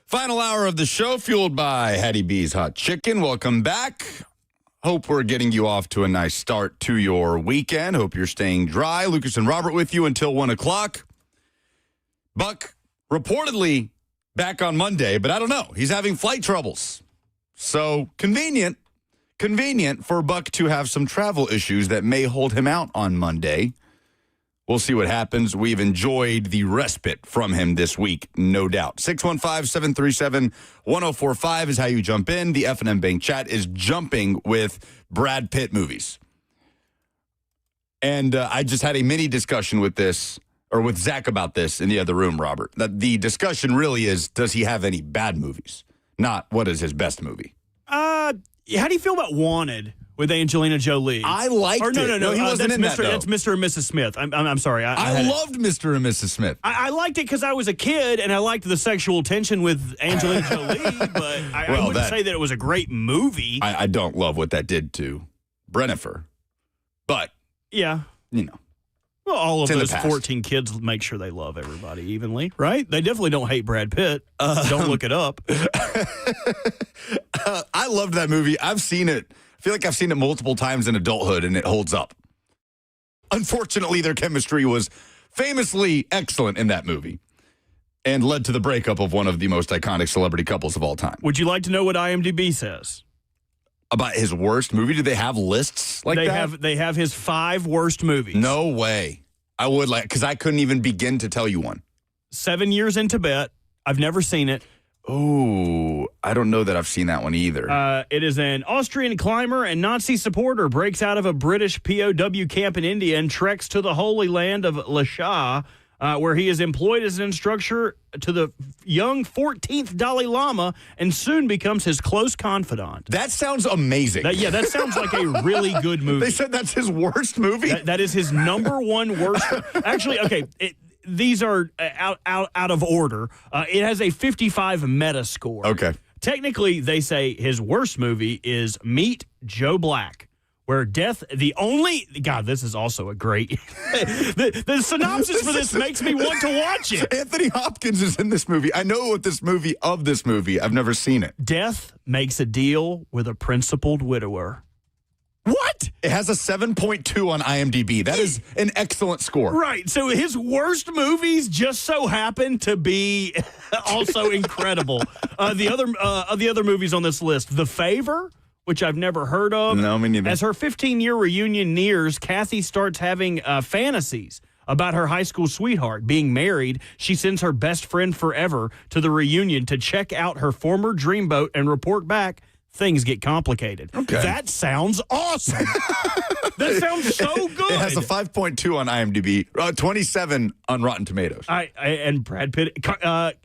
Final hour of the show, fueled by Hattie B's Hot Chicken. Welcome back. Hope we're getting you off to a nice start to your weekend. Hope you're staying dry. Lucas and Robert with you until 1 o'clock. Buck reportedly back on Monday, but I don't know. He's having flight troubles. So convenient for Buck to have some travel issues that may hold him out on Monday. We'll see what happens. We've enjoyed the respite from him this week, no doubt. 615-737-1045 is how you jump in. The F&M Bank chat is jumping with Brad Pitt movies. And I just had a mini discussion with Zach about this in the other room, Robert. That the discussion really is, does he have any bad movies? Not what is his best movie. How do you feel about Wanted with Angelina Jolie? I liked it. No, he wasn't in that, though. That's Mr. and Mrs. Smith. I'm sorry. I loved Mr. and Mrs. Smith. I liked it because I was a kid, and I liked the sexual tension with Angelina Jolie, but I wouldn't say that it was a great movie. I don't love what that did to Brennifer. But, yeah. Well, all of those 14 kids make sure they love everybody evenly, right? They definitely don't hate Brad Pitt. Don't look it up. I loved that movie. I've seen it. I feel like I've seen it multiple times in adulthood, and it holds up. Unfortunately, their chemistry was famously excellent in that movie and led to the breakup of one of the most iconic celebrity couples of all time. Would you like to know what IMDb says? About his worst movie? Do they have lists like that? They have his 5 worst movies. No way. I would because I couldn't even begin to tell you one. 7 Years in Tibet. I've never seen it. Oh, I don't know that I've seen that one either. It is an Austrian climber and Nazi supporter breaks out of a British POW camp in India and treks to the holy land of Lhasa, where he is employed as an instructor to the young 14th Dalai Lama and soon becomes his close confidant. That sounds amazing. That sounds like a really good movie. They said that's his worst movie? That is his number one worst. Actually, okay, these are out of order. It has a 55 meta score. Okay. Technically, they say his worst movie is Meet Joe Black, where death, God, this is also a great, the synopsis for this makes me want to watch it. Anthony Hopkins is in this movie. I know this movie. I've never seen it. Death makes a deal with a principled widower. What? It has a 7.2 on IMDb. That is an excellent score. Right. So his worst movies just so happen to be also incredible. The other movies on this list, The Favor, which I've never heard of. No, me neither. As her 15-year reunion nears, Kathy starts having fantasies about her high school sweetheart being married. She sends her best friend forever to the reunion to check out her former dreamboat and report back. Things get complicated. Okay. That sounds awesome. That sounds so good. It has a 5.2 on IMDb, 27 on Rotten Tomatoes. And Brad Pitt.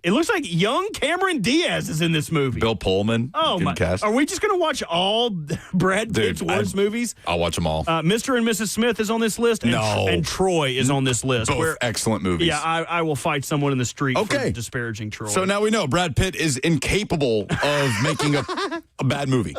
It looks like young Cameron Diaz is in this movie. Bill Pullman. Oh, good my. cast. Are we just going to watch all Brad Pitt's worst movies? I'll watch them all. Mr. and Mrs. Smith is on this list. And Troy is on this list. Both excellent movies. Yeah, I will fight someone in the street for disparaging Troy. So now we know Brad Pitt is incapable of making a bad movie.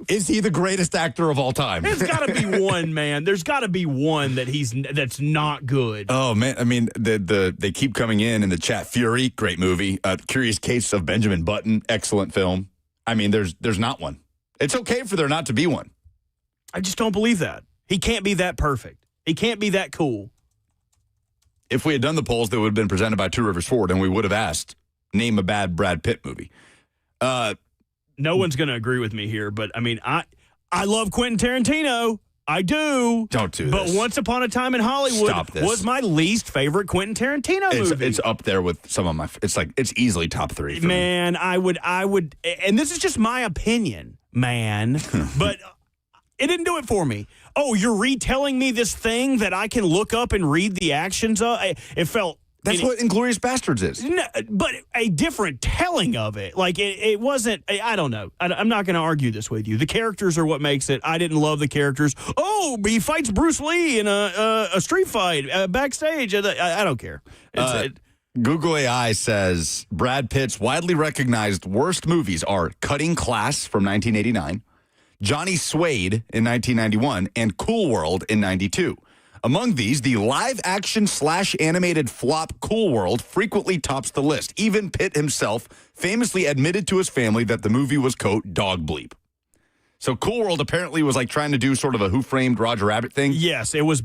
Is he the greatest actor of all time? There's got to be one, man. There's got to be one that's not good. Oh man, I mean they keep coming in the chat. Fury, great movie. Curious Case of Benjamin Button, excellent film. I mean, there's not one. It's okay for there not to be one. I just don't believe that. He can't be that perfect. He can't be that cool. If we had done the polls that would have been presented by Two Rivers Ford, and we would have asked, name a bad Brad Pitt movie. No one's going to agree with me here, but I mean, I love Quentin Tarantino. I do. Don't do this. But Once Upon a Time in Hollywood was my least favorite Quentin Tarantino movie. It's up there with some of my. It's easily top 3. For man, me. I would, and this is just my opinion, man. But it didn't do it for me. Oh, you're retelling me this thing that I can look up and read the actions of. It felt. That's what Inglourious Bastards is. No, but a different telling of it. Like, it wasn't, I don't know. I'm not going to argue this with you. The characters are what makes it. I didn't love the characters. Oh, he fights Bruce Lee in a street fight backstage. I don't care. Google AI says Brad Pitt's widely recognized worst movies are Cutting Class from 1989, Johnny Suede in 1991, and Cool World in 92. Among these, the live-action/animated flop Cool World frequently tops the list. Even Pitt himself famously admitted to his family that the movie was, quote, dog bleep. So Cool World apparently was like trying to do sort of a Who Framed Roger Rabbit thing. Yes, it was,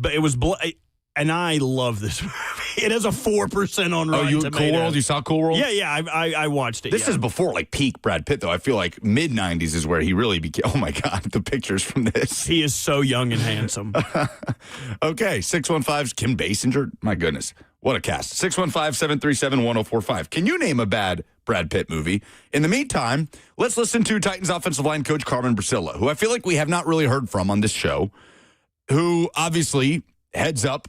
and I love this movie. It has a 4% on Rotten Tomatoes. Cool World? You saw Cool World? Yeah, I watched it. This is before like peak Brad Pitt, though. I feel like mid-90s is where he really became. Oh my God, the pictures from this. He is so young and handsome. Okay, 615's Kim Basinger. My goodness, what a cast. 615-737-1045. Can you name a bad Brad Pitt movie? In the meantime, let's listen to Titans offensive line coach Carmen Brasilla, who I feel like we have not really heard from on this show, who obviously heads up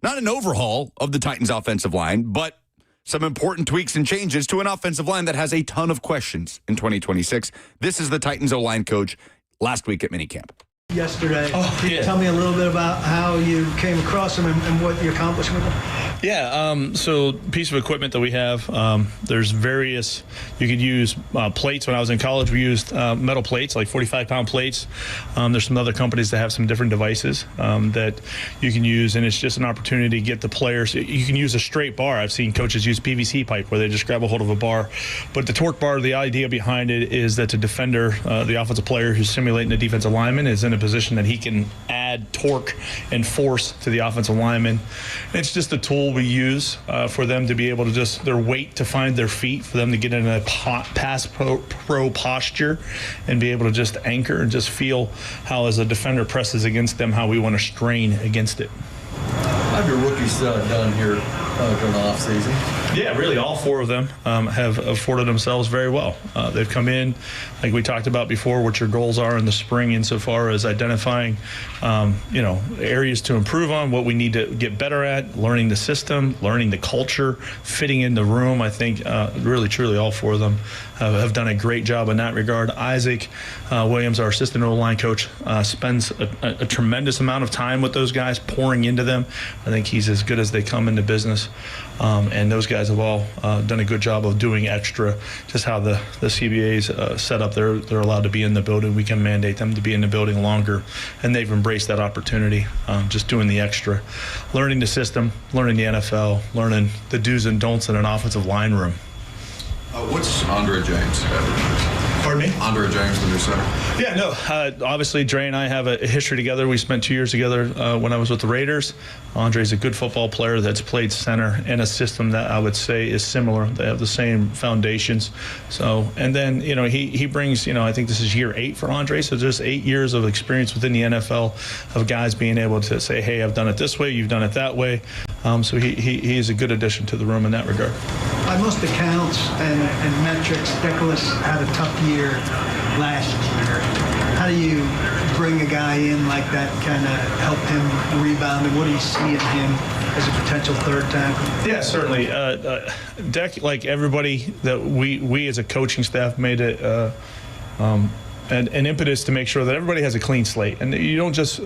not an overhaul of the Titans offensive line, but some important tweaks and changes to an offensive line that has a ton of questions in 2026. This is the Titans O-line coach last week at minicamp. Yesterday, can you tell me a little bit about how you came across him and what you accomplished with him? Yeah, so piece of equipment that we have, there's various, you could use plates. When I was in college, we used metal plates, like 45-pound plates. There's some other companies that have some different devices that you can use, and it's just an opportunity to get the players. You can use a straight bar. I've seen coaches use PVC pipe where they just grab a hold of a bar. But the torque bar, the idea behind it is that the defender, the offensive player who's simulating the defensive lineman, is in a position that he can add torque and force to the offensive lineman. It's just a tool we use for them to be able to just, their weight to find their feet, for them to get in a pass pro posture and be able to just anchor and just feel how, as a defender presses against them, how we want to strain against it. How have your rookies done here during the offseason? Yeah, really all four of them have afforded themselves very well. They've come in, like we talked about before, what your goals are in the spring insofar as identifying, areas to improve on, what we need to get better at, learning the system, learning the culture, fitting in the room. I think really, truly all four of them have done a great job in that regard. Isaac Williams, our assistant O-line coach, spends a tremendous amount of time with those guys, pouring into them. I think he's as good as they come into business. And those guys have all done a good job of doing extra, just how the CBA's set up. They're allowed to be in the building. We can mandate them to be in the building longer, and they've embraced that opportunity, just doing the extra, learning the system, learning the NFL, learning the do's and don'ts in an offensive line room. What's Andre James? Pardon me? Andre James, the new center. Yeah, no. Obviously, Dre and I have a history together. We spent 2 years together when I was with the Raiders. Andre's a good football player that's played center in a system that I would say is similar. They have the same foundations. So, and then, he brings, I think this is year 8 for Andre. So just 8 years of experience within the NFL of guys being able to say, hey, I've done it this way, you've done it that way. So he is a good addition to the room in that regard. By most accounts and metrics, Nicholas had a tough year last year. How do you bring a guy in like that, kind of help him rebound, and what do you see in him as a potential third tackle? Yeah, certainly. Deck, like everybody, that we as a coaching staff made it an impetus to make sure that everybody has a clean slate, and you don't just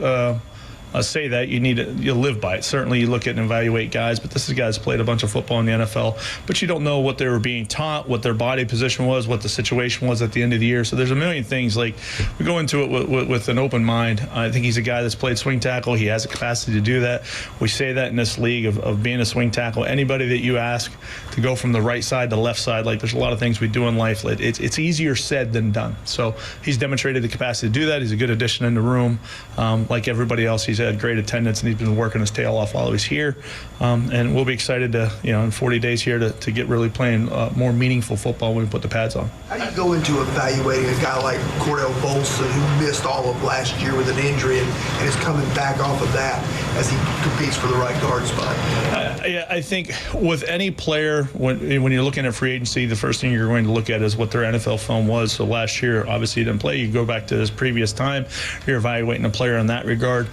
say that, you live by it. Certainly you look at and evaluate guys, but this is guys played a bunch of football in the NFL, but you don't know what they were being taught, what their body position was, what the situation was at the end of the year. So there's a million things. Like, we go into it with an open mind. I think he's a guy that's played swing tackle. He has the capacity to do that. We say that in this league of being a swing tackle. Anybody that you ask to go from the right side to left side, like, there's a lot of things we do in life. It's easier said than done. So he's demonstrated the capacity to do that. He's a good addition in the room. Like everybody else, he's had great attendance, and he's been working his tail off while he's here. And we'll be excited to, in 40 days here to get really playing more meaningful football when we put the pads on. How do you go into evaluating a guy like Cordell Bolson, who missed all of last year with an injury and is coming back off of that as he competes for the right guard spot? I think with any player, when you're looking at free agency, the first thing you're going to look at is what their NFL film was. So last year, obviously, he didn't play. You go back to his previous time, you're evaluating a player in that regard.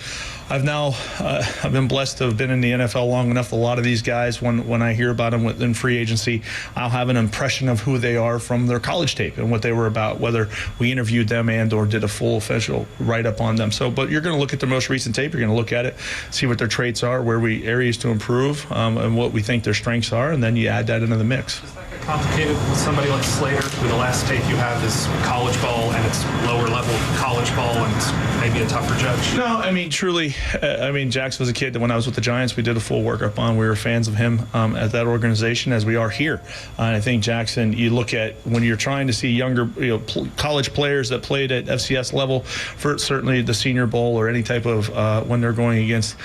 I've been blessed to have been in the NFL long enough. A lot of these guys, when I hear about them in free agency, I'll have an impression of who they are from their college tape and what they were about, whether we interviewed them and or did a full official write-up on them. So, but you're going to look at their most recent tape. You're going to look at it, see what their traits are, areas to improve, and what we think their strengths are, and then you add that into the mix. Complicated with somebody like Slater, possibly the last tape you have is college ball, and it's lower level college ball, and it's maybe a tougher judge. No, I mean, truly, Jax was a kid that when I was with the Giants, we did a full workup on. We were fans of him at that organization, as we are here. And I think Jackson, you look at when you're trying to see younger college players that played at FCS level for certainly the Senior Bowl or any type of when they're going against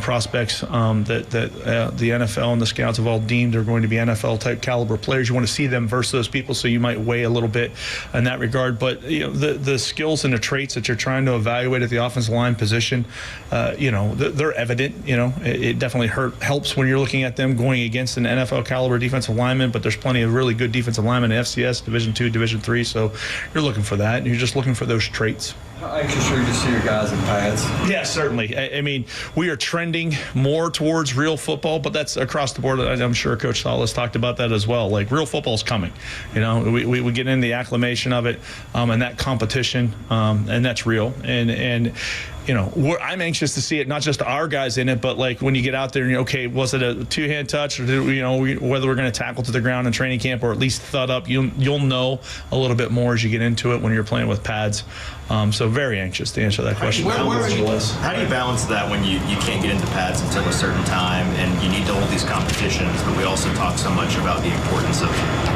prospects that the NFL and the scouts have all deemed are going to be NFL type caliber players. You want to see them versus those people, so you might weigh a little bit in that regard. But the skills and the traits that you're trying to evaluate at the offensive line position, they're evident. It definitely helps when you're looking at them going against an NFL caliber defensive lineman. But there's plenty of really good defensive linemen in FCS, Division II, Division III. So you're looking for that, and you're just looking for those traits. How anxious are you to see your guys in pads? Yeah, certainly. I mean, we are trending more towards real football, but that's across the board. I'm sure Coach Salas talked about that as well. Like, real football is coming. We get in the acclimation of it and that competition, and that's real. And I'm anxious to see it, not just our guys in it, but like when you get out there and okay, was it a two-hand touch, or whether we're going to tackle to the ground in training camp or at least thud up, you'll know a little bit more as you get into it when you're playing with pads. So very anxious to answer that question. How do you balance that when you can't get into pads until a certain time and you need to hold these competitions, but we also talk so much about the importance of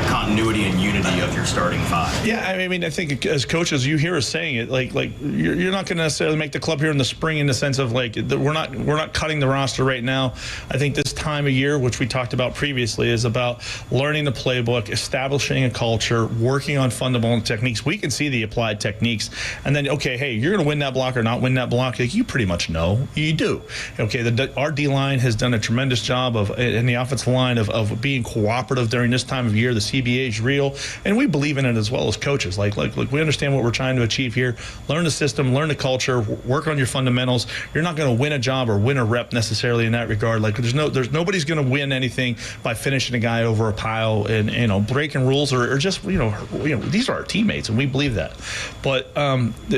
continuity and unity of your starting five? Yeah, I mean, I think as coaches, you hear us saying it, like you're not going to necessarily make the club here in the spring in the sense of like we're not cutting the roster right now. I think this time of year, which we talked about previously, is about learning the playbook, establishing a culture, working on fundamental techniques. We can see the applied techniques, and then okay, hey, you're going to win that block or not win that block. Like, you pretty much know. You do. Okay, our D line has done a tremendous job in the offensive line of being cooperative during this time of year. The CBA is real, and we believe in it as well as coaches. Like we understand what we're trying to achieve here. Learn the system, learn the culture, work on your fundamentals. You're not going to win a job or win a rep necessarily in that regard. Like, there's nobody's going to win anything by finishing a guy over a pile and breaking rules or just these are our teammates, and we believe that. But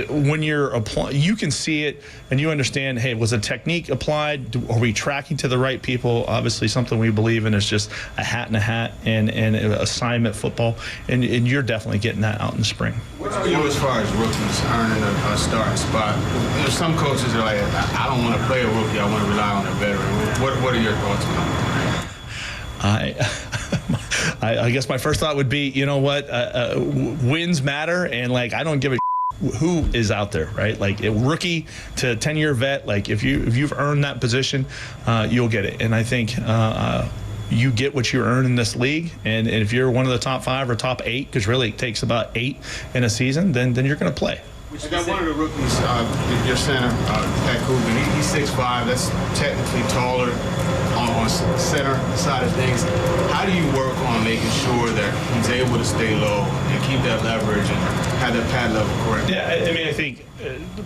when you're applying, you can see it and you understand, hey, was a technique applied? Are we tracking to the right people? Obviously, something we believe in is just a hat and a hat and assignment football, and you're definitely getting that out in the spring. What are you as far as rookies earning a starting spot? Some coaches are like, I don't want to play a rookie, I want to rely on a veteran. What are your thoughts on that? I guess my first thought would be, you know what, wins matter, and like I don't give a who is out there, right? Like a rookie to 10-year vet, like if you've earned that position, you'll get it. And I think you get what you earn in this league, and if you're one of the top 5 or top 8, because really it takes about 8 in a season, then you're going to play. I got one of the rookies, your center, Pat Coleman. He's 6'5". That's technically taller on center side of things. How do you work on making sure that he's able to stay low and keep that leverage and have that pad level correct? Yeah, I mean, I think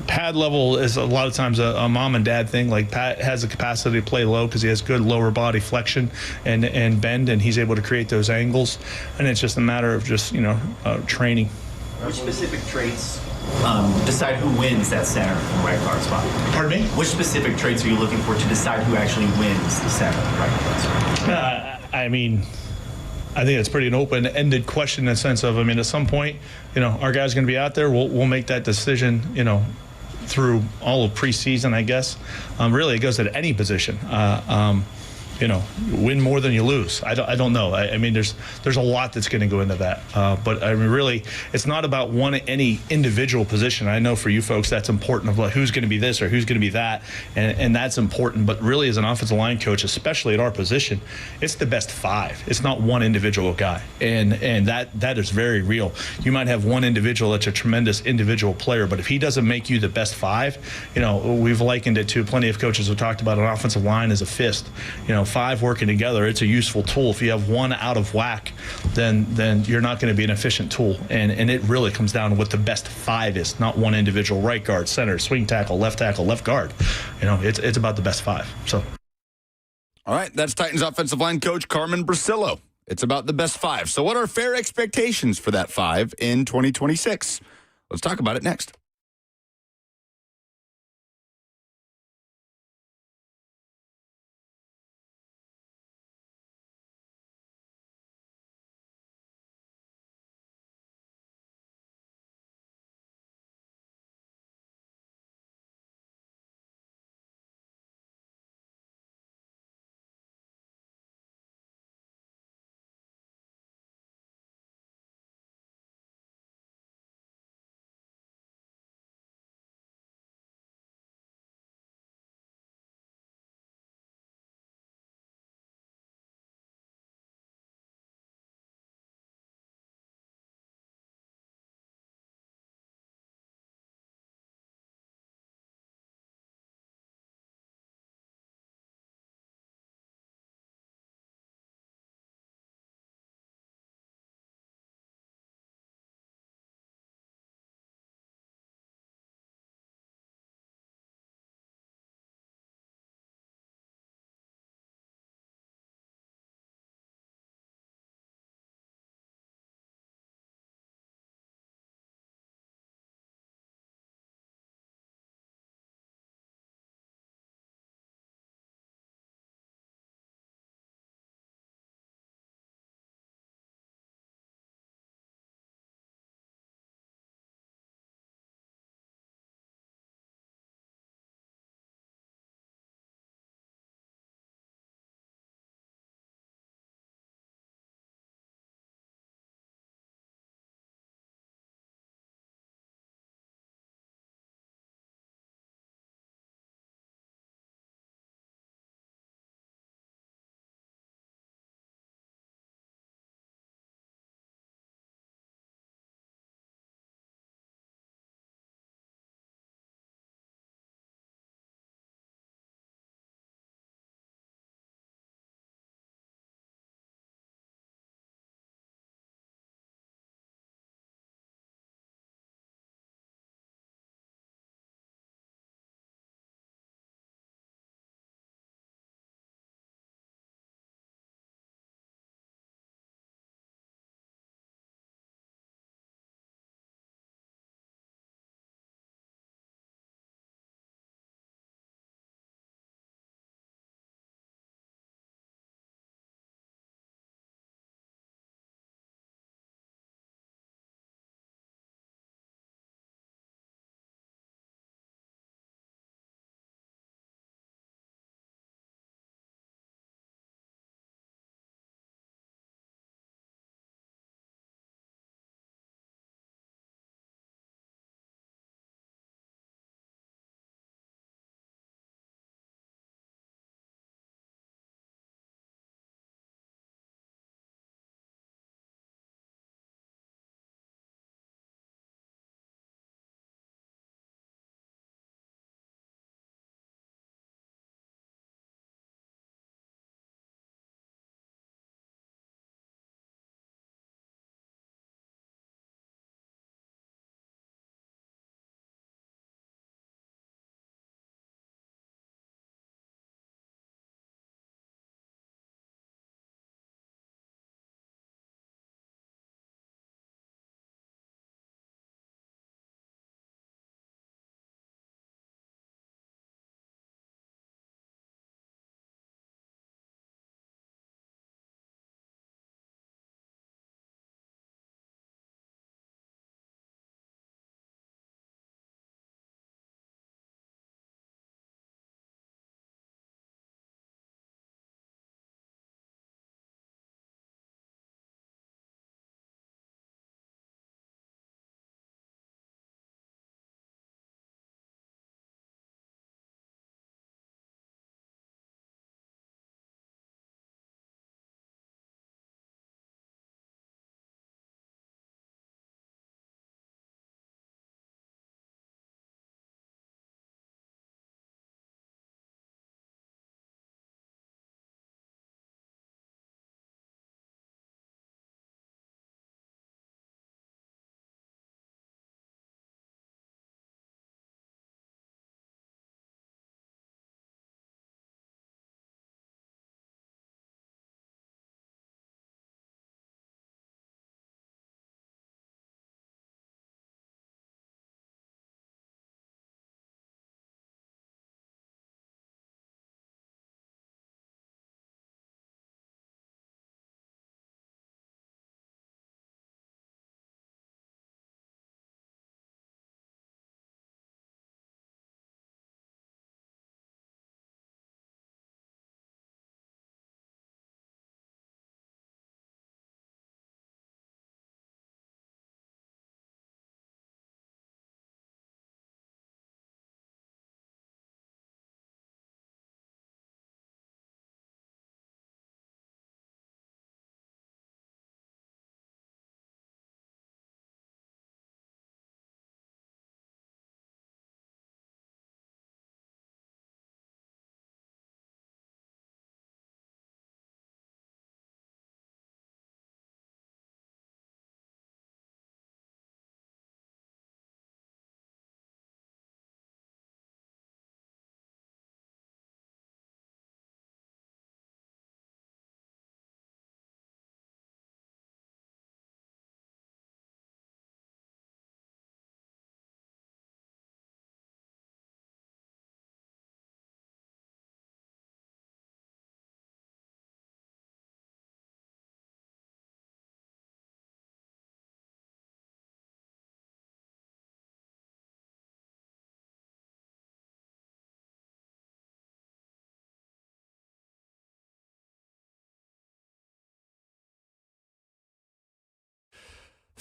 pad level is a lot of times a mom and dad thing. Like, Pat has the capacity to play low because he has good lower body flexion and bend, and he's able to create those angles. And it's just a matter of just training. Which specific traits decide who wins that center and right guard spot? Pardon me? Which specific traits are you looking for to decide who actually wins the center and right guard spot? I mean, I think it's pretty an open-ended question in the sense of, I mean, at some point, our guy's going to be out there. We'll make that decision, through all of preseason, I guess. Really, it goes at any position. Win more than you lose. I don't know. I mean, there's a lot that's going to go into that. But I mean, really, it's not about any individual position. I know for you folks, that's important of like who's going to be this or who's going to be that, and that's important. But really, as an offensive line coach, especially at our position, it's the best 5. It's not one individual guy, and that is very real. You might have one individual that's a tremendous individual player, but if he doesn't make you the best 5, we've likened it to plenty of coaches who talked about an offensive line as a fist. 5 working together, it's a useful tool. If you have one out of whack, then you're not going to be an efficient tool. And it really comes down to what the best 5 is, not one individual right guard, center, swing tackle, left guard. It's about the best 5. So, all right, that's Titans offensive line coach Carmen Brasillo. It's about the best 5. So what are fair expectations for that 5 in 2026? Let's talk about it next.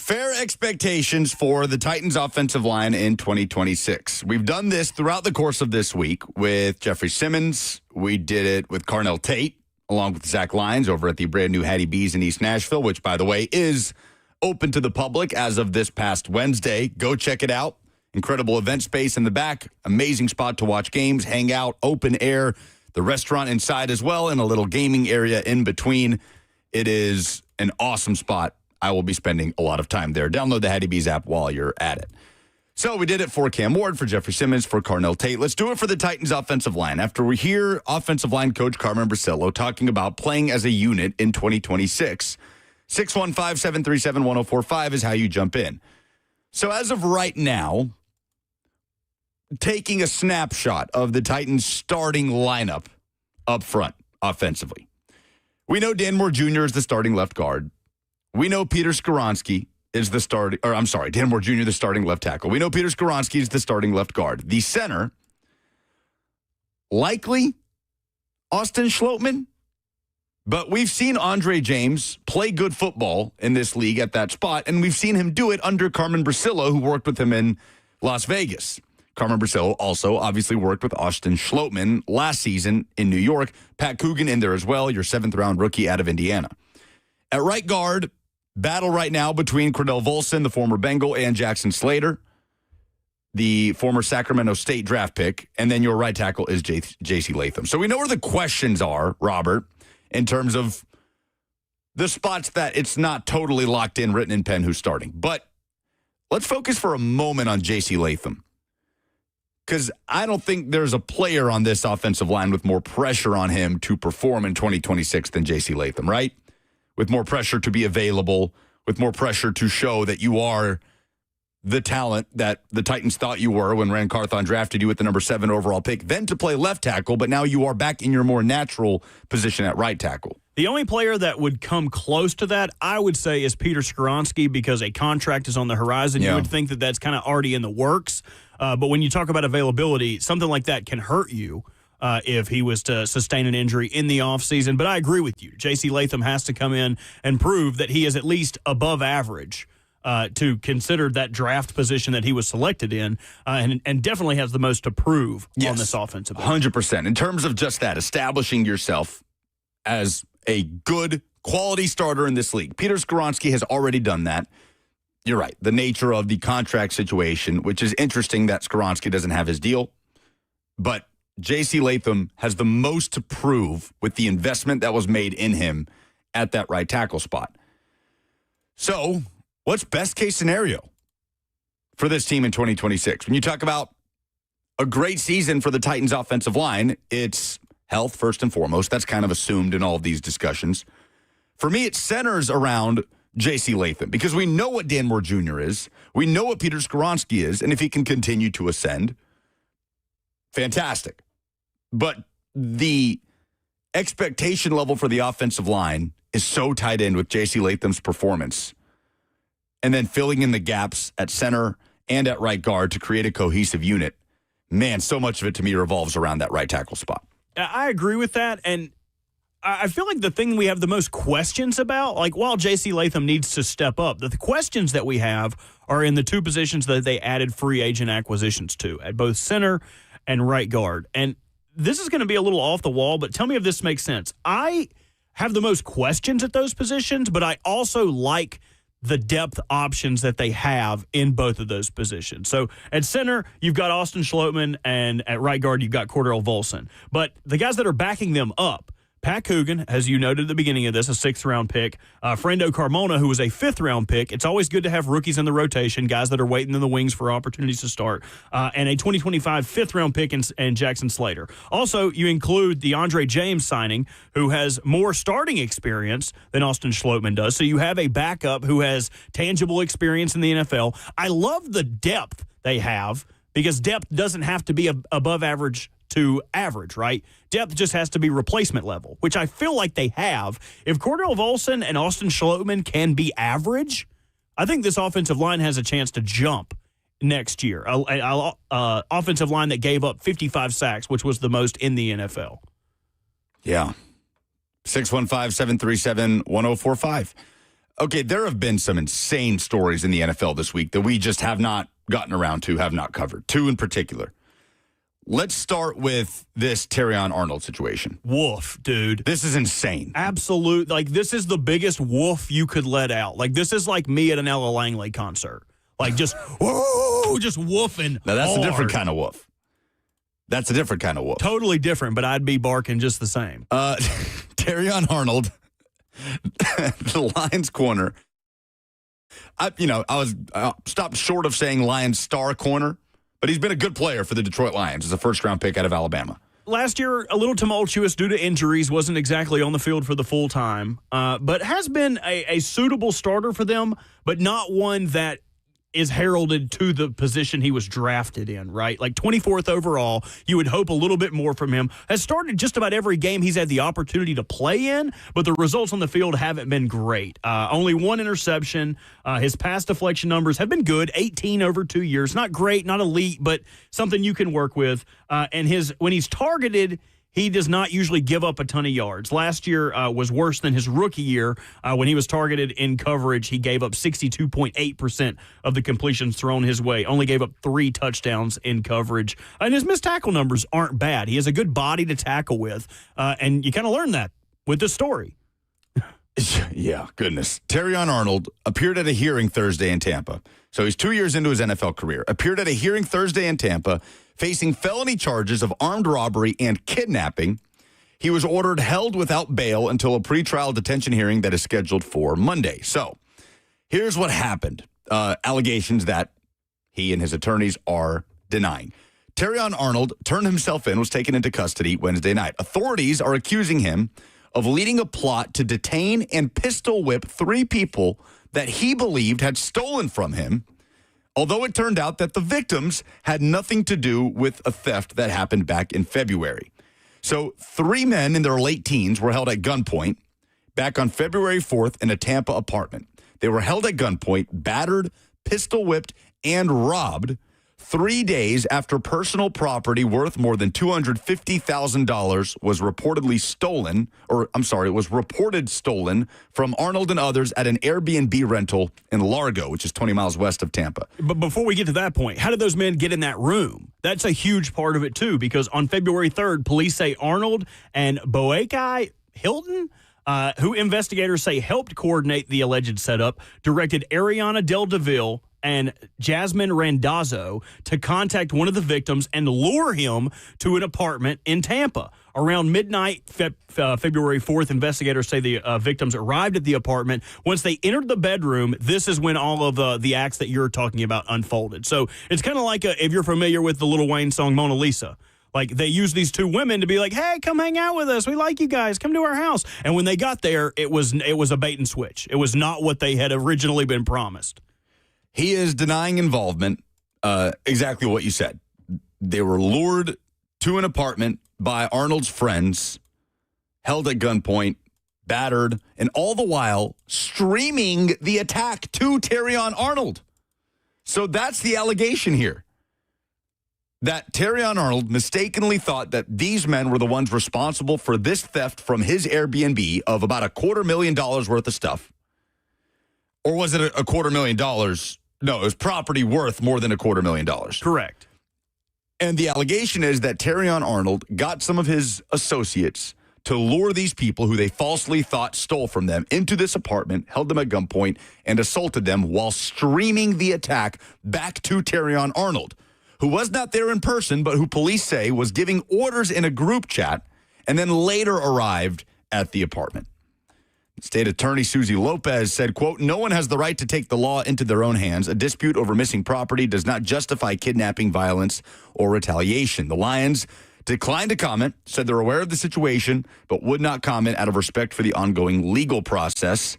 Fair expectations for the Titans offensive line in 2026. We've done this throughout the course of this week with Jeffrey Simmons. We did it with Carnell Tate, along with Zach Lyons over at the brand new Hattie B's in East Nashville, which, by the way, is open to the public as of this past Wednesday. Go check it out. Incredible event space in the back. Amazing spot to watch games, hang out, open air. The restaurant inside as well, and a little gaming area in between. It is an awesome spot. I will be spending a lot of time there. Download the Hattie B's app while you're at it. So we did it for Cam Ward, for Jeffrey Simmons, for Carnell Tate. Let's do it for the Titans offensive line. After we hear offensive line coach Carmen Brasillo talking about playing as a unit in 2026, 615-737-1045 is how you jump in. So as of right now, taking a snapshot of the Titans starting lineup up front offensively. We know Dan Moore Jr. is the starting left guard. We know Peter Skoronski is the starting, Dan Moore Jr., the starting left tackle. We know Peter Skoronski is the starting left guard. The center, likely Austin Schlottmann, but we've seen Andre James play good football in this league at that spot, and we've seen him do it under Carmen Brasillo, who worked with him in Las Vegas. Carmen Brasillo also obviously worked with Austin Schlottmann last season in New York. Pat Coogan in there as well, your 7th-round rookie out of Indiana. At right guard, battle right now between Cordell Volson, the former Bengal, and Jackson Slater, the former Sacramento State draft pick. And then your right tackle is J.C. Latham. So we know where the questions are, Robert, in terms of the spots that it's not totally locked in, written in pen who's starting. But let's focus for a moment on J.C. Latham, because I don't think there's a player on this offensive line with more pressure on him to perform in 2026 than J.C. Latham, right? With more pressure to be available, with more pressure to show that you are the talent that the Titans thought you were when Rand Carthon drafted you with the number 7 overall pick, then to play left tackle, but now you are back in your more natural position at right tackle. The only player that would come close to that, I would say, is Peter Skoronski, because a contract is on the horizon. Yeah. You would think that that's kind of already in the works. But when you talk about availability, something like that can hurt you if he was to sustain an injury in the offseason. But I agree with you. J.C. Latham has to come in and prove that he is at least above average to consider that draft position that he was selected in, and definitely has the most to prove on this offensive line. 100%. In terms of just that, establishing yourself as a good quality starter in this league. Peter Skoronski has already done that. You're right. The nature of the contract situation, which is interesting that Skoronski doesn't have his deal, but J.C. Latham has the most to prove with the investment that was made in him at that right tackle spot. So, what's best case scenario for this team in 2026? When you talk about a great season for the Titans offensive line, it's health first and foremost. That's kind of assumed in all of these discussions. For me, it centers around J.C. Latham, because we know what Dan Moore Jr. is. We know what Peter Skoronski is, and if he can continue to ascend, fantastic. But the expectation level for the offensive line is so tied in with J.C. Latham's performance, and then filling in the gaps at center and at right guard to create a cohesive unit. Man, so much of it to me revolves around that right tackle spot. I agree with that, and I feel like the thing we have the most questions about, like while J.C. Latham needs to step up, the questions that we have are in the two positions that they added free agent acquisitions to, at both center and right guard. And this is going to be a little off the wall, but tell me if this makes sense. I have the most questions at those positions, but I also like the depth options that they have in both of those positions. So at center, you've got Austin Schlottmann, and at right guard, you've got Cordell Volson. But the guys that are backing them up, Pat Coogan, as you noted at the beginning of this, a 6th-round pick. Frendo Carmona, who was a 5th-round pick. It's always good to have rookies in the rotation, guys that are waiting in the wings for opportunities to start. And a 2025 5th-round pick in Jackson Slater. Also, you include the Andre James signing, who has more starting experience than Austin Schlottmann does. So you have a backup who has tangible experience in the NFL. I love the depth they have, because depth doesn't have to be above average to average, right? Depth just has to be replacement level, which I feel like they have. If Cordell Volson and Austin Schlottmann can be average, I think this offensive line has a chance to jump next year. An offensive line that gave up 55 sacks, which was the most in the NFL. Yeah. 615-737-1045. Okay, there have been some insane stories in the NFL this week that we just have not gotten around to, have not covered. Two in particular. Let's start with this Terrion Arnold situation. Woof, dude. This is insane. Absolute. Like, this is the biggest woof you could let out. Like, this is like me at an Ella Langley concert. Like, just, whoa, just woofing. Now, that's hard. a different kind of woof. That's a different kind of woof. Totally different, but I'd be barking just the same. Terrion Arnold, the Lions corner. I was stopped short of saying Lions star corner, but he's been a good player for the Detroit Lions as a first-round pick out of Alabama. Last year, a little tumultuous due to injuries, wasn't exactly on the field for the full time, but has been a suitable starter for them, but not one that is heralded to the position he was drafted in, right? Like 24th overall, you would hope a little bit more from him. Has started just about every game he's had the opportunity to play in, but the results on the field haven't been great. Only one interception. His pass deflection numbers have been good, 18 over 2 years. Not great, not elite, but something you can work with. And when he's targeted, he does not usually give up a ton of yards. Last year was worse than his rookie year. When he was targeted in coverage, he gave up 62.8% of the completions thrown his way. Only gave up 3 touchdowns in coverage. And his missed tackle numbers aren't bad. He has a good body to tackle with. And you kind of learn that with this story. Yeah, goodness. Terrion Arnold appeared at a hearing Thursday in Tampa. So he's 2 years into his NFL career. Appeared at a hearing Thursday in Tampa, facing felony charges of armed robbery and kidnapping. He was ordered held without bail until a pretrial detention hearing that is scheduled for Monday. So here's what happened. Allegations that he and his attorneys are denying. Terrion Arnold turned himself in, was taken into custody Wednesday night. Authorities are accusing him of leading a plot to detain and pistol whip 3 people that he believed had stolen from him, although it turned out that the victims had nothing to do with a theft that happened back in February. So 3 men in their late teens were held at gunpoint back on February 4th in a Tampa apartment. They were held at gunpoint, battered, pistol whipped, and robbed 3 days after personal property worth more than $250,000 was reported stolen from Arnold and others at an Airbnb rental in Largo, which is 20 miles west of Tampa. But before we get to that point, how did those men get in that room? That's a huge part of it, too, because on February 3rd, police say Arnold and Boakai Hilton, who investigators say helped coordinate the alleged setup, directed Ariana Del Deville and Jasmine Randazzo to contact one of the victims and lure him to an apartment in Tampa. Around midnight, February 4th, investigators say the victims arrived at the apartment. Once they entered the bedroom, this is when all of the acts that you're talking about unfolded. So it's kind of like if you're familiar with the Lil Wayne song Mona Lisa. Like, they use these 2 women to be like, hey, come hang out with us. We like you guys. Come to our house. And when they got there, it was a bait and switch. It was not what they had originally been promised. He is denying involvement, exactly what you said. They were lured to an apartment by Arnold's friends, held at gunpoint, battered, and all the while streaming the attack to Terrion Arnold. So that's the allegation here. That Terrion Arnold mistakenly thought that these men were the ones responsible for this theft from his Airbnb of about $250,000 worth of stuff. Or was it $250,000? No, it was property worth more than $250,000. Correct. And the allegation is that Terrion Arnold got some of his associates to lure these people who they falsely thought stole from them into this apartment, held them at gunpoint, and assaulted them while streaming the attack back to Terrion Arnold, who was not there in person, but who police say was giving orders in a group chat and then later arrived at the apartment. State Attorney Susie Lopez said, quote, no one has the right to take the law into their own hands. A dispute over missing property does not justify kidnapping, violence, or retaliation. The Lions declined to comment, said they're aware of the situation, but would not comment out of respect for the ongoing legal process.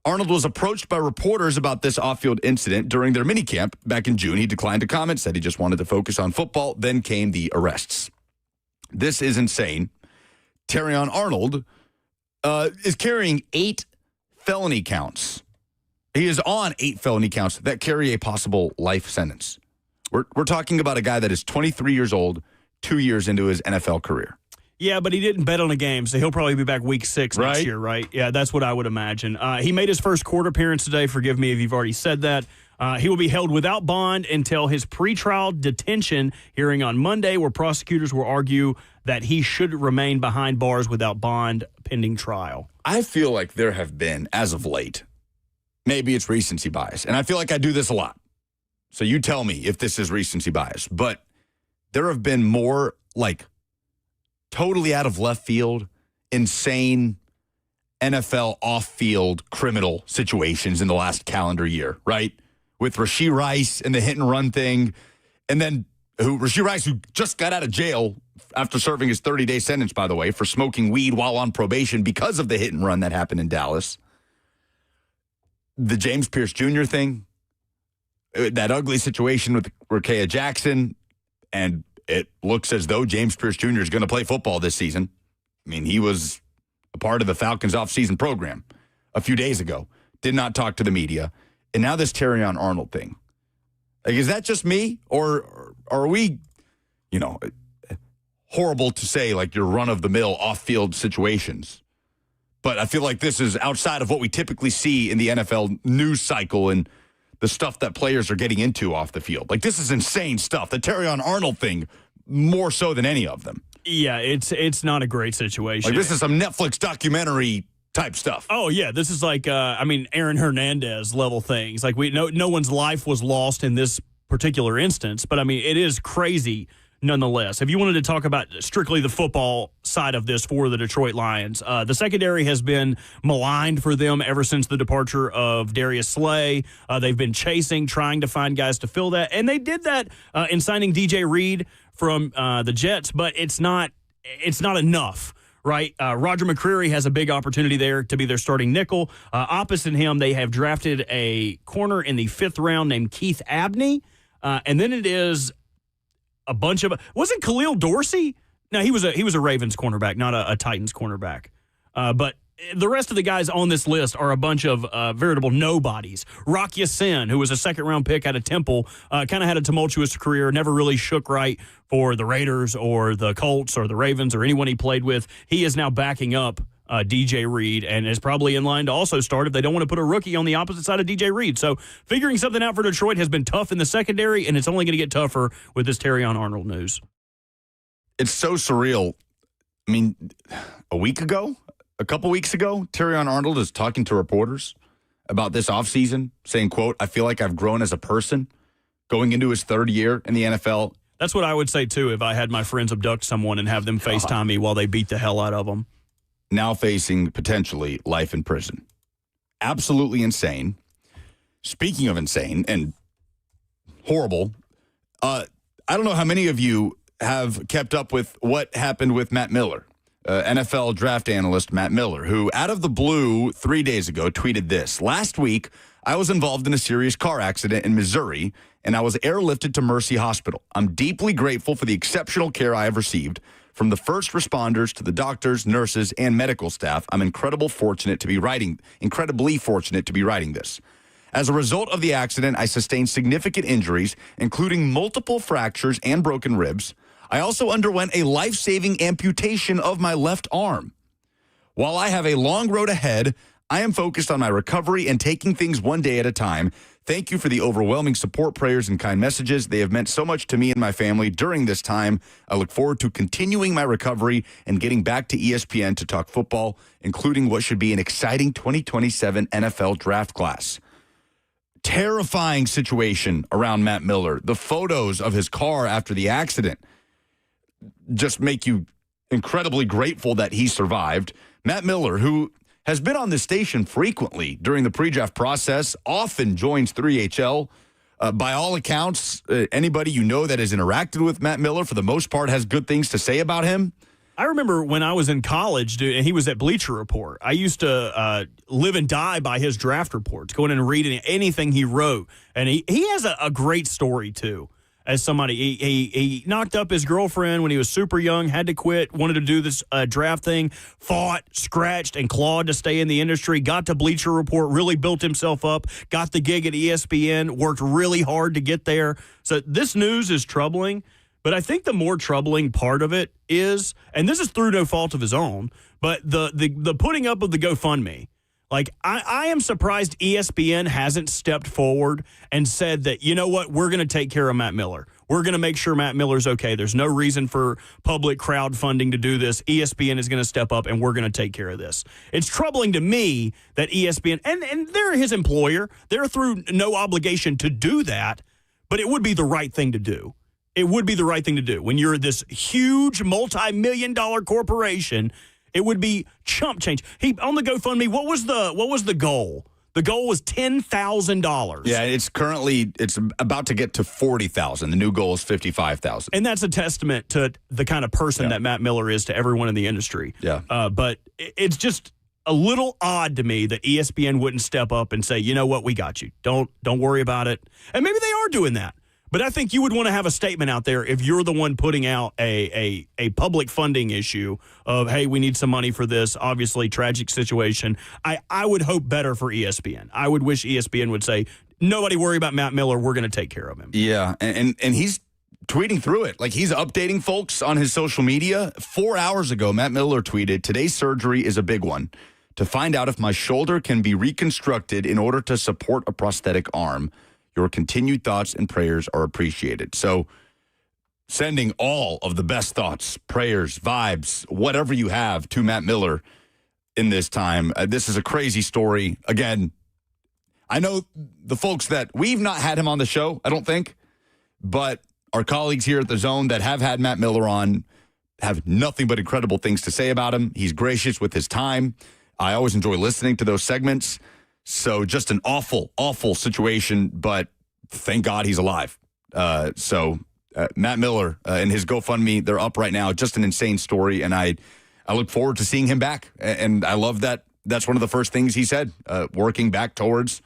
Arnold was approached by reporters about this off-field incident during their minicamp back in June. He declined to comment, said he just wanted to focus on football. Then came the arrests. This is insane. Terrion Arnold is carrying 8 felony counts. He is on 8 felony counts that carry a possible life sentence. We're talking about a guy that is 23 years old, 2 years into his NFL career. Yeah, but he didn't bet on a game, so he'll probably be back week 6 next Right. year, right? Yeah, that's what I would imagine. He made his first court appearance today. Forgive me if you've already said that. He will be held without bond until his pretrial detention hearing on Monday, where prosecutors will argue that he should remain behind bars without bond pending trial. I feel like there have been, as of late, maybe it's recency bias, and I feel like I do this a lot. So you tell me if this is recency bias, but there have been more like totally out of left field, insane NFL off-field criminal situations in the last calendar year, right? With Rashee Rice and the hit and run thing, and then Rashee Rice, who just got out of jail after serving his 30-day sentence, by the way, for smoking weed while on probation because of the hit and run that happened in Dallas. The James Pierce Jr. thing, that ugly situation with Rakea Jackson, and it looks as though James Pierce Jr. is going to play football this season. I mean, he was a part of the Falcons offseason program a few days ago, did not talk to the media, and now this Terrion Arnold thing. Like, is that just me, or are we, horrible to say, like, your run-of-the-mill off-field situations? But I feel like this is outside of what we typically see in the NFL news cycle and the stuff that players are getting into off the field. Like, this is insane stuff. The Terrion Arnold thing, more so than any of them. Yeah, it's not a great situation. Like, this is some Netflix documentary type stuff. Oh, yeah. This is like, Aaron Hernandez level things. Like, no one's life was lost in this particular instance, but, it is crazy nonetheless. If you wanted to talk about strictly the football side of this for the Detroit Lions, the secondary has been maligned for them ever since the departure of Darius Slay. They've been trying to find guys to fill that, and they did that in signing DJ Reed from the Jets, but it's not enough. Right, Roger McCreary has a big opportunity there to be their starting nickel. Opposite him, they have drafted a corner in the 5th round named Keith Abney, and then it is a bunch of wasn't Khalil Dorsey? No, he was a Ravens cornerback, not a Titans cornerback. But the rest of the guys on this list are a bunch of veritable nobodies. Rock Ya-Sin, who was a 2nd-round pick out of Temple, kind of had a tumultuous career, never really shook right for the Raiders or the Colts or the Ravens or anyone he played with. He is now backing up DJ Reed and is probably in line to also start if they don't want to put a rookie on the opposite side of DJ Reed. So figuring something out for Detroit has been tough in the secondary, and it's only going to get tougher with this Terrion Arnold news. It's so surreal. A couple weeks ago, Terrion Arnold is talking to reporters about this offseason, saying, quote, "I feel like I've grown as a person going into his 3rd year in the NFL." That's what I would say, too, if I had my friends abduct someone and have them FaceTime me while they beat the hell out of them. Now facing potentially life in prison. Absolutely insane. Speaking of insane and horrible, I don't know how many of you have kept up with what happened with Matt Miller, NFL draft analyst Matt Miller, who out of the blue 3 days ago tweeted this: "Last week, I was involved in a serious car accident in Missouri, and I was airlifted to Mercy Hospital. I'm deeply grateful for the exceptional care I have received. From the first responders to the doctors, nurses, and medical staff, I'm incredibly fortunate to be writing this. As a result of the accident, I sustained significant injuries, including multiple fractures and broken ribs. I also underwent a life-saving amputation of my left arm. While I have a long road ahead, I am focused on my recovery and taking things one day at a time. Thank you for the overwhelming support, prayers, and kind messages. They have meant so much to me and my family during this time. I look forward to continuing my recovery and getting back to ESPN to talk football, including what should be an exciting 2027 NFL draft class." Terrifying situation around Matt Miller. The photos of his car after the accident just make you incredibly grateful that he survived. Matt Miller, who has been on this station frequently during the pre-draft process, often joins 3HL. By all accounts, anybody you know that has interacted with Matt Miller, for the most part, has good things to say about him. I remember when I was in college, dude, and he was at Bleacher Report. I used to live and die by his draft reports, going in and reading anything he wrote. And he has a great story, too. As somebody, he knocked up his girlfriend when he was super young, had to quit, wanted to do this draft thing, fought, scratched, and clawed to stay in the industry, got to Bleacher Report, really built himself up, got the gig at ESPN, worked really hard to get there. So this news is troubling But I think the more troubling part of it is, and this is through no fault of his own, but the putting up of the GoFundMe. Like, I am surprised ESPN hasn't stepped forward and said that, you know what, we're going to take care of Matt Miller. We're going to make sure Matt Miller's okay. There's no reason for public crowdfunding to do this. ESPN is going to step up, and we're going to take care of this. It's troubling to me that ESPN, and they're his employer, they're through no obligation to do that, but it would be the right thing to do. It would be the right thing to do. When you're this huge multi-million-dollar corporation, it would be chump change. On the GoFundMe, what was the goal? The goal was $10,000. Yeah, it's about to get to $40,000. The new goal is $55,000. And that's a testament to the kind of person that Matt Miller is to everyone in the industry. Yeah. But it's just a little odd to me that ESPN wouldn't step up and say, you know what, we got you. Don't worry about it. And maybe they are doing that. But I think you would want to have a statement out there if you're the one putting out a public funding issue of, hey, we need some money for this, obviously tragic situation. I would hope better for ESPN. I would wish ESPN would say, nobody worry about Matt Miller. We're going to take care of him. Yeah, and he's tweeting through it. Like, he's updating folks on his social media. 4 hours ago, Matt Miller tweeted, today's surgery is a big one. To find out if my shoulder can be reconstructed in order to support a prosthetic arm. Your continued thoughts and prayers are appreciated. So sending all of the best thoughts, prayers, vibes, whatever you have to Matt Miller in this time. This is a crazy story. Again, I know the folks that we've not had him on the show, I don't think, but our colleagues here at The Zone that have had Matt Miller on have nothing but incredible things to say about him. He's gracious with his time. I always enjoy listening to those segments. So just an awful, awful situation, but thank God he's alive. Matt Miller and his GoFundMe, they're up right now. Just an insane story, and I look forward to seeing him back. And I love that that's one of the first things he said, working back towards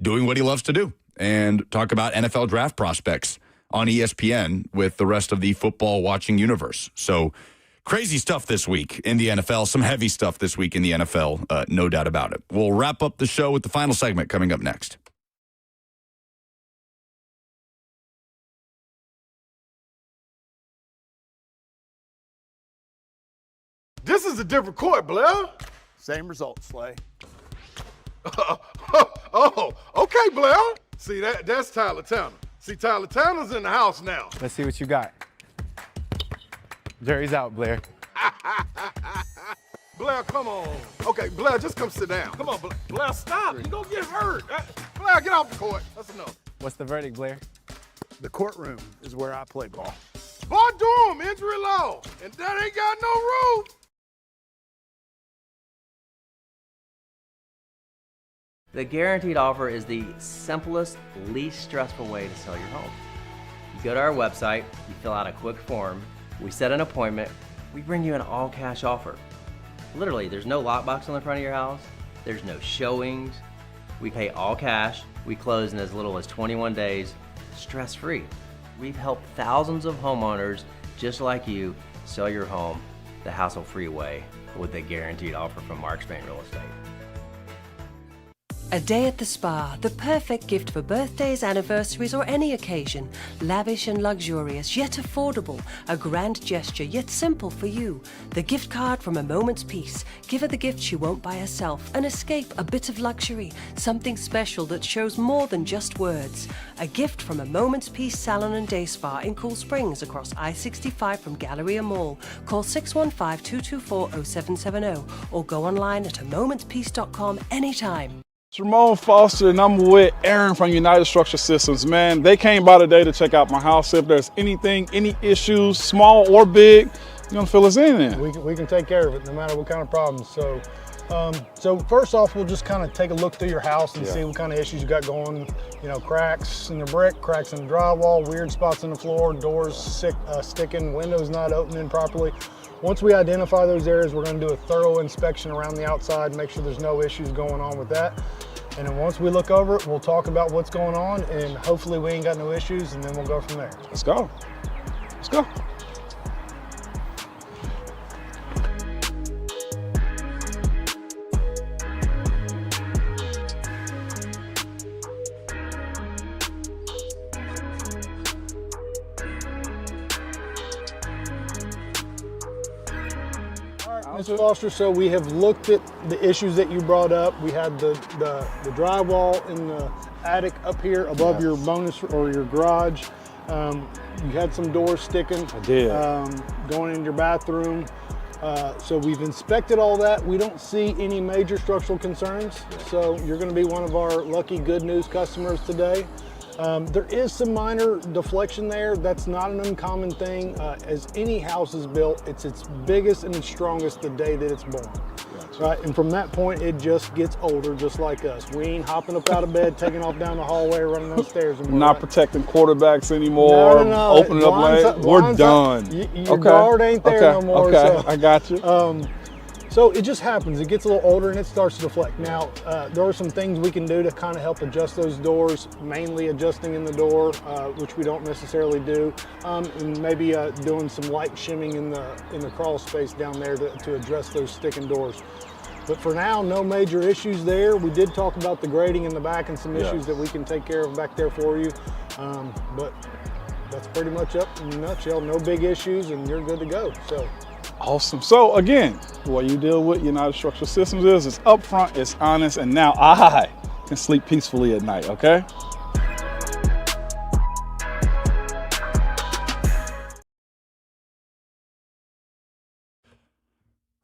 doing what he loves to do and talk about NFL draft prospects on ESPN with the rest of the football-watching universe. So crazy stuff this week in the NFL. Some heavy stuff this week in the NFL, no doubt about it. We'll wrap up the show with the final segment coming up next. This is a different court, Blair. Same result, Slay. Oh, okay, Blair. See, that's Tyler Tanner. See, Tyler Tanner's in the house now. Let's see what you got. Jury's out, Blair. Blair, come on. Okay, Blair, just come sit down. Come on, Blair, stop. You're going to get hurt. Blair, get off the court. That's enough. What's the verdict, Blair? The courtroom is where I play ball. Boy, Durham, injury law, and that ain't got no rules. The guaranteed offer is the simplest, least stressful way to sell your home. You go to our website, you fill out a quick form, we set an appointment, we bring you an all-cash offer. Literally, there's no lockbox on the front of your house, there's no showings, we pay all cash, we close in as little as 21 days, stress-free. We've helped thousands of homeowners just like you sell your home the hassle-free way with a guaranteed offer from Mark Spain Real Estate. A day at the spa, the perfect gift for birthdays, anniversaries, or any occasion. Lavish and luxurious, yet affordable. A grand gesture, yet simple for you. The gift card from A Moment's Peace. Give her the gift she won't buy herself. An escape, a bit of luxury. Something special that shows more than just words. A gift from A Moment's Peace Salon and Day Spa in Cool Springs across I-65 from Galleria Mall. Call 615-224-0770 or go online at amomentspeace.com anytime. It's Ramon Foster, and I'm with Aaron from United Structure Systems. Man, they came by today to check out my house. If there's anything, any issues, small or big, you're gonna fill us in then. We can take care of it no matter what kind of problems. So first off, we'll just kind of take a look through your house and see what kind of issues you got going. You know, cracks in the brick, cracks in the drywall, weird spots in the floor, doors sticking, windows not opening properly. Once we identify those areas, we're going to do a thorough inspection around the outside, make sure there's no issues going on with that. And then once we look over it, we'll talk about what's going on, and hopefully we ain't got no issues, and then we'll go from there. Let's go. Let's go. Foster? Foster. So we have looked at the issues that you brought up. We had the drywall in the attic up here above your bonus or your garage. You had some doors sticking. I did. Going in your bathroom. So we've inspected all that. We don't see any major structural concerns. So you're going to be one of our lucky good news customers today. There is some minor deflection there. That's not an uncommon thing. As any house is built, it's its biggest and its strongest the day that it's born. Right, and from that point, it just gets older, just like us. We ain't hopping up out of bed, taking off down the hallway, running those stairs anymore. Not protecting quarterbacks anymore. No. Opening up late. We're done. Your guard ain't there no more. Okay, so, I got you. So it just happens. It gets a little older and it starts to deflect. Now, there are some things we can do to kind of help adjust those doors, mainly adjusting in the door, which we don't necessarily do, and maybe doing some light shimming in the crawl space down there to address those sticking doors. But for now, no major issues there. We did talk about the grading in the back and some issues that we can take care of back there for you. But that's pretty much up in a nutshell. No big issues and you're good to go. So. Awesome. So again, what you deal with United Structural Systems is it's upfront, it's honest, and now I can sleep peacefully at night, okay?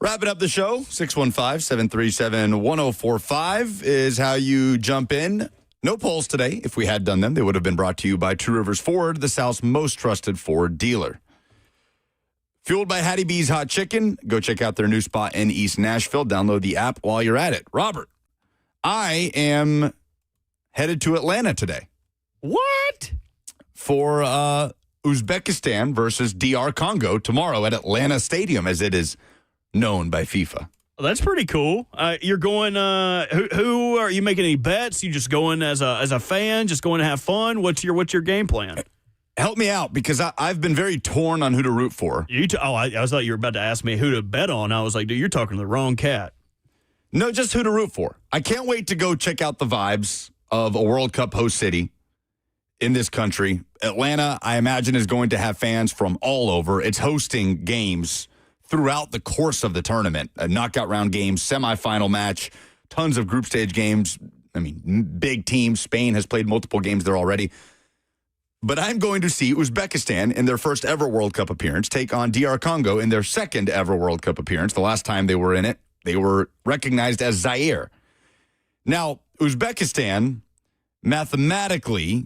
Wrapping up the show, 615-737-1045 is how you jump in. No polls today. If we had done them, they would have been brought to you by Two Rivers Ford, the South's most trusted Ford dealer. Fueled by Hattie B's Hot Chicken. Go check out their new spot in East Nashville. Download the app while you're at it. Robert, I am headed to Atlanta today. What? For Uzbekistan versus DR Congo tomorrow at Atlanta Stadium, as it is known by FIFA. Well, that's pretty cool. You're going, who are you making any bets? You just going as a fan, just going to have fun? What's your game plan? Help me out, because I've been very torn on who to root for. I thought you were about to ask me who to bet on. I was like, dude, you're talking to the wrong cat. No, just who to root for. I can't wait to go check out the vibes of a World Cup host city in this country. Atlanta, I imagine, is going to have fans from all over. It's hosting games throughout the course of the tournament. Knockout round games, semifinal match, tons of group stage games. I mean, big teams. Spain has played multiple games there already. But I'm going to see Uzbekistan in their first ever World Cup appearance take on DR Congo in their second ever World Cup appearance. The last time they were in it, they were recognized as Zaire. Now, Uzbekistan, mathematically,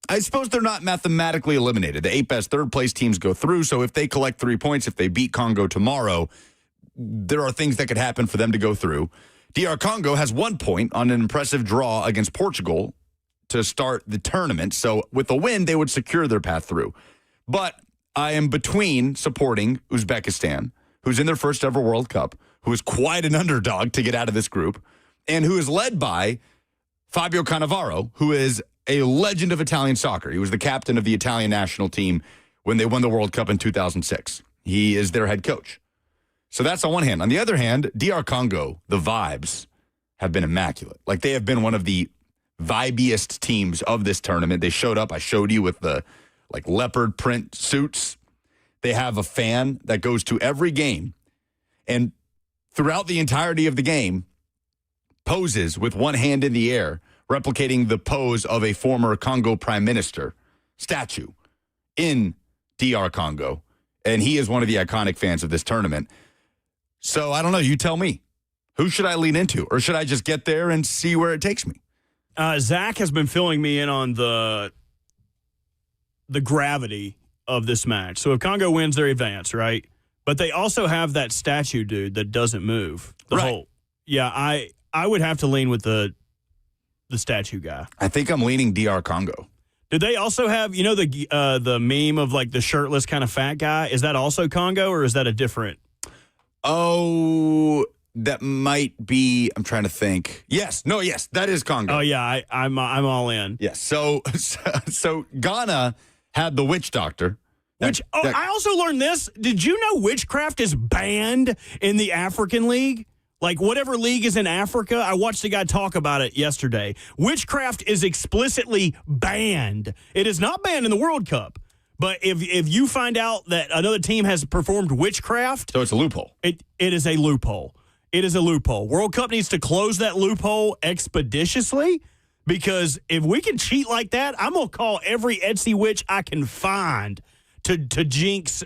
I suppose they're not mathematically eliminated. The 8 best third-place teams go through, so if they collect 3 points, if they beat Congo tomorrow, there are things that could happen for them to go through. DR Congo has 1 point on an impressive draw against Portugal to start the tournament. So with a win, they would secure their path through. But I am between supporting Uzbekistan, who's in their first ever World Cup, who is quite an underdog to get out of this group, and who is led by Fabio Cannavaro, who is a legend of Italian soccer. He was the captain of the Italian national team when they won the World Cup in 2006. He is their head coach. So that's on one hand. On the other hand, DR Congo, the vibes have been immaculate. Like, they have been one of the vibiest teams of this tournament. They showed up. I showed you with the leopard print suits. They have a fan that goes to every game and throughout the entirety of the game poses with one hand in the air, replicating the pose of a former Congo prime minister statue in DR Congo. And he is one of the iconic fans of this tournament. So I don't know. You tell me. Who should I lean into? Or should I just get there and see where it takes me? Zach has been filling me in on the gravity of this match. So if Congo wins, they advance, right? But they also have that statue dude that doesn't move. Yeah, I would have to lean with the statue guy. I think I'm leaning DR Congo. Did they also have, the meme of the shirtless kind of fat guy? Is that also Congo, or is that a different? Oh, that might be. I'm trying to think. Yes, that is Congo. Oh yeah, I'm all in. Yes. So Ghana had the witch doctor. I also learned this. Did you know witchcraft is banned in the African League? Like, whatever league is in Africa, I watched a guy talk about it yesterday. Witchcraft is explicitly banned. It is not banned in the World Cup, But if you find out that another team has performed witchcraft, so it's a loophole. It is a loophole. It is a loophole. World Cup needs to close that loophole expeditiously, because if we can cheat like that, I'm gonna call every Etsy witch I can find to jinx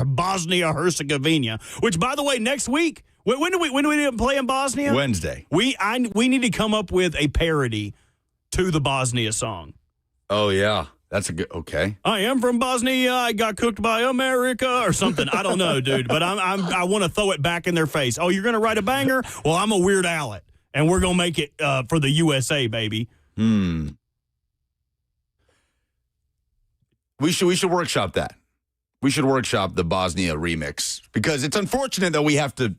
Bosnia Herzegovina. Which, by the way, next week, when do we play in Bosnia? Wednesday. We need to come up with a parody to the Bosnia song. Oh yeah. That's a good, okay. I am from Bosnia. I got cooked by America or something. I don't know, dude. But I want to throw it back in their face. Oh, you're going to write a banger? Well, I'm a Weird Al it, and we're going to make it for the USA, baby. We should workshop that. We should workshop the Bosnia remix, because it's unfortunate that we have to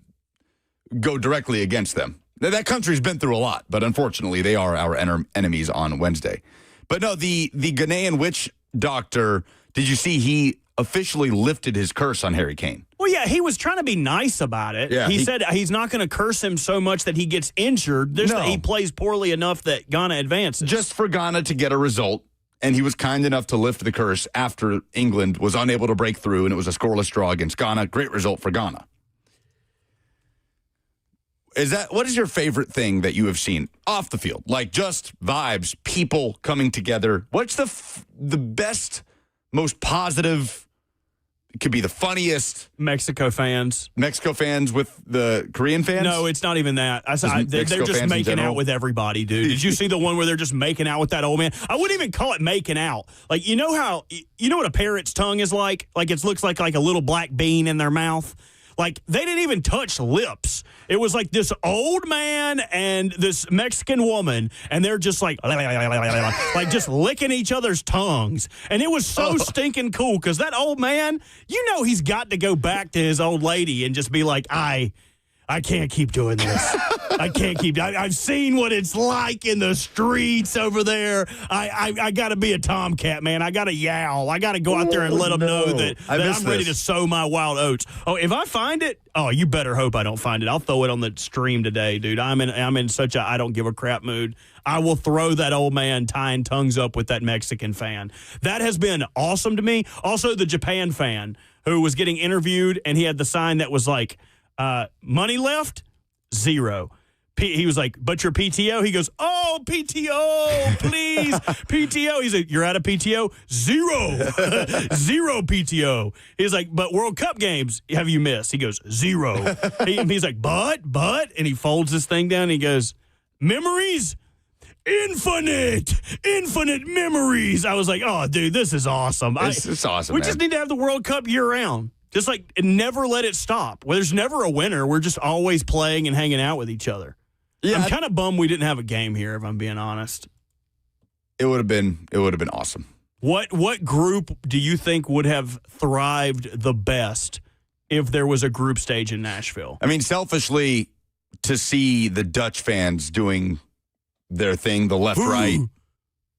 go directly against them. That country's been through a lot, but unfortunately they are our enemies on Wednesday. But no, the Ghanaian witch doctor, did you see he officially lifted his curse on Harry Kane? Well, yeah, he was trying to be nice about it. Yeah, he said he's not going to curse him so much that he gets injured. He plays poorly enough that Ghana advances. Just for Ghana to get a result, and he was kind enough to lift the curse after England was unable to break through, and it was a scoreless draw against Ghana. Great result for Ghana. What is your favorite thing that you have seen off the field? Like just vibes, people coming together. What's the best, most positive, it could be the funniest? Mexico fans with the Korean fans? No, it's not even that. They're just making out with everybody, dude. Did you see the one where they're just making out with that old man? I wouldn't even call it making out. Like, you know what a parrot's tongue is like? Like it looks like a little black bean in their mouth. Like, they didn't even touch lips. It was like this old man and this Mexican woman, and they're just like just licking each other's tongues. And it was so stinking cool, because that old man, he's got to go back to his old lady and just be like, I can't keep doing this. I can't keep. I've seen what it's like in the streets over there. I got to be a tomcat, man. I got to yowl. I got to go out there and let them know that I'm ready to sow my wild oats. Oh, if I find it, you better hope I don't find it. I'll throw it on the stream today, dude. I'm in such a I don't give a crap mood. I will throw that old man tying tongues up with that Mexican fan. That has been awesome to me. Also, the Japan fan who was getting interviewed, and he had the sign that was like, money left? 0. He was like, but your PTO? He goes, oh, PTO, please, PTO. He's like, you're out of PTO? 0. 0 PTO. He's like, but World Cup games have you missed? He goes, 0. He's like, but, and he folds this thing down and he goes, memories? Infinite memories. I was like, oh, dude, this is awesome. It's awesome, We man. just need to have the World Cup year-round. Just like, never let it stop. Well, there's never a winner. We're just always playing and hanging out with each other. Yeah, I'm kind of bummed we didn't have a game here, if I'm being honest. It would have been awesome. What group do you think would have thrived the best if there was a group stage in Nashville? I mean, selfishly, to see the Dutch fans doing their thing, the left-right.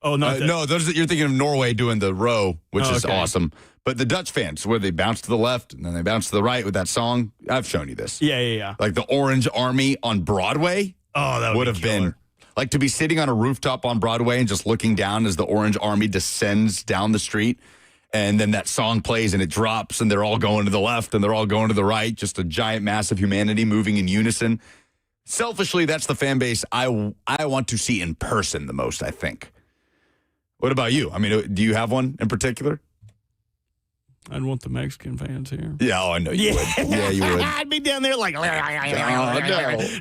Oh, no, you're thinking of Norway doing the row, which is okay. awesome. But the Dutch fans, where they bounce to the left and then they bounce to the right with that song, I've shown you this. Yeah. Like the Orange Army on Broadway. Oh, that would have been like to be sitting on a rooftop on Broadway and just looking down as the Orange Army descends down the street. And then that song plays and it drops and they're all going to the left and they're all going to the right. Just a giant mass of humanity moving in unison. Selfishly, that's the fan base I want to see in person the most, I think. What about you? I mean, do you have one in particular? I'd want the Mexican fans here. Yeah, I know you would. Yeah, you would. I'd be down there like,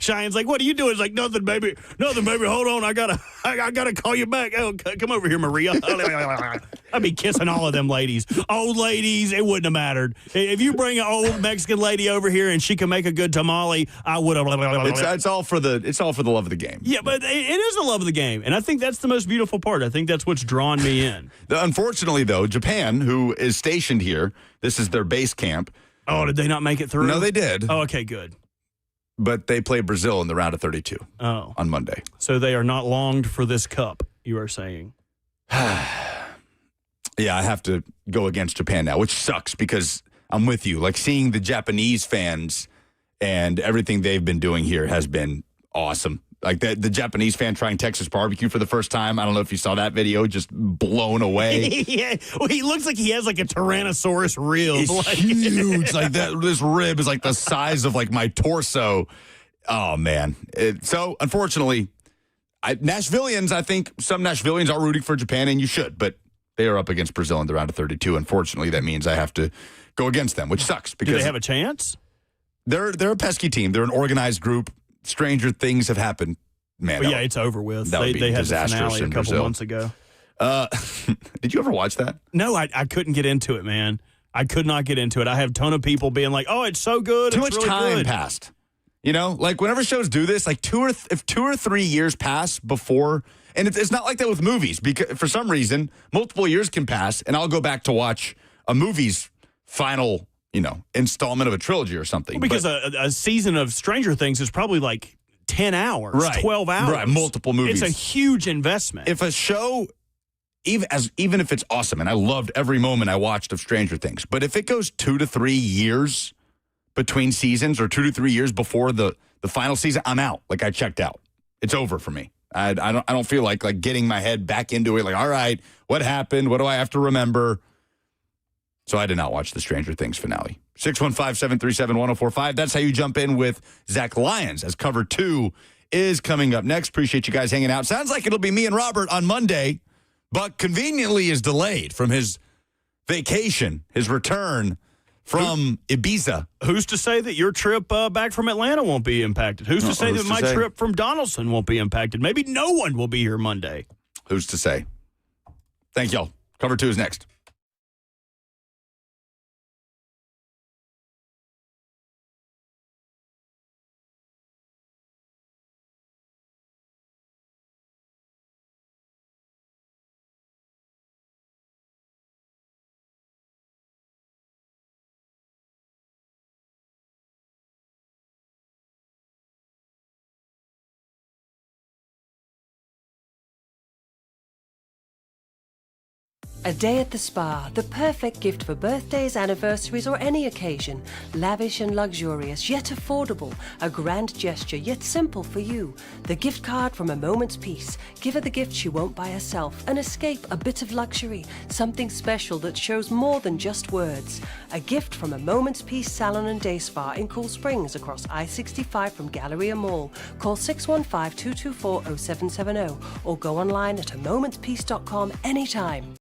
Cheyenne's like, what are you doing? It's like, nothing, baby. Hold on, I gotta call you back. Oh, come over here, Maria. I'd be kissing all of them ladies. Old ladies, it wouldn't have mattered. If you bring an old Mexican lady over here and she can make a good tamale, I would have. It's all for the love of the game. Yeah, but it is the love of the game, and I think that's the most beautiful part. I think that's what's drawn me in. Unfortunately, though, Japan, who is stationed here. This is their base camp. Oh, did they not make it through? No, they did. Oh, okay, good. But they play Brazil in the round of 32 on Monday. So they are not longed for this cup, you are saying? Yeah, I have to go against Japan now, which sucks because I'm with you. Like seeing the Japanese fans and everything they've been doing here has been awesome. Like the Japanese fan trying Texas barbecue for the first time. I don't know if you saw that video, just blown away. Yeah, well, he looks like he has like a Tyrannosaurus rib. It's huge. Like that. This rib is like the size of like my torso. Oh man. So unfortunately, Nashvillians. I think some Nashvillians are rooting for Japan, and you should. But they are up against Brazil in the round of 32. Unfortunately, that means I have to go against them, which sucks. Because do they have a chance? They're a pesky team. They're an organized group. Stranger things have happened. Man, but yeah, it's over with. That would be they had the disastrous finale a in couple Brazil. months ago. Did you ever watch that? No, I couldn't get into it, man. I could not get into it. I have a ton of people being like, "Oh, it's so good." Too it's much really time good. passed. You know, like whenever shows do this, like if 2 or 3 years pass before, and it's not like that with movies because for some reason multiple years can pass, and I'll go back to watch a movie's final, installment of a trilogy or something. Well, because a season of Stranger Things is probably like 10 hours, right, 12 hours. Right, multiple movies. It's a huge investment. If a show, even if it's awesome, and I loved every moment I watched of Stranger Things, but if it goes 2 to 3 years between seasons or 2 to 3 years before the final season, I'm out. Like I checked out. It's over for me. I don't feel like getting my head back into it. Like, all right, what happened? What do I have to remember? So I did not watch the Stranger Things finale. 615-737-1045. That's how you jump in with Zach Lyons, as cover 2 is coming up next. Appreciate you guys hanging out. Sounds like it'll be me and Robert on Monday, but conveniently is delayed from his vacation, his return from Ibiza. Who's to say that your trip back from Atlanta won't be impacted? Who's to say that my trip from Donaldson won't be impacted? Maybe no one will be here Monday. Who's to say? Thank y'all. Cover 2 is next. A day at the spa, the perfect gift for birthdays, anniversaries, or any occasion. Lavish and luxurious, yet affordable. A grand gesture, yet simple for you. The gift card from A Moment's Peace. Give her the gift she won't buy herself. An escape, a bit of luxury. Something special that shows more than just words. A gift from A Moment's Peace Salon and Day Spa in Cool Springs across I-65 from Galleria Mall. Call 615-224-0770 or go online at amomentspeace.com anytime.